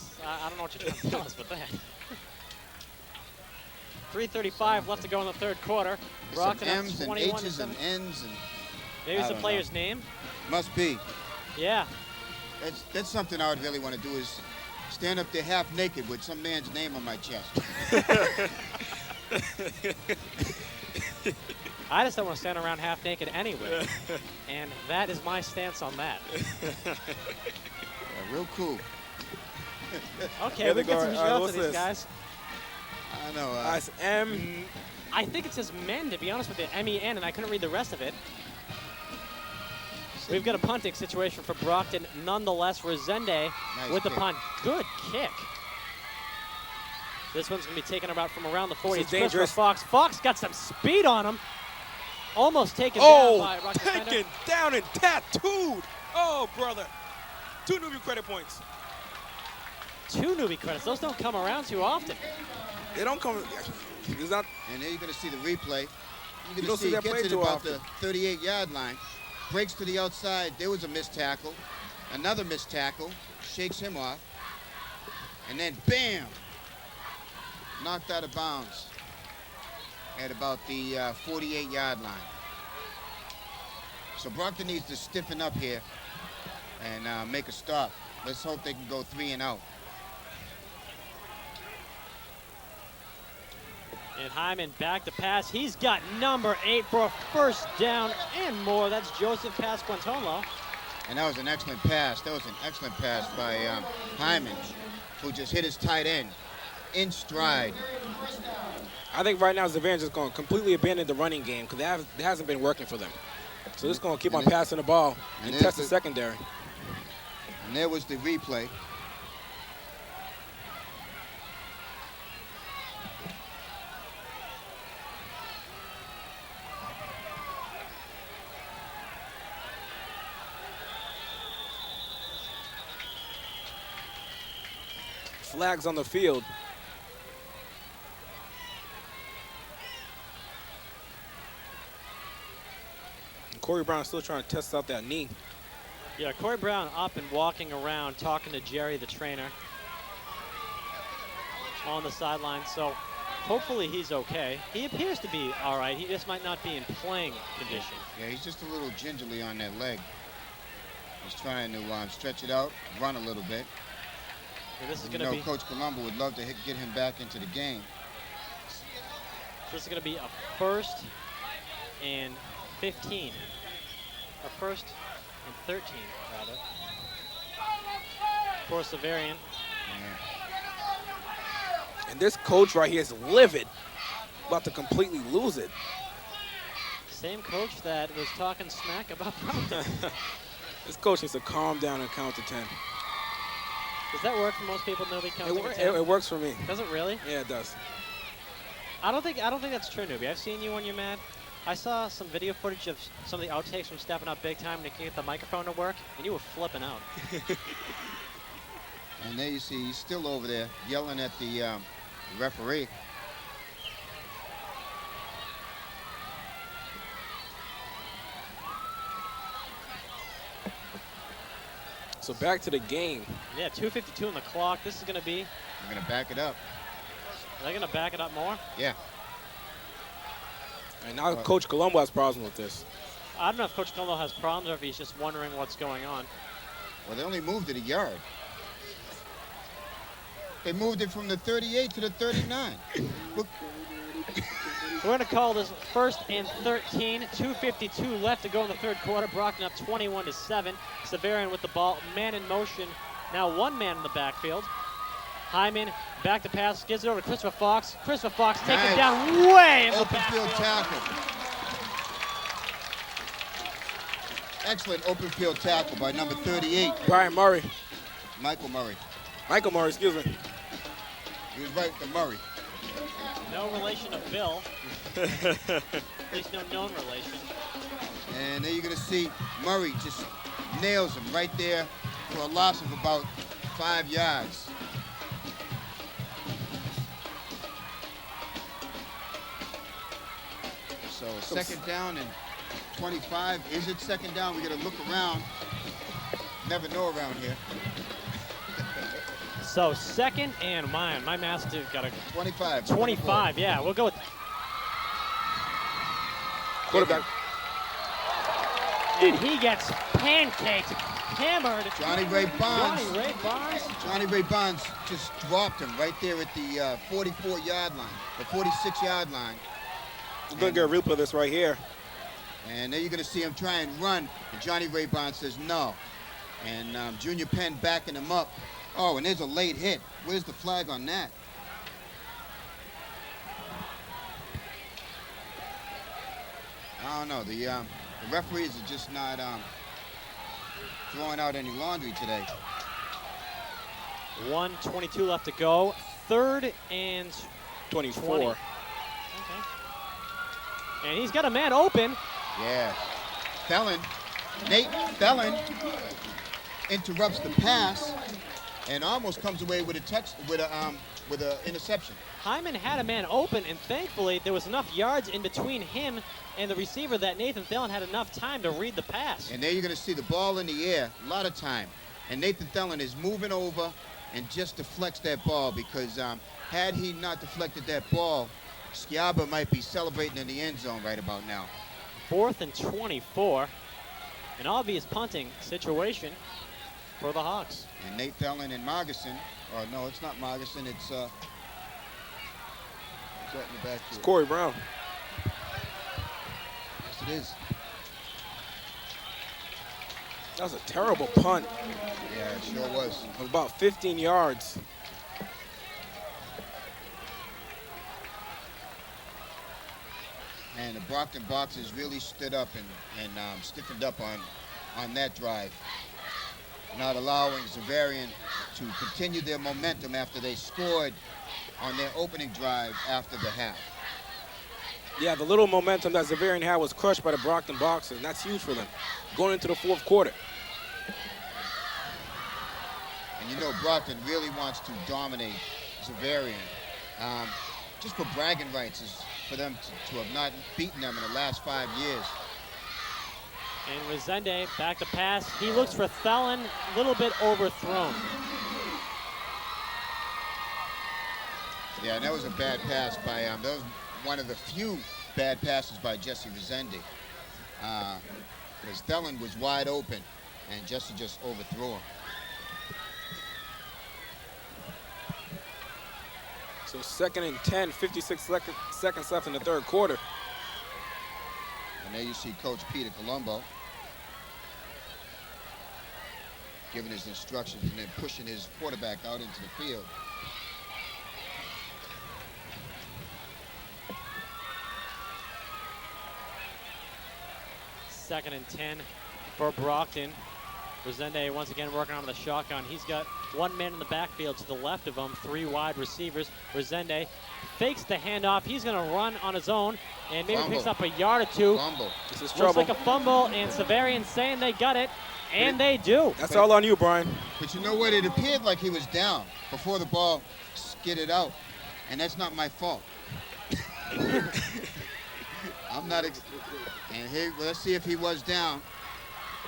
you're trying to tell us with that. 3:35 left to go in the third quarter. Some Brockton up M's and 21 H's and 7. N's and Maybe it's I the don't player's know. name. Must be. Yeah. That's something I would really want to do is stand up there half naked with some man's name on my chest. I just don't want to stand around half naked anyway. And that is my stance on that. Yeah, real cool. Okay, Yeah, we they get go, some all right, shots of what's these this? guys. I know. That's M. I think it says men, to be honest with you, M-E-N, and I couldn't read the rest of it. We've got a punting situation for Brockton. Nonetheless, Resende Nice with the kick. punt. Good kick. This one's going to be taken about from around the 40. This It's is Christopher dangerous. Fox. Fox got some speed on him. Almost taken down Oh, by Rocky taken defender. down and tattooed. Oh, brother. 2 newbie credit points. 2 newbie credits. Those don't come around too often. They don't come. There's not. And there you're going to see the replay. You're You going to don't see see he that play gets it too about often. the 38-yard line. Breaks to the outside. There was a missed tackle. Another missed tackle. Shakes him off. And then, bam! Knocked out of bounds at about the 48-yard line. So Brockton needs to stiffen up here and make a stop. Let's hope they can go 3 and out. And Hyman back to pass. He's got number 8 for a first down and more. That's Joseph Pasquantolo. And that was an excellent pass. That was an excellent pass by Hyman, who just hit his tight end in stride. I think right now Xaverian's just going to completely abandon the running game because it hasn't been working for them. So just going to keep on passing the ball and and test the there's secondary. And there was the replay. Flags on the field. And Corey Brown still trying to test out that knee. Yeah, Corey Brown up and walking around talking to Jerry, the trainer, on the sideline. So hopefully he's okay. He appears to be all right. He just might not be in playing condition. Yeah, he's just a little gingerly on that leg. He's trying to stretch it out, run a little bit. And this is You going to know, be Coach Colombo would love to get him back into the game. this is going to be a 1st and 15. A 1st and 13, rather. For Xaverian. And this coach right here is livid, about to completely lose it. Same coach that was talking smack about Brockton. This coach needs to calm down and count to 10. Does that work for most people? Nobody counts to 10? It works for me. Does it really? Yeah, it does. I don't think that's true, Newbie. I've seen you when you're mad. I saw some video footage of some of the outtakes from stepping up big time and they can't get the microphone to work, and you were flipping out. And there you see he's still over there yelling at the referee. So back to the game. Yeah, 2:52 on the clock. This is going to be. We're going to back it up. Are they going to back it up more? Yeah. And now Coach Colombo has problems with this. I don't know if Coach Colombo has problems or if he's just wondering what's going on. Well, they only moved it a yard. They moved it from the 38 to the 39. Look, We're going to call this 1st and 13. 2:52 left to go in the third quarter. Brockton up 21-7. Xaverian with the ball, man in motion. Now one man in the backfield. Hyman back to pass, gives it over to Christopher Fox. Christopher Fox takes it down way in the open field backfield. tackle. Excellent open field tackle by number 38. Brian Murray. Michael Murray. Michael Murray, excuse me. He was right to Murray. No relation to Bill. At least no known relation. And there you're going to see Murray just nails him right there for a loss of about 5 yards. So second down and 25. Is it second down? We got to look around. Never know around here. So second and my master got a 25. 25. Yeah, we'll go with Quarterback. and he gets pancaked, hammered. Johnny Ray Bonds. Johnny Ray Bonds. Johnny Ray Bonds just dropped him right there at the 44-yard line, the 46-yard line. We're going to get a replay of this right here. And there you're going to see him try and run, and Johnny Ray Bonds says no. And Junior Penn backing him up. Oh, and there's a late hit. Where's the flag on that? I don't know. The referees are just not throwing out any laundry today. 1:22 left to go. 3rd and 24. 20. Okay. And he's got a man open. Yeah. Felon, Nate Felon interrupts the pass and almost comes away with a interception. Hyman had a man open, and thankfully there was enough yards in between him and the receiver that Nathan Thelen had enough time to read the pass. And there you're going to see the ball in the air, a lot of time. And Nathan Thelen is moving over and just deflects that ball because had he not deflected that ball, Sciaba might be celebrating in the end zone right about now. 4th and 24. An obvious punting situation for the Hawks. And Nate Thelen and Margison, or no, it's not Margison, it's right in the back It's Corey Brown. Yes, it is. That was a terrible punt. Yeah, it sure was. It was about 15 yards. And the Brockton Boxers really stood up and stiffened up on that drive, not allowing Xaverian to continue their momentum after they scored on their opening drive after the half. Yeah, the little momentum that Xaverian had was crushed by the Brockton Boxers, and that's huge for them going into the 4th quarter. And you know Brockton really wants to dominate Xaverian. Just for bragging rights is for them to have not beaten them in the last 5 years. And Resende back to pass. He looks for Thelen, a little bit overthrown. Yeah, and that was a bad pass by, that was one of the few bad passes by Jesse Resende. Because Thelen was wide open, and Jesse just overthrew him. So 2nd and 10, 56 seconds left in the 3rd quarter. And there you see Coach Peter Colombo giving his instructions and then pushing his quarterback out into the field. Second and 10 for Brockton. Resende once again working on the shotgun. He's got one man in the backfield to the left of him, 3 wide receivers. Resende fakes the handoff. He's going to run on his own and maybe picks up a yard or 2. Fumble. This is Looks trouble. like a fumble, and Xaverian saying they got it, and they do. That's all on you, Brian. But you know what? It appeared like he was down before the ball skidded out, and that's not my fault. I'm not. And here, let's see if he was down.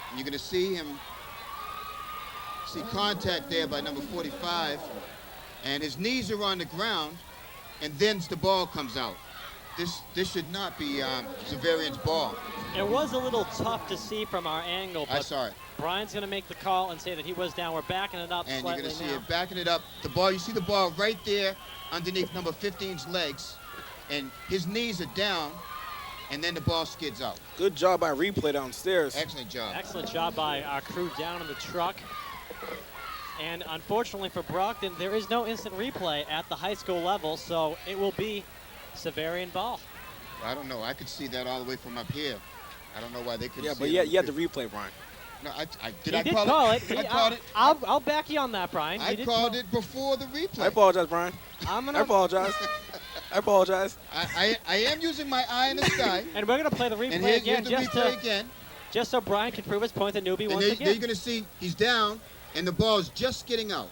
And you're going to see him. See contact there by number 45, and his knees are on the ground, and then the ball comes out. this should not be Xaverian's ball. It was a little tough to see from our angle, I but saw it. Brian's going to make the call and say that he was down. We're backing it up And slightly you're going to see now. it backing it up. The ball, you see the ball right there underneath number 15's legs, and his knees are down, and then the ball skids out. Good job by replay downstairs. Excellent job. Excellent job by our crew down in the truck. And unfortunately for Brockton, there is no instant replay at the high school level, so it will be Xaverian ball. I don't know. I could see that all the way from up here. I don't know why they couldn't Yeah, see but it. you had the replay, Brian. No, I He did call it. I called it. I'll back you on that, Brian. I He did called call- it before the replay. I apologize, Brian. I'm I gonna, apologize. I apologize. I am using my eye in the sky. and we're gonna play the And replay here's again, the just replay again. just so Brian can prove his point that newbie And once there again. you're going to see he's down, and the ball's just skidding out.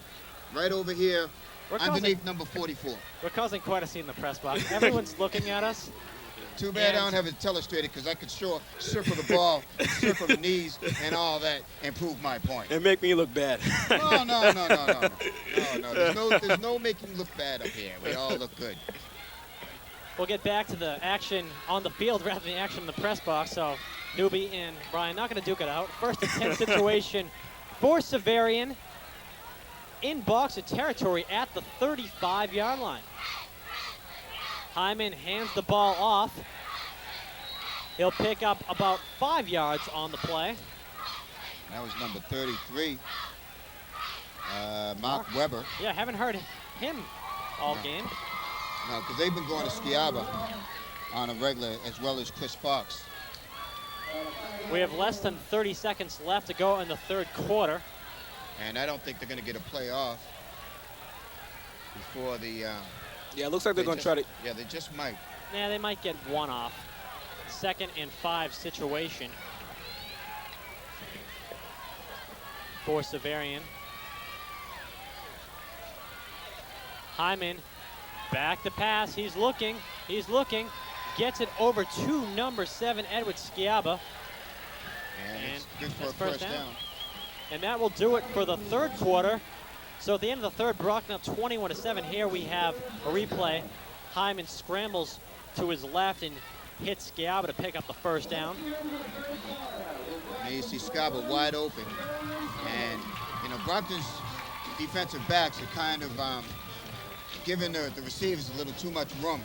Right over here, We're underneath number 44. We're causing quite a scene in the press box. Everyone's looking at us. Too bad I And- don't have it telestrated because I could circle the ball, circle the knees, and all that, and prove my point. It make me look bad. No. There's no making look bad up here. We all look good. We'll get back to the action on the field rather than the action in the press box. So newbie and Brian not going to duke it out. First and 10 situation for Xaverian in boxer territory at the 35-yard line. Hyman hands the ball off. He'll pick up about 5 yards on the play. That was number 33, Mark Weber. Yeah, haven't heard him all game. No, because they've been going to Skiaba on a regular, as well as Chris Fox. We have less than 30 seconds left to go in the third quarter. And I don't think they're going to get a play off before the... Yeah, it looks like they're going to try to. Yeah, they just might. Yeah, they might get one off. 2nd and 5 situation for Xaverian. Hyman back to pass. He's looking. Gets it over to number 7, Edward Skiaba. And it's And good for a that's first first down. And that will do it for the third quarter. So at the end of the third, Brockton up 21-7. Here we have a replay. Hyman scrambles to his left and hits Skiaba to pick up the first down. And you see Scaba wide open. And, Brockton's defensive backs are kind of giving the receivers a little too much room.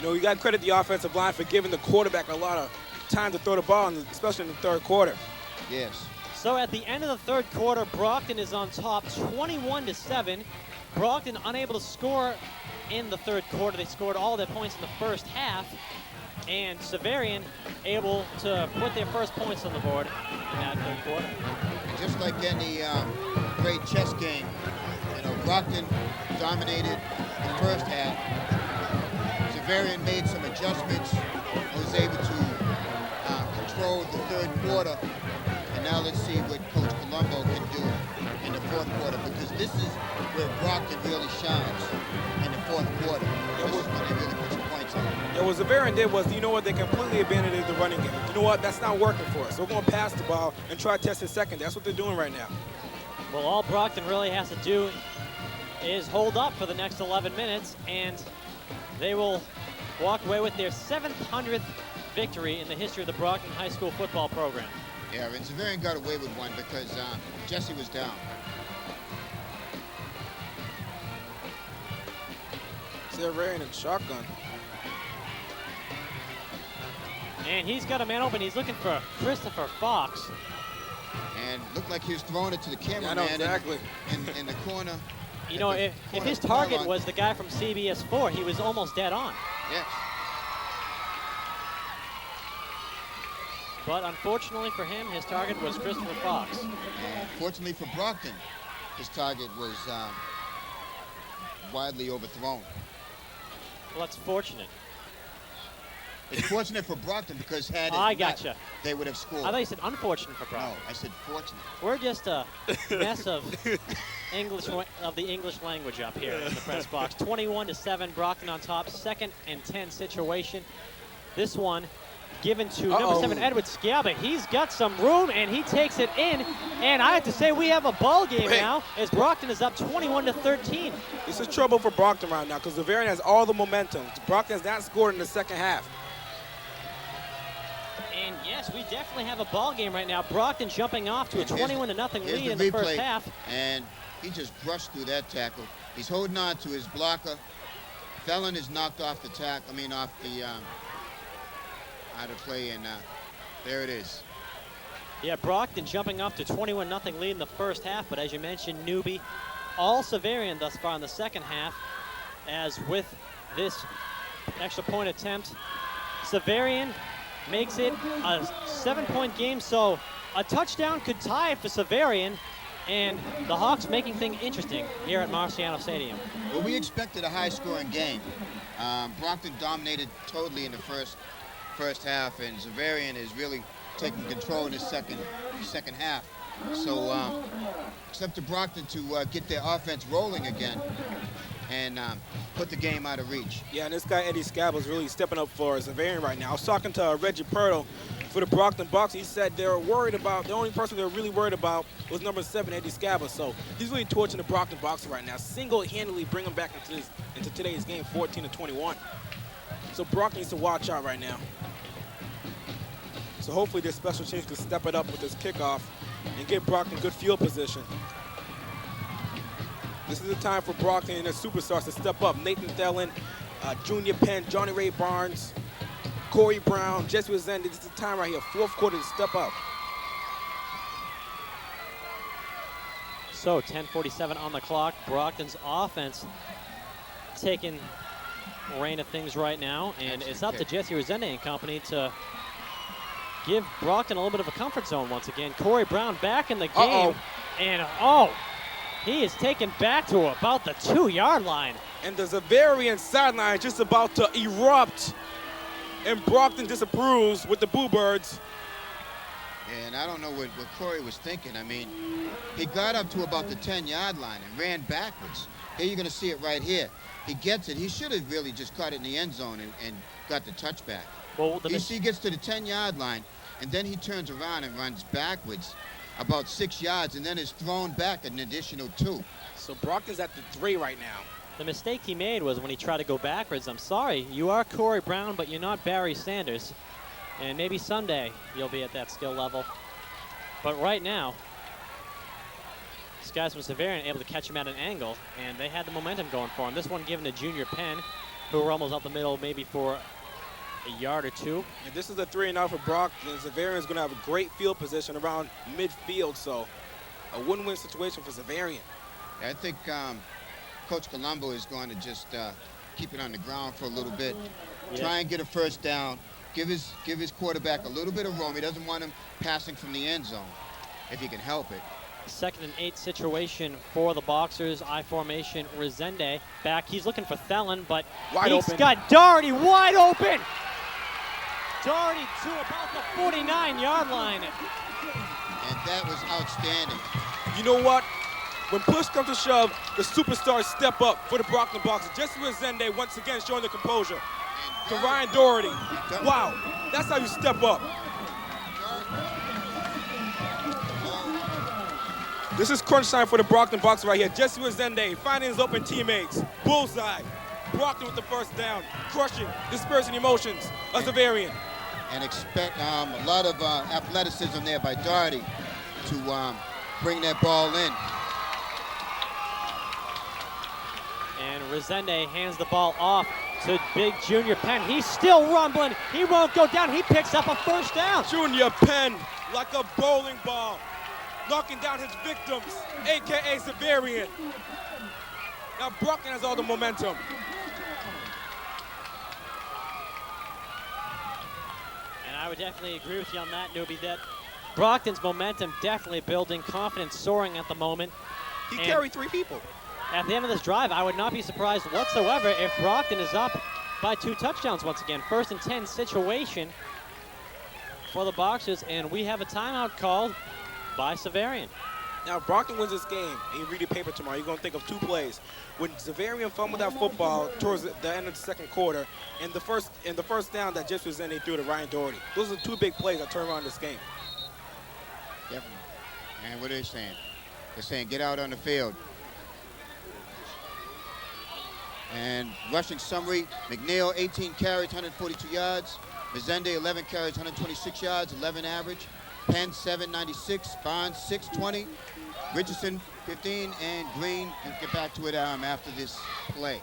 You got to credit the offensive line for giving the quarterback a lot of time to throw the ball, especially in the third quarter. Yes. So at the end of the third quarter, Brockton is on top 21-7. Brockton unable to score in the third quarter. They scored all their points in the first half. And Xaverian able to put their first points on the board in that third quarter. And just like any great chess game, Brockton dominated the first half. Xaverian made some adjustments, was able to control the third quarter. And now let's see what Coach Colombo can do in the fourth quarter, because this is where Brockton really shines, in the fourth quarter. This is when they really put some points on. Yeah, what Xaverian did was, they completely abandoned the running game. You know what? That's not working for us. So we're going to pass the ball and try to test it second. That's what they're doing right now. Well, all Brockton really has to do is hold up for the next 11 minutes, and they will walk away with their 700th victory in the history of the Brockton High School football program. Yeah, and Xaverian got away with one because Jesse was down. Xaverian and shotgun. And he's got a man open. He's looking for Christopher Fox. And looked like he was throwing it to the cameraman I know exactly. in the corner. You know, if his target was the guy from CBS 4, he was almost dead on. Yes. But unfortunately for him, his target was Christopher Fox. And fortunately for Brockton, his target was widely overthrown. Well, that's fortunate. It's fortunate for Brockton because had it I not, gotcha. they would have scored. I thought you said unfortunate for No, Brockton. I said fortunate. We're just a mess of the English language up here in the press box. 21-7, Brockton on top. 2nd and 10 situation. This one given to number 7, Edward Scalba. He's got some room, and he takes it in. And I have to say, we have a ball game now as Brockton is up 21-13. This is trouble for Brockton right now because Xaverian has all the momentum. Brockton has not scored in the second half. And yes, we definitely have a ball game right now. Brockton jumping off to a 21-0 lead in the first half. And he just brushed through that tackle. He's holding on to his blocker. Felon is knocked off the off the out of play, and there it is. Yeah, Brockton jumping off to 21-0 lead in the first half, but as you mentioned, newbie, all Xaverian thus far in the second half, as with this extra point attempt, Xaverian makes it a 7-point game, so a touchdown could tie for Xaverian, and the Hawks making things interesting here at Marciano Stadium. Well, we expected a high-scoring game. Brockton dominated totally in the first half, and Xaverian is really taking control in the second half. So it's up to Brockton to get their offense rolling again and put the game out of reach. Yeah, and this guy Eddie Scalba is really stepping up for Xaverian right now. I was talking to Reggie Purtle for the Brockton Bucks. He said the only person they're really worried about was number 7, Eddie Scalba. So he's really torching the Brockton Bucks right now, single-handedly bring them back into today's game, 14-21. So Brockton needs to watch out right now. So hopefully their special teams can step it up with this kickoff and give Brockton good field position. This is the time for Brockton and their superstars to step up. Nathan Thelen, Junior Penn, Johnny Ray Barnes, Corey Brown, Jesse Zende. This is the time right here, fourth quarter, to step up. So 10:47 on the clock. Brockton's offense taking reign of things right now, and it's up to Jesse Resende and company to give Brockton a little bit of a comfort zone once again. Corey Brown back in the game, and he is taken back to about the 2-yard line. And the Xaverian sideline just about to erupt, and Brockton disapproves with the Boo Birds. And I don't know what Corey was thinking. I mean, he got up to about the 10-yard line and ran backwards. Here you're going to see it right here. He gets it. He should have really just caught it in the end zone and got the touchback. Well, he gets to the 10-yard line, and then he turns around and runs backwards about 6 yards, and then is thrown back an additional 2. So Brockton's at the 3 right now. The mistake he made was when he tried to go backwards. I'm sorry, you are Corey Brown, but you're not Barry Sanders. And maybe someday you'll be at that skill level. But right now, these guys from Xaverian able to catch him at an angle, and they had the momentum going for him. This one given to Junior Penn, who were almost up the middle, maybe for a yard or 2. And this is a 3-and-out for Brockton. Xaverian's going to have a great field position around midfield, so a win-win situation for Xaverian. I think Coach Colombo is going to just keep it on the ground for a little bit, try and get a first down, give his quarterback a little bit of room. He doesn't want him passing from the end zone if he can help it. 2nd and 8 situation for the Boxers. I formation, Resende back. He's looking for Thelen, but he's got Doherty wide open. Doherty to about the 49-yard line. And that was outstanding. You know what? When push comes to shove, the superstars step up for the Brockton Boxers. Jesse Resende once again showing the composure. To Ryan Doherty. Wow, that's how you step up. This is crunch time for the Brockton Boxers right here. Jesse Resende finding his open teammates. Bullseye. Brockton with the first down. Crushing, dispersing emotions of Xaverian. And expect a lot of athleticism there by Doherty to bring that ball in. And Resende hands the ball off to big Junior Penn. He's still rumbling. He won't go down. He picks up a first down. Junior Penn, like a bowling ball, knocking down his victims, a.k.a. Xaverian. Now Brockton has all the momentum. And I would definitely agree with you on that, Newbie, that Brockton's momentum definitely building, confidence soaring at the moment. He carried 3 people. At the end of this drive, I would not be surprised whatsoever if Brockton is up by 2 touchdowns once again. 1st and 10 situation for the Boxers, and we have a timeout called by Xaverian. Now, if Brockton wins this game, and you read your paper tomorrow, you're going to think of two plays. When Xaverian fumbled that football towards the end of the second quarter, and the first down that just was in, they threw to Ryan Doherty. Those are two big plays that turned around this game. Definitely. And what are they saying? They're saying get out on the field. And rushing summary, McNeil, 18 carries, 142 yards. Mazende, 11 carries, 126 yards, 11 average. Penn, 796. Barnes, 620. Richardson, 15. And Green, we'll get back to it after this play.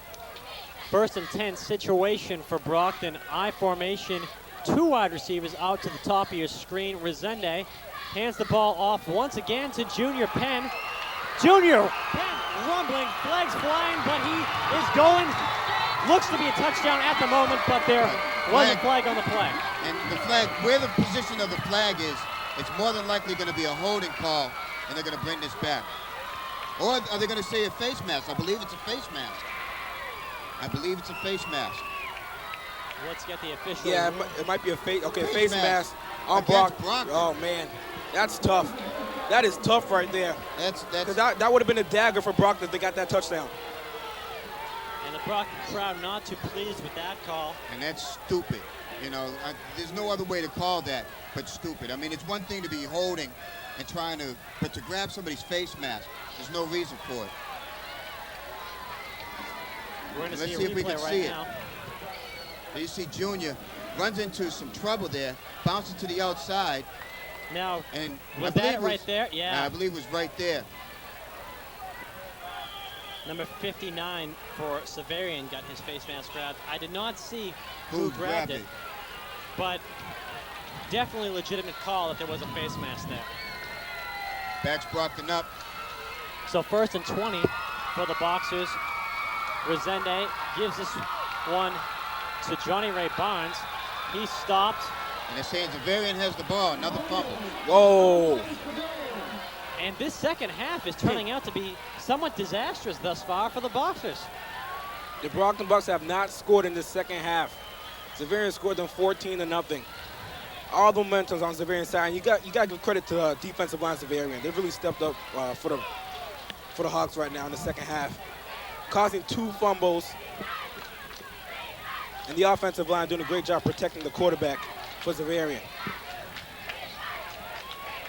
First and 10 situation for Brockton. I formation, 2 wide receivers out to the top of your screen. Resende hands the ball off once again to Junior Penn. Junior Penn rumbling, flags flying, but he is going. Looks to be a touchdown at the moment, but there was a flag on the play. And the flag, where the position of the flag is, it's more than likely going to be a holding call, and they're going to bring this back. Or are they going to say a face mask? I believe it's a face mask. I believe it's a face mask. Let's get the official. Yeah, it might be a face. Okay, face mask on Brockton. Oh man, that's tough. That is tough right there. Because that would have been a dagger for Brockton if they got that touchdown. And the Brockton crowd not too pleased with that call. And that's stupid. You know, there's no other way to call that but stupid. I mean, it's one thing to be holding and trying to, but to grab somebody's face mask, there's no reason for it. We're going to Let's see see a if we replay can right see it. now. You see Junior runs into some trouble there, bounces to the outside. Now, and was that right there? Yeah. I believe it was right there. Number 59 for Xaverian got his face mask grabbed. I did not see who grabbed it, but definitely legitimate call that there was a face mask there. Backs Brockton up. So first and 20 for the Boxers. Resende gives this one to Johnny Ray Barnes. He stopped. And they're saying Xaverian has the ball, another fumble. Whoa. And this second half is turning out to be somewhat disastrous thus far for the Boxers. The Brockton Bucks have not scored in the second half. Xaverian scored them 14-0. All the momentum's on Xaverian's side. And you got to give credit to defensive line Xaverian. They've really stepped up for the Hawks right now in the second half, causing 2 fumbles. And the offensive line doing a great job protecting the quarterback for Xaverian.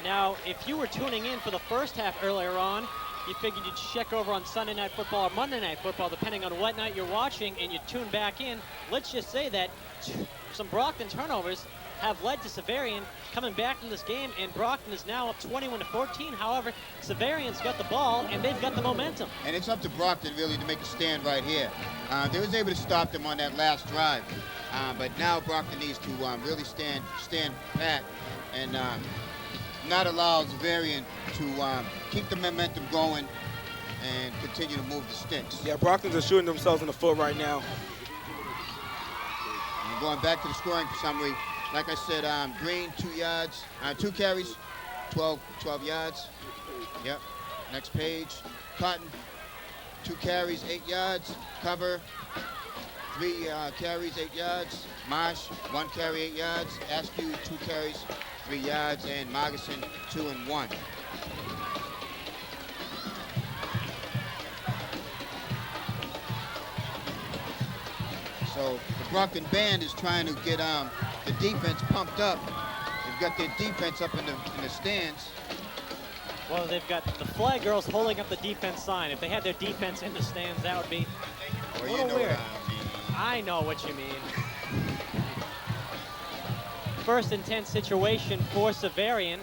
Now, if you were tuning in for the first half earlier on, you figured you'd check over on Sunday Night Football or Monday Night Football, depending on what night you're watching, and you tune back in. Let's just say that some Brockton turnovers have led to Xaverian coming back from this game, and Brockton is now up 21-14. However, Xaverian's got the ball, and they've got the momentum. And it's up to Brockton, really, to make a stand right here. They was able to stop them on that last drive, but now Brockton needs to really stand pat and not allow Xaverian to keep the momentum going and continue to move the sticks. Yeah, Brockton's are shooting themselves in the foot right now. And going back to the scoring summary, like I said, Green, 2 carries, 12 yards. Yep. Next page. Cotton, 2 carries, 8 yards. Cover, 3 carries, 8 yards. Marsh, 1 carry, 8 yards. Askew, 2 carries, 3 yards. And Margison, 2 and 1. So the Brockton band is trying to get the defense pumped up. They've got their defense up in the stands. Well, they've got the Flag Girls holding up the defense sign. If they had their defense in the stands, that would be a little weird. I know what you mean. First and 10 situation for Xaverian.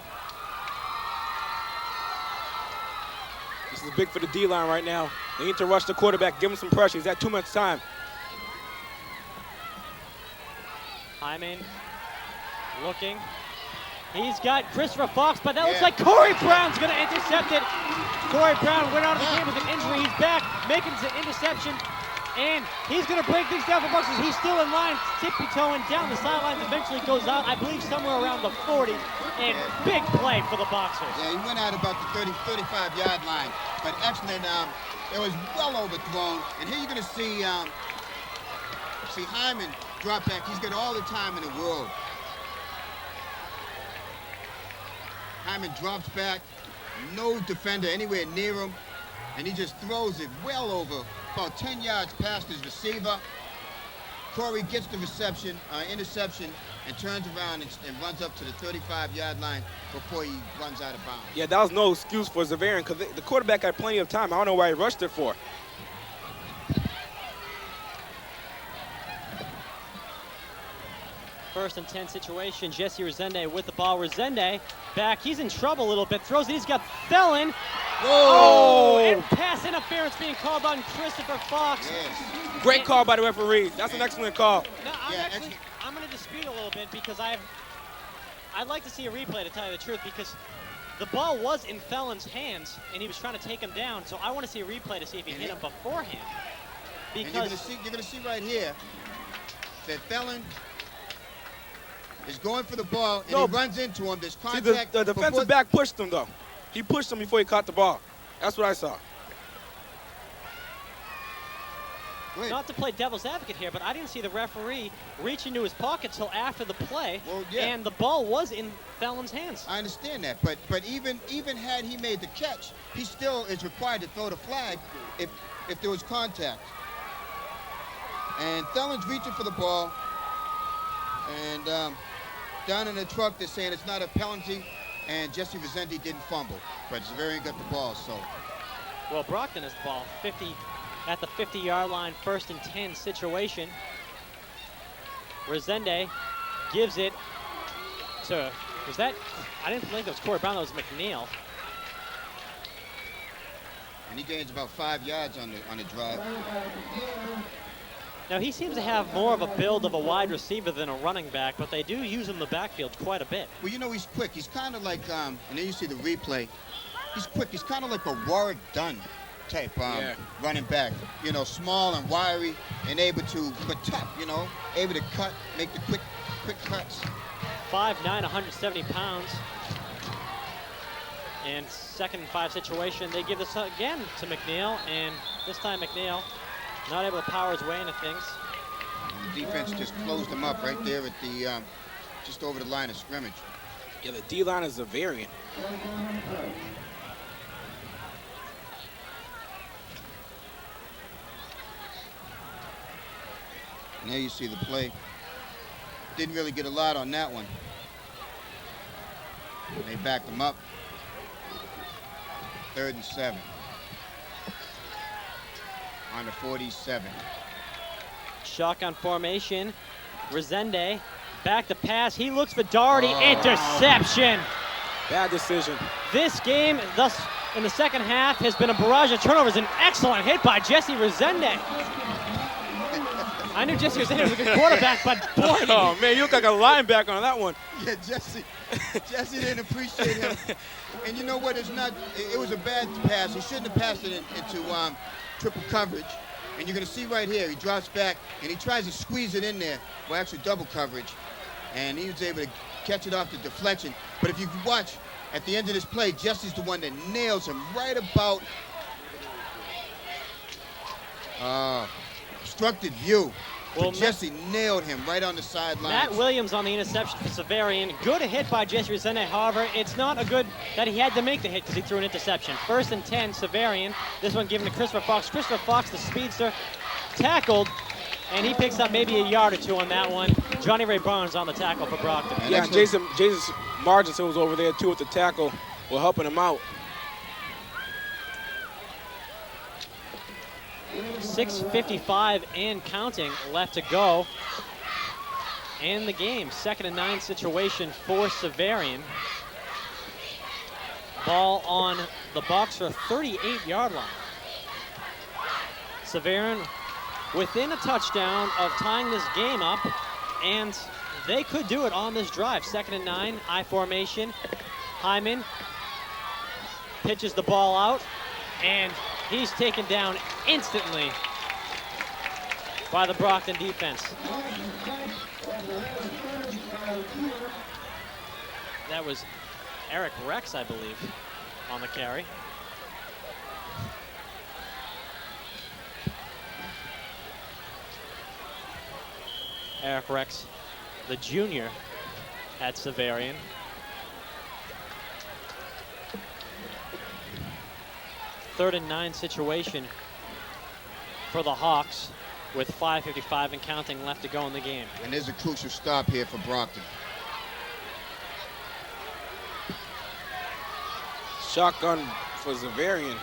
This is big for the D-line right now. They need to rush the quarterback, give him some pressure. He's had too much time. Hyman looking. He's got Christopher Fox, but that looks like Corey Brown's going to intercept it. Corey Brown went out of the game with an injury. He's back, making an interception, and he's going to break things down for Bucks. He's still in line, tippy-toeing down the sidelines. Eventually goes out, I believe, somewhere around the 40, and big play for the Boxers. Yeah, he went out about the 35-yard line, but excellent. It was well overthrown, and here you're going to see Hyman drop back. He's got all the time in the world. Hyman drops back, no defender anywhere near him, and he just throws it well over, about 10 yards past his receiver. Corey gets the interception, and turns around and runs up to the 35-yard line before he runs out of bounds. Yeah, that was no excuse for Xaverian because the quarterback had plenty of time. I don't know why he rushed it for. First and 10 situation. Jesse Resende with the ball. Resende back. He's in trouble a little bit. Throws it. He's got Felon. Oh, and pass interference being called on Christopher Fox. Yes. Great call by the referee. That's an excellent call. No, I'm going to dispute a little bit because I'd like to see a replay, to tell you the truth, because the ball was in Felon's hands and he was trying to take him down. So I want to see a replay to see if he hit him beforehand. Because you're going to see right here that Felon is going for the ball, and he runs into him. There's contact. See, the defensive back pushed him, though. He pushed him before he caught the ball. That's what I saw. Not to play devil's advocate here, but I didn't see the referee reach into his pocket till after the play, and the ball was in Felon's hands. I understand that, but even had he made the catch, he still is required to throw the flag if there was contact. And Felon's reaching for the ball, and down in the truck they're saying it's not a penalty, and Jesse Resende didn't fumble, but Xaverian got the ball. So, well, Brockton has the ball at the 50-yard line, first and 10 situation. Resende gives it to, I didn't think it was Corey Brown, that was McNeil. And he gains about 5 yards on the drive. Now, he seems to have more of a build of a wide receiver than a running back, but they do use him in the backfield quite a bit. Well, you know, he's quick. He's kind of like, and then you see the replay, he's quick. He's kind of like a Warwick Dunn type running back. You know, small and wiry and able to, but tough, you know, able to cut, make the quick cuts. 5'9", 170 pounds. And second and 5 situation, they give this again to McNeil, and this time McNeil not able to power his way into things. And the defense just closed him up right there at the, just over the line of scrimmage. Yeah, the D-line is Xaverian. And there you see the play. Didn't really get a lot on that one. And they backed him up. 3rd and 7. On the 47. Shotgun formation. Resende back to pass. He looks for Doherty. Interception. Bad decision. This game, thus in the second half, has been a barrage of turnovers. An excellent hit by Jesse Resende. I knew Jesse Resende was a good quarterback, but boy. Oh, man, you look like a linebacker on that one. Yeah, Jesse didn't appreciate him. And you know what? It was a bad pass. He shouldn't have passed it into triple coverage. And you're going to see right here, he drops back, and he tries to squeeze it in there. Well, actually double coverage. And he was able to catch it off the deflection. But if you watch, at the end of this play, Jesse's the one that nails him right about obstructed view. Well, Jesse nailed him right on the sideline. Matt Williams on the interception for Xaverian. Good hit by Jesse Resende. However, it's not a good that he had to make the hit because he threw an interception. 1st and 10, Xaverian. This one given to Christopher Fox. Christopher Fox, the speedster, tackled, and he picks up maybe a yard or two on that one. Johnny Ray Barnes on the tackle for Brockton. Yeah, Jason Marginson was over there too with the tackle. We're helping him out. 6:55 and counting left to go in the game. 2nd and 9 situation for Xaverian. Ball on the Boxer 38-yard line. Xaverian within a touchdown of tying this game up, and they could do it on this drive. 2nd and 9, I formation. Hyman pitches the ball out, and he's taken down instantly by the Brockton defense. That was Eric Rex, I believe, on the carry. Eric Rex, the junior at Xaverian. 3rd and 9 situation for the Hawks with 5:55 and counting left to go in the game. And there's a crucial stop here for Brockton. Shotgun for Xaverian.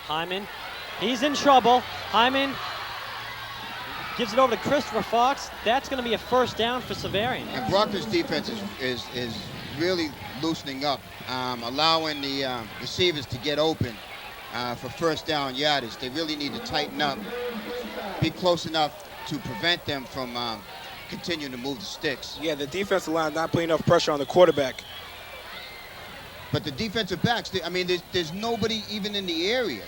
Hyman, he's in trouble. Hyman gives it over to Christopher Fox. That's going to be a first down for Xaverian. And Brockton's defense is really loosening up, allowing the receivers to get open for first down yardage. They really need to tighten up, be close enough to prevent them from continuing to move the sticks. Yeah, the defensive line not putting enough pressure on the quarterback. But the defensive backs, I mean, there's nobody even in the area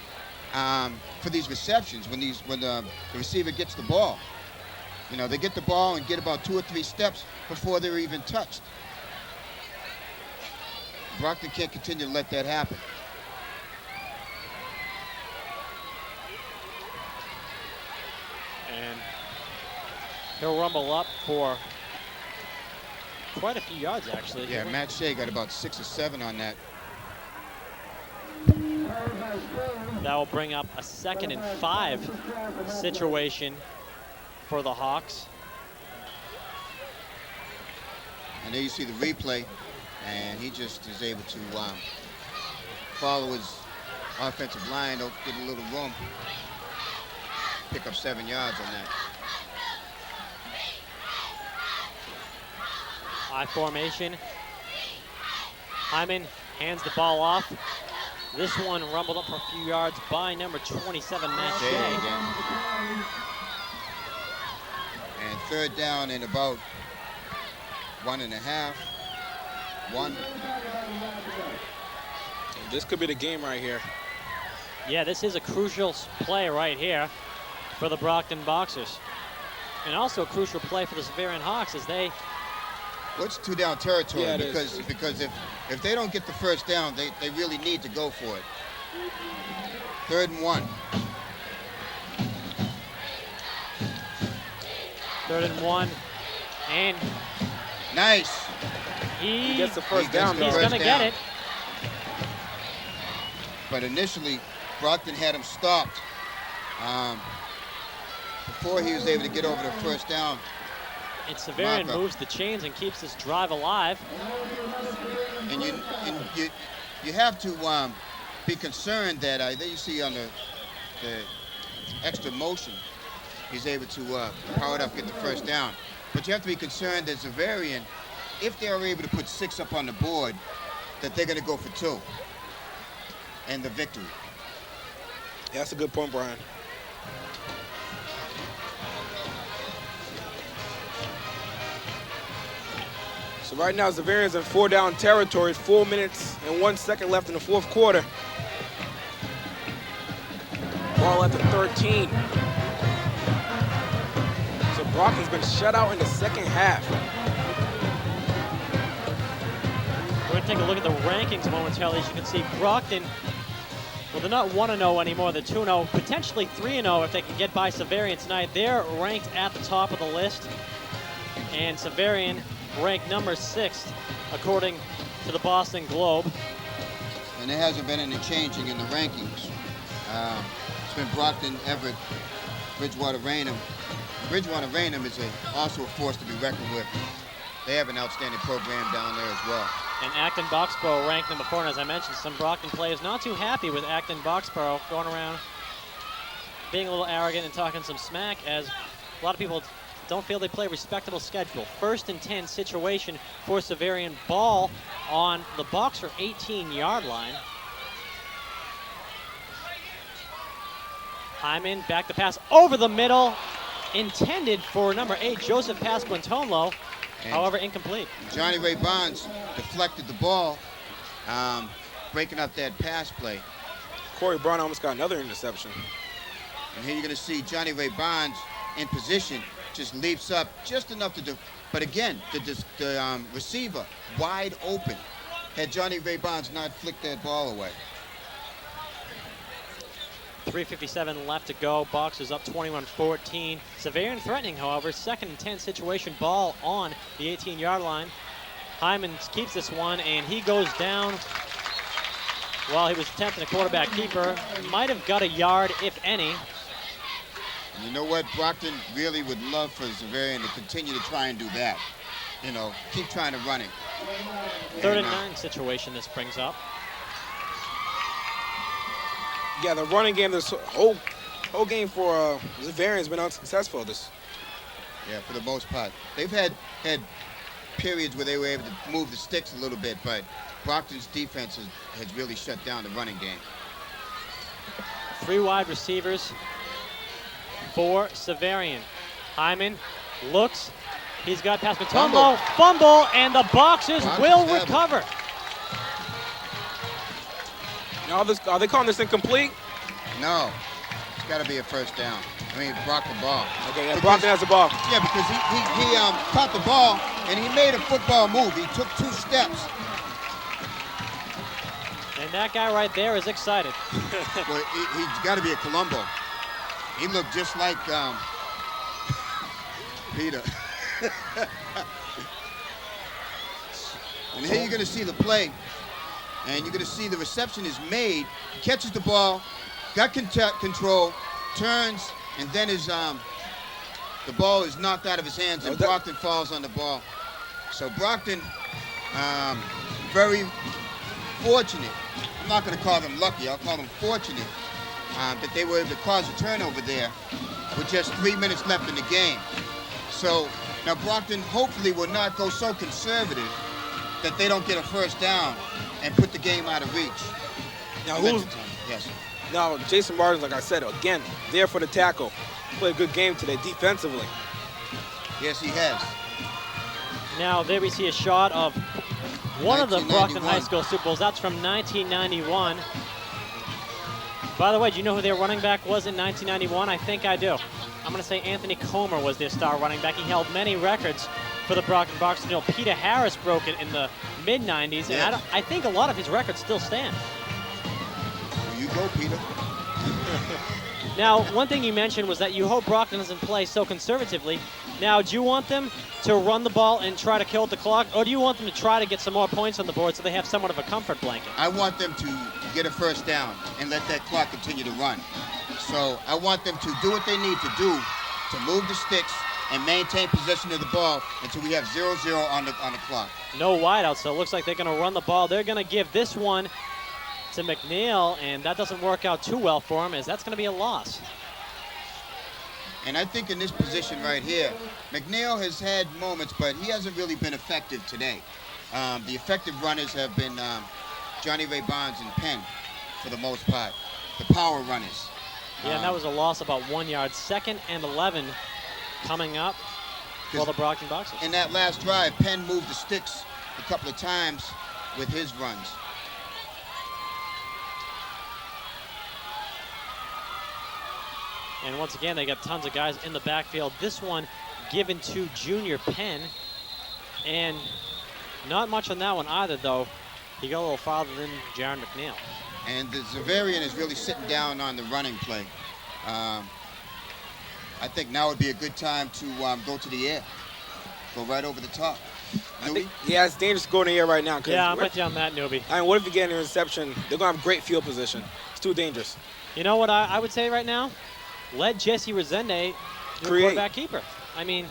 for these receptions when the receiver gets the ball. You know, they get the ball and get about 2 or 3 steps before they're even touched. Brockton can't continue to let that happen. And he'll rumble up for quite a few yards, actually. Yeah, Matt Shea got about 6 or 7 on that. That will bring up a 2nd and 5 situation for the Hawks. And there you see the replay, and he just is able to follow his offensive line, get a little room, pick up 7 yards on that. I formation. Hyman hands the ball off. This one rumbled up for a few yards by number 27, Matt Shea Shea. again. And 3rd down and about 1.5. 1. This could be the game right here. Yeah, this is a crucial play right here for the Brockton Boxers. And also a crucial play for the Xaverian Hawks as they... Well, it's 2-down territory, Yeah, because if they don't get the first down, they really need to go for it. 3rd and 1. 3rd and 1. And Nice. he gets the first He gets down, the he's though. first going to get down. it. But initially, Brockton had him stopped. Before he was able to get over the first down. And Xaverian Mark up. moves the chains and keeps this drive alive. And you have to be concerned that there you see on the extra motion, he's able to power it up, get the first down. But you have to be concerned that Xaverian, if they are able to put 6 up on the board, that they're going to go for 2 and the victory. Yeah, that's a good point, Brian. So right now, Xaverian's in 4-down territory. 4 minutes and 1 second left in the 4th quarter. Ball at the 13. So Brockton's been shut out in the 2nd half. We're going to take a look at the rankings momentarily. As you can see, Brockton, well, they're not 1-0 anymore. They're 2-0, potentially 3-0 if they can get by Xaverian tonight. They're ranked at the top of the list. And Xaverian ranked number 6th, according to the Boston Globe. And there hasn't been any changing in the rankings. It's been Brockton, Everett, Bridgewater, Raynham. Bridgewater, Raynham is also a force to be reckoned with. They have an outstanding program down there as well. And Acton Boxborough ranked number 4. And as I mentioned, some Brockton players not too happy with Acton Boxborough going around being a little arrogant and talking some smack, as a lot of people don't feel they play a respectable schedule. 1st and 10 situation for Xaverian. Ball on the Boxer 18-yard line. Hyman back to pass over the middle, intended for number 8, Joseph Pasquantonlo, however incomplete. Johnny Ray Bonds deflected the ball, breaking up that pass play. Corey Brown almost got another interception. And here you're going to see Johnny Ray Bonds in position, just leaps up just enough to do. But again, the receiver wide open. Had Johnny Ray Bonds not flicked that ball away. 3:57 left to go. Boxers up 21-14. Xaverian threatening, however. 2nd and 10 situation. Ball on the 18-yard line. Hyman keeps this one, and he goes down while he was attempting a quarterback keeper. Might have got a yard, if any. And you know what? Brockton really would love for Xaverian to continue to try and do that. You know, keep trying to run it. 3rd and 9 situation this brings up. Yeah, the running game, this whole game for Xaverian has been unsuccessful. Yeah, for the most part. They've had periods where they were able to move the sticks a little bit, but Brockton's defense has really shut down the running game. 3 wide receivers for Xaverian. Hyman looks. He's got past Matumbo. Fumble, and the Boxers will recover. Now, are they calling this incomplete? No. It's got to be a first down. I mean, Brockton ball. Okay, yeah, Brockton has the ball. Yeah, because he caught the ball, and he made a football move. He took 2 steps. And that guy right there is excited. Well, he's got to be a Colombo. He looked just like Peter. And here you're going to see the play, and you're going to see the reception is made. He catches the ball, got control, turns, and then the ball is knocked out of his hands, and Brockton falls on the ball. So Brockton, very fortunate. I'm not going to call them lucky. I'll call them fortunate that they were able to cause a turnover there with just 3 minutes left in the game. So now Brockton hopefully will not go so conservative that they don't get a first down and put the game out of reach. Now, Yes. Now, Jason Martin's, like I said, again, there for the tackle. Played a good game today defensively. Yes, he has. Now there we see a shot of one of the Brockton 1991. High School Super Bowls. That's from 1991. By the way, do you know who their running back was in 1991? I think I do. I'm going to say Anthony Comer was their star running back. He held many records for the Brockton Boxers. You know, Peter Harris broke it in the mid-90s, and I think a lot of his records still stand. There you go, Peter. Now, one thing you mentioned was that you hope Brockton doesn't play so conservatively. Now, do you want them to run the ball and try to kill the clock, or do you want them to try to get some more points on the board so they have somewhat of a comfort blanket? I want them to get a first down and let that clock continue to run. So I want them to do what they need to do to move the sticks and maintain possession of the ball until we have 0-0 on the clock. No wideout, so it looks like they're going to run the ball. They're going to give this one to McNeil, and that doesn't work out too well for him, as that's going to be a loss. And I think in this position right here, McNeil has had moments, but he hasn't really been effective today. The effective runners have been Johnny Ray Bonds and Penn for the most part, the power runners. Yeah, and that was a loss about 1 yard. 2nd and 11 coming up for the Brockton Boxers. In that last drive, Penn moved the sticks a couple of times with his runs. And once again, they got tons of guys in the backfield. This one given to Junior Penn. And not much on that one either, though. He got a little farther than Jaron McNeil. And the Xaverian is really sitting down on the running play. I think now would be a good time to go to the air. Go right over the top. Yeah, it's dangerous to go in the air right now. Yeah, I'm with you on that, Newbie. I mean, what if you get an interception? They're going to have great field position. It's too dangerous. You know what I would say right now? Let Jesse Resende do quarterback keeper. I mean,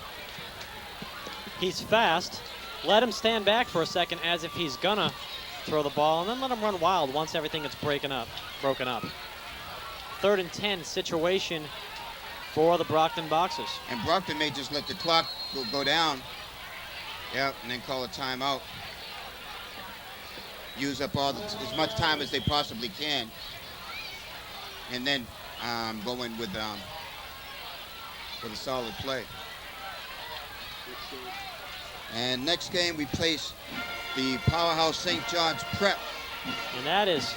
he's fast. Let him stand back for a second as if he's going to throw the ball, and then let him run wild once everything gets broken up. 3rd and 10 situation for the Brockton Boxers. And Brockton may just let the clock go down. Yep, and then call a timeout. Use up as much time as they possibly can. And then go in with a solid play. And next game we place the powerhouse St. John's Prep. And that is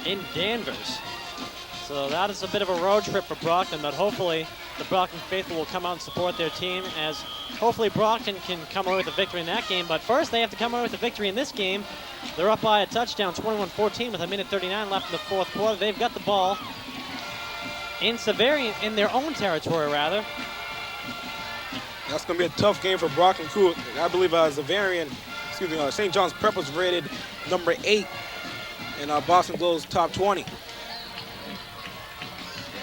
in Danvers. So that is a bit of a road trip for Brockton, but hopefully the Brockton faithful will come out and support their team, as hopefully Brockton can come away with a victory in that game. But first they have to come away with a victory in this game. They're up by a touchdown, 21-14 with 1:39 left in the 4th quarter. They've got the ball in Xaverian, in their own territory rather. That's going to be a tough game for Brockton, too. I believe Xaverian St. John's Prep was rated number 8 in Boston Globe's top 20. Yeah,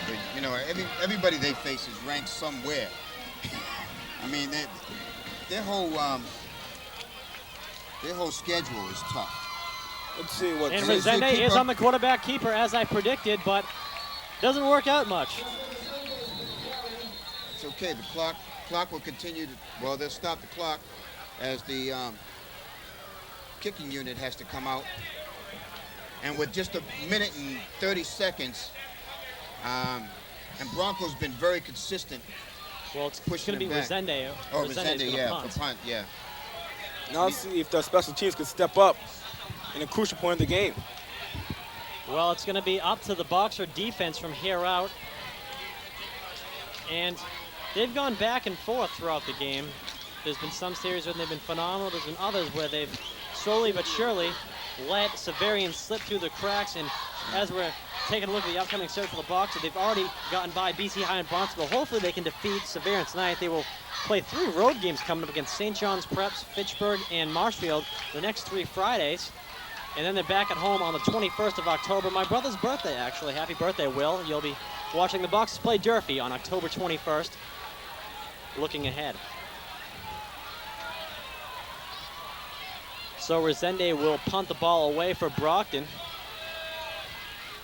but, you know, everybody they face is ranked somewhere. I mean, their whole schedule is tough. Let's see what. And Is it Resende is keeper? on the quarterback keeper, as I predicted, but doesn't work out much. It's okay. The clock will continue to. Well, they'll stop the clock as the kicking unit has to come out. And with just a minute and 30 seconds, and Bronco's been very consistent. Well, it's Pushing going to be him back. Resende. Oh, Resende's Resende, gonna yeah, punt. for punt, yeah. Now let's see if the special teams can step up in a crucial point of the game. Well, it's going to be up to the Boxer defense from here out. And they've gone back and forth throughout the game. There's been some series where they've been phenomenal. There's been others where they've slowly but surely let Xaverian slip through the cracks. And as we're taking a look at the upcoming series for the Boxer, they've already gotten by BC High and Bronxville. Hopefully they can defeat Xaverian tonight. They will play 3 road games coming up against St. John's Preps, Fitchburg, and Marshfield the next 3 Fridays. And then they're back at home on the 21st of October. My brother's birthday, actually. Happy birthday, Will. You'll be watching the Boxers play Durfee on October 21st. Looking ahead. So Resende will punt the ball away for Brockton.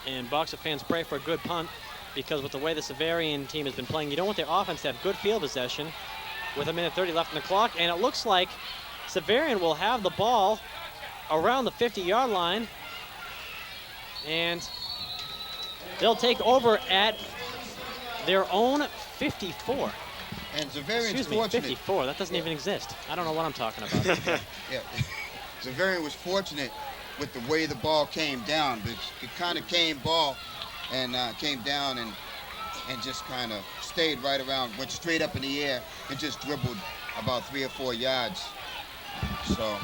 And Boxer fans pray for a good punt, because with the way the Xaverian team has been playing, you don't want their offense to have good field possession with a minute 30 left in the clock. And it looks like Xaverian will have the ball around the 50-yard line, and they'll take over at their own 54. And Xaverian's Excuse me, fortunate. 54. That doesn't even exist. I don't know what I'm talking about. Yeah. Xaverian was fortunate with the way the ball came down. It kind of came down and just kind of stayed right around, went straight up in the air and just dribbled about 3 or 4 yards. So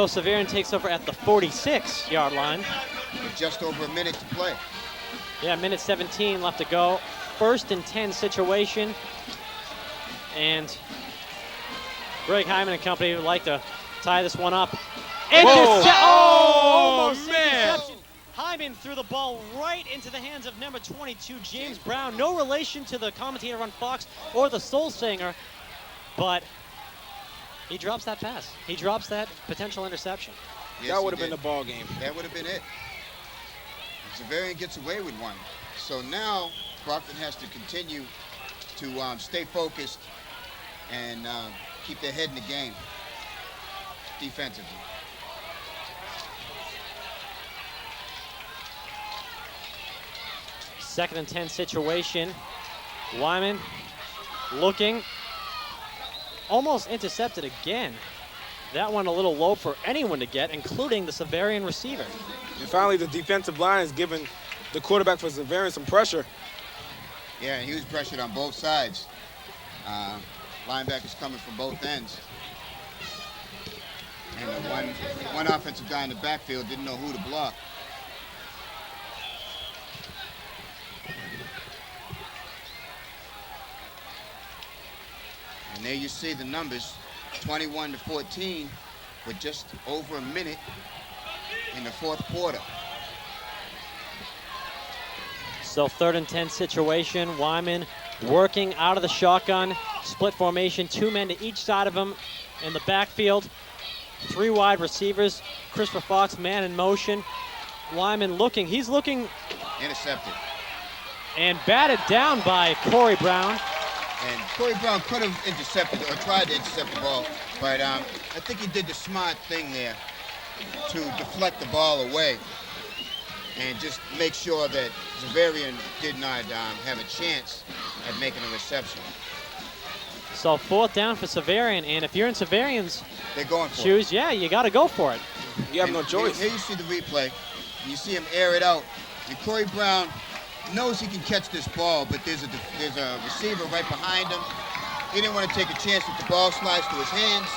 Xaverian takes over at the 46-yard line. With just over a minute to play. Yeah, minute 17 left to go. 1st and 10 situation. And Greg Hyman and company would like to tie this one up. Almost man. interception. Hyman threw the ball right into the hands of number 22, James Brown. No relation to the commentator on Fox or the soul singer, but he drops that pass. He drops that potential interception. Yes, That would have he been the did. ball game. That would have been it. Xaverian gets away with one. So now Brockton has to continue to stay focused and keep their head in the game defensively. Second and 10 situation. Wyman looking, almost intercepted again. That one a little low for anyone to get, including the Xaverian receiver. And finally, the defensive line has given the quarterback for Xaverian some pressure. Yeah, he was pressured on both sides. Linebackers coming from both ends. And the one offensive guy in the backfield didn't know who to block. And there you see the numbers, 21-14, with just over a minute in the 4th quarter. So 3rd and 10 situation. Wyman working out of the shotgun, split formation, 2 men to each side of him in the backfield. 3 wide receivers. Christopher Fox, man in motion. Wyman looking, he's looking. Intercepted. And batted down by Corey Brown. And Corey Brown could have intercepted or tried to intercept the ball, but I think he did the smart thing there to deflect the ball away and just make sure that Xaverian did not have a chance at making a reception. So 4th down for Xaverian, and if you're in Xaverian's They're going for shoes, yeah, you got to go for it. You have And no choice. Here you see the replay, and you see him air it out. And Corey Brown knows he can catch this ball, but there's a receiver right behind him. He didn't want to take a chance that the ball slides to his hands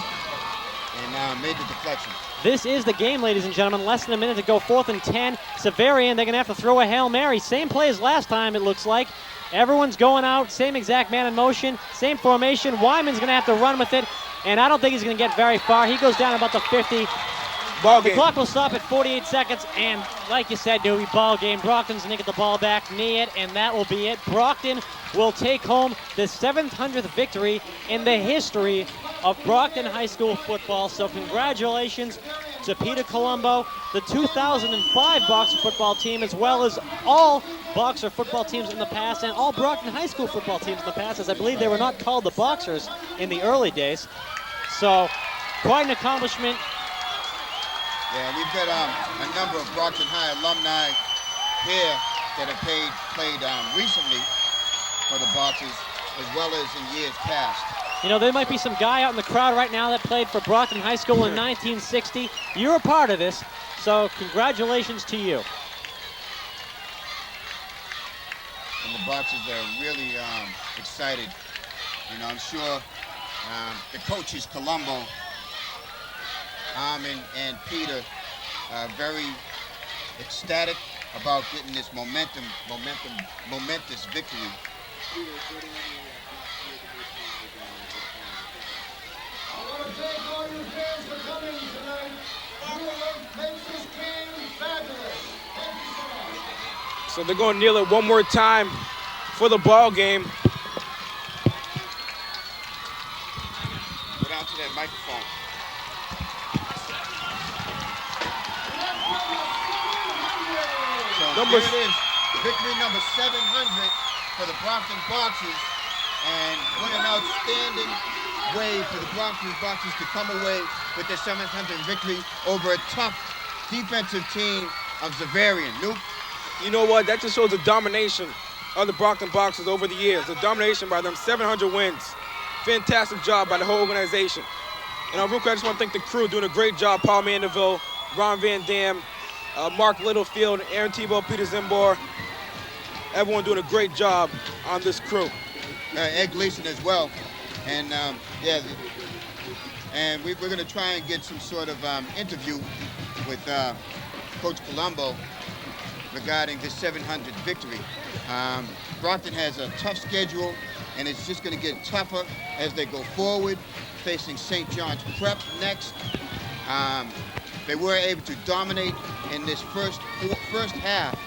and made the deflection. This is the game, ladies and gentlemen. Less than a minute to go, 4th and 10. Xaverian, they're going to have to throw a Hail Mary. Same play as last time, it looks like. Everyone's going out, same exact man in motion, same formation. Wyman's going to have to run with it. and I don't think he's going to get very far. He goes down about the 50. Ball The game. clock will stop at 48 seconds, and like you said, Newbie, ball game. Brockton's going to get the ball back, knee it, and that will be it. Brockton will take home the 700th victory in the history of Brockton High School football. So congratulations to Peter Colombo, the 2005 Boxer football team, as well as all Boxer football teams in the past and all Brockton High School football teams in the past, as I believe they were not called the Boxers in the early days. So quite an accomplishment. Yeah, we've got a number of Brockton High alumni here that have played recently for the Boxers, as well as in years past. You know, there might be some guy out in the crowd right now that played for Brockton High School in 1960. You're a part of this, so congratulations to you. And the Boxers are really excited. You know, I'm sure the coaches, Colombo, and Peter, are very ecstatic about getting this momentous victory. I want to thank all you fans for coming tonight. Your work makes this game fabulous. Thank you so much. So they're going to kneel it one more time for the ball game. Go down to that microphone. So Numbers. here it is, victory number 700 for the Brockton Boxers, and what an outstanding way for the Brockton Boxers to come away with their 700th victory over a tough defensive team of Xaverian. Nuke. You know what? That just shows the domination of the Brockton Boxers over the years. The domination by them, 700 wins. Fantastic job by the whole organization. And real quick, I just want to thank the crew doing a great job. Paul Mandeville, Ron Van Dam, Mark Littlefield, Aaron Tebow, Peter Zimbor. Everyone doing a great job on this crew. Ed Gleason as well. And yeah, and we're going to try and get some sort of interview with Coach Colombo regarding this 700th victory. Brockton has a tough schedule, and it's just going to get tougher as they go forward, facing St. John's Prep next. They were able to dominate in this first half,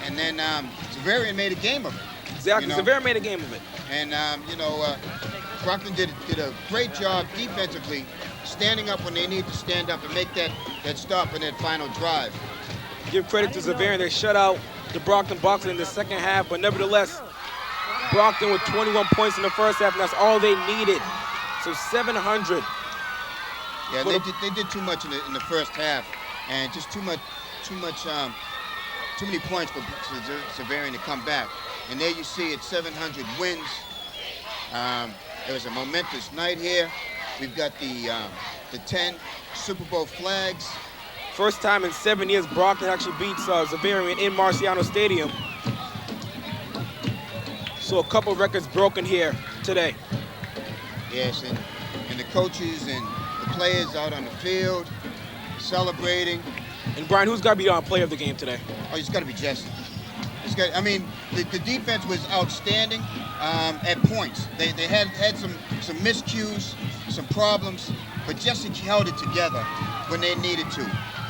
and then Xaverian made a game of it. Exactly, You know? Xaverian made a game of it. And, Brockton did a great job defensively, standing up when they need to stand up and make that stop in that final drive. Give credit to Xaverian. They shut out the Brockton Boxers in the second half, but nevertheless, Brockton with 21 points in the first half, and that's all they needed. So 700. Yeah, they did too much in the first half, and just too many points for Xaverian to come back. And there you see it, 700 wins. It was a momentous night here. We've got the 10 Super Bowl flags. First time in 7 years Brockton actually beats Xaverian in Marciano Stadium. So a couple records broken here today. Yes, and the coaches and the players out on the field celebrating. And Brian, who's got to be on player of the game today? Oh, it's got to be Jesse. The defense was outstanding at points. They had some miscues, some problems, but Jesse held it together when they needed to.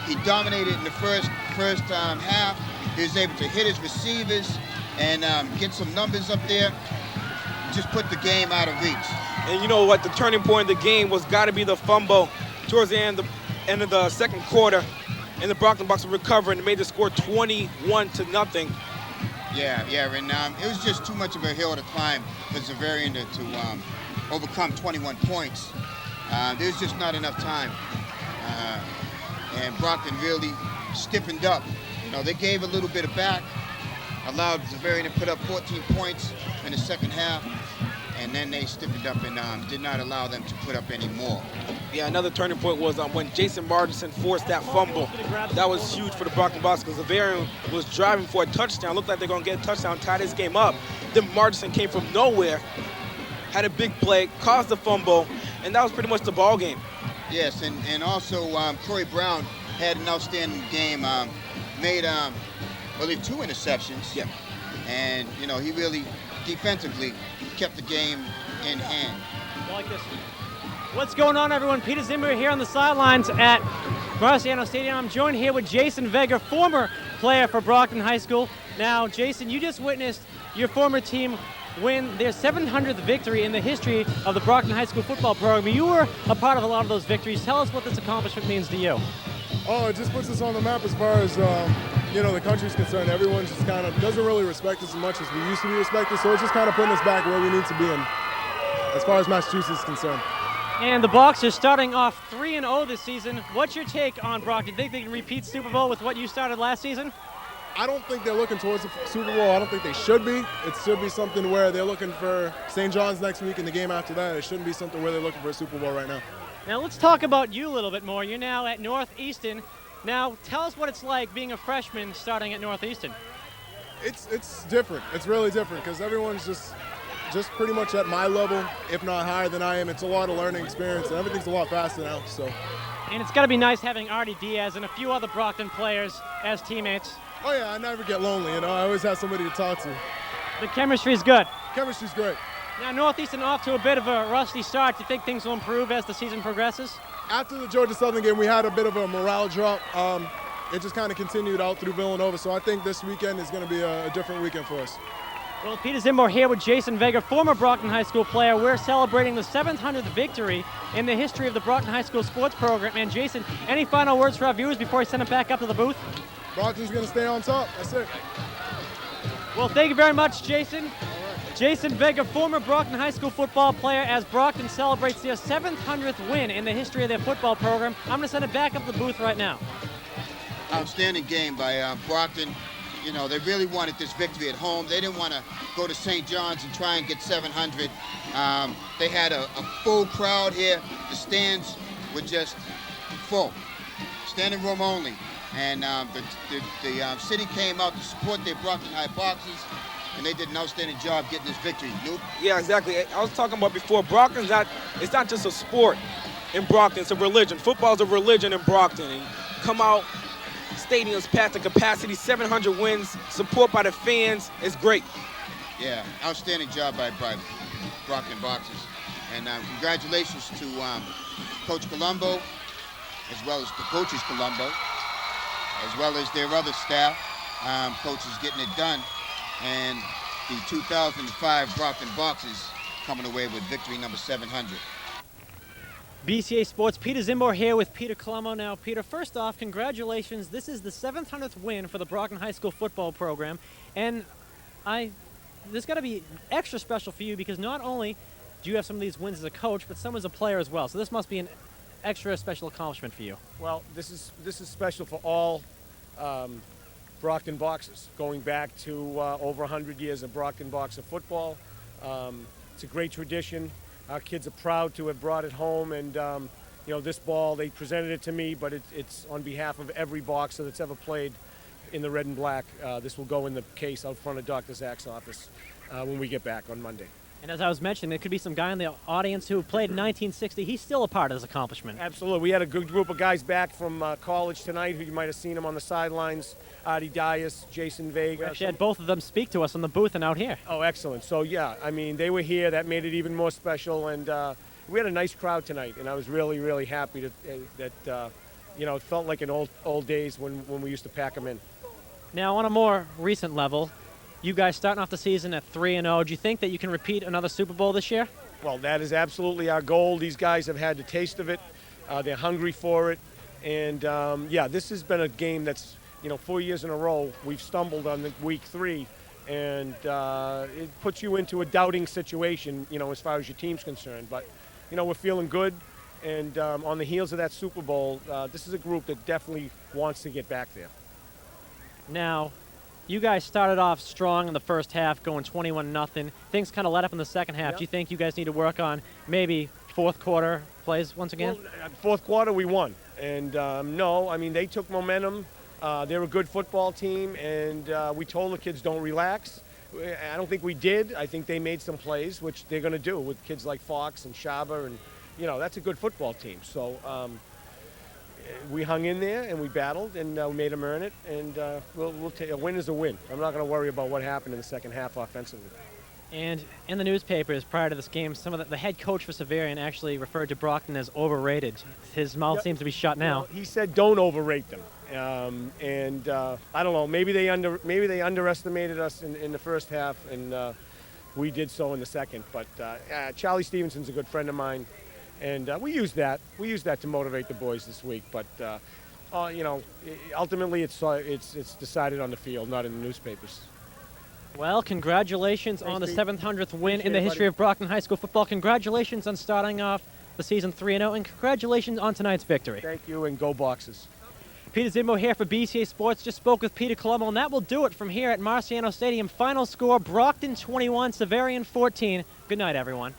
He dominated in the first half. He was able to hit his receivers and get some numbers up there. Just put the game out of reach. And you know what? The turning point of the game was got to be the fumble towards the end of the second quarter. And the Brockton Boxers recovered and made the score 21-0. Yeah, and it was just too much of a hill to climb for Xaverian to overcome 21 points. There was just not enough time. And Brockton really stiffened up. You know, they gave a little bit of back, allowed Xaverian to put up 14 points in the second half, and then they stiffened up and did not allow them to put up any more. Yeah, another turning point was when Jason Martinson forced that fumble. That was huge for the Brockton Boxers because Xaverian was driving for a touchdown. Looked like they're going to get a touchdown, tie this game up. Then Martinson came from nowhere, had a big play, caused the fumble, and that was pretty much the ball game. Yes, and also Corey Brown had an outstanding game. Made, I believe, 2 interceptions. Yeah. And, you know, he really defensively kept the game in hand. I like this. What's going on, everyone? Peter Zimmer here on the sidelines at Marciano Stadium. I'm joined here with Jason Vega, former player for Brockton High School. Now, Jason, you just witnessed your former team win their 700th victory in the history of the Brockton High School football program. You were a part of a lot of those victories. Tell us what this accomplishment means to you. Oh, it just puts us on the map as far as the country's concerned. Everyone just kind of doesn't really respect us as much as we used to be respected, so it's just kind of putting us back where we need to be in as far as Massachusetts is concerned. And the Boxers starting off 3-0 this season. What's your take on Brockton? Do you think they can repeat Super Bowl with what you started last season? I don't think they're looking towards the Super Bowl. I don't think they should be. It should be something where they're looking for St. John's next week and the game after that. It shouldn't be something where they're looking for a Super Bowl right now. Now let's talk about you a little bit more. You're now at Northeastern. Now tell us what it's like being a freshman starting at Northeastern. It's different. It's really different because everyone's just pretty much at my level, if not higher than I am. It's a lot of learning experience, and everything's a lot faster now. So. And it's got to be nice having Artie Diaz and a few other Brockton players as teammates. Oh yeah, I never get lonely. I always have somebody to talk to. The chemistry's good. Chemistry's great. Now Northeastern off to a bit of a rusty start. Do you think things will improve as the season progresses? After the Georgia Southern game, we had a bit of a morale drop. It just kind of continued out through Villanova, so I think this weekend is going to be a different weekend for us. Well, Peter Zimmer here with Jason Vega, former Brockton High School player. We're celebrating the 700th victory in the history of the Brockton High School sports program. And Jason, any final words for our viewers before we send it back up to the booth? Brockton's going to stay on top. That's it. Well, thank you very much, Jason. Jason Vega, former Brockton High School football player, as Brockton celebrates their 700th win in the history of their football program. I'm going to send it back up to the booth right now. Outstanding game by Brockton. They really wanted this victory at home. They didn't want to go to St. John's and try and get 700. They had a full crowd here. The stands were just full, standing room only. And the city came out to support their Brockton High Boxers, and they did an outstanding job getting this victory. Luke? Yeah, exactly. I was talking about before, it's not just a sport in Brockton, it's a religion. Football's a religion in Brockton. And you come out, stadiums packed to capacity, 700 wins, support by the fans. It's great. Yeah, outstanding job by Brockton Boxers. And congratulations to Coach Colombo, as well as the coaches Colombo, as well as their other staff, coaches getting it done. And the 2005 Brockton Boxers coming away with victory number 700. BCA Sports, Peter Zimbo here with Peter Colombo. Now, Peter, first off, congratulations. This is the 700th win for the Brockton High School football program. And this got to be extra special for you because not only do you have some of these wins as a coach, but some as a player as well. So this must be an extra special accomplishment for you. Well, this is special for all Brockton Boxers, going back to over 100 years of Brockton Boxer football. It's a great tradition. Our kids are proud to have brought it home, and this ball, they presented it to me, but it's on behalf of every boxer that's ever played in the red and black. This will go in the case out front of Dr. Zach's office when we get back on Monday. And as I was mentioning, there could be some guy in the audience who played in 1960. He's still a part of this accomplishment. Absolutely. We had a good group of guys back from college tonight who you might have seen them on the sidelines. Artie Diaz, Jason Vega. We actually had both of them speak to us in the booth and out here. Oh, excellent. So, yeah, I mean, they were here. That made it even more special. And we had a nice crowd tonight, and I was really, really happy that it felt like in old days when we used to pack them in. Now, on a more recent level, you guys starting off the season at 3-0. Do you think that you can repeat another Super Bowl this year? Well, that is absolutely our goal. These guys have had the taste of it. They're hungry for it. And, this has been a game that's, 4 years in a row, we've stumbled on the week 3. And it puts you into a doubting situation, as far as your team's concerned. But, we're feeling good. And on the heels of that Super Bowl, this is a group that definitely wants to get back there. Now, you guys started off strong in the first half, going 21-0. Things kind of let up in the second half. Yep. Do you think you guys need to work on maybe fourth quarter plays once again? Well, fourth quarter, we won. And no, I mean, they took momentum. They're a good football team, and we told the kids don't relax. I don't think we did. I think they made some plays, which they're going to do with kids like Fox and Shaba, and, that's a good football team. So we hung in there, and we battled, and we made them earn it, and we'll take a win is a win. I'm not going to worry about what happened in the second half offensively. And in the newspapers prior to this game, some of the head coach for Xaverian actually referred to Brockton as overrated. His mouth seems to be shut now. Well, he said don't overrate them. I don't know. Maybe they underestimated us in the first half, and we did so in the second. But Charlie Stevenson's a good friend of mine, and we use that. We use that to motivate the boys this week. But you know, ultimately it's decided on the field, not in the newspapers. Well, congratulations on the Pete. 700th win in Appreciate the it, history buddy. of Brockton High School football. Congratulations on starting off the season 3-0, and congratulations on tonight's victory. Thank you, and go Boxers. Peter Zimbo here for BCA Sports. Just spoke with Peter Colombo, and that will do it from here at Marciano Stadium. Final score, Brockton 21, Xaverian 14. Good night, everyone.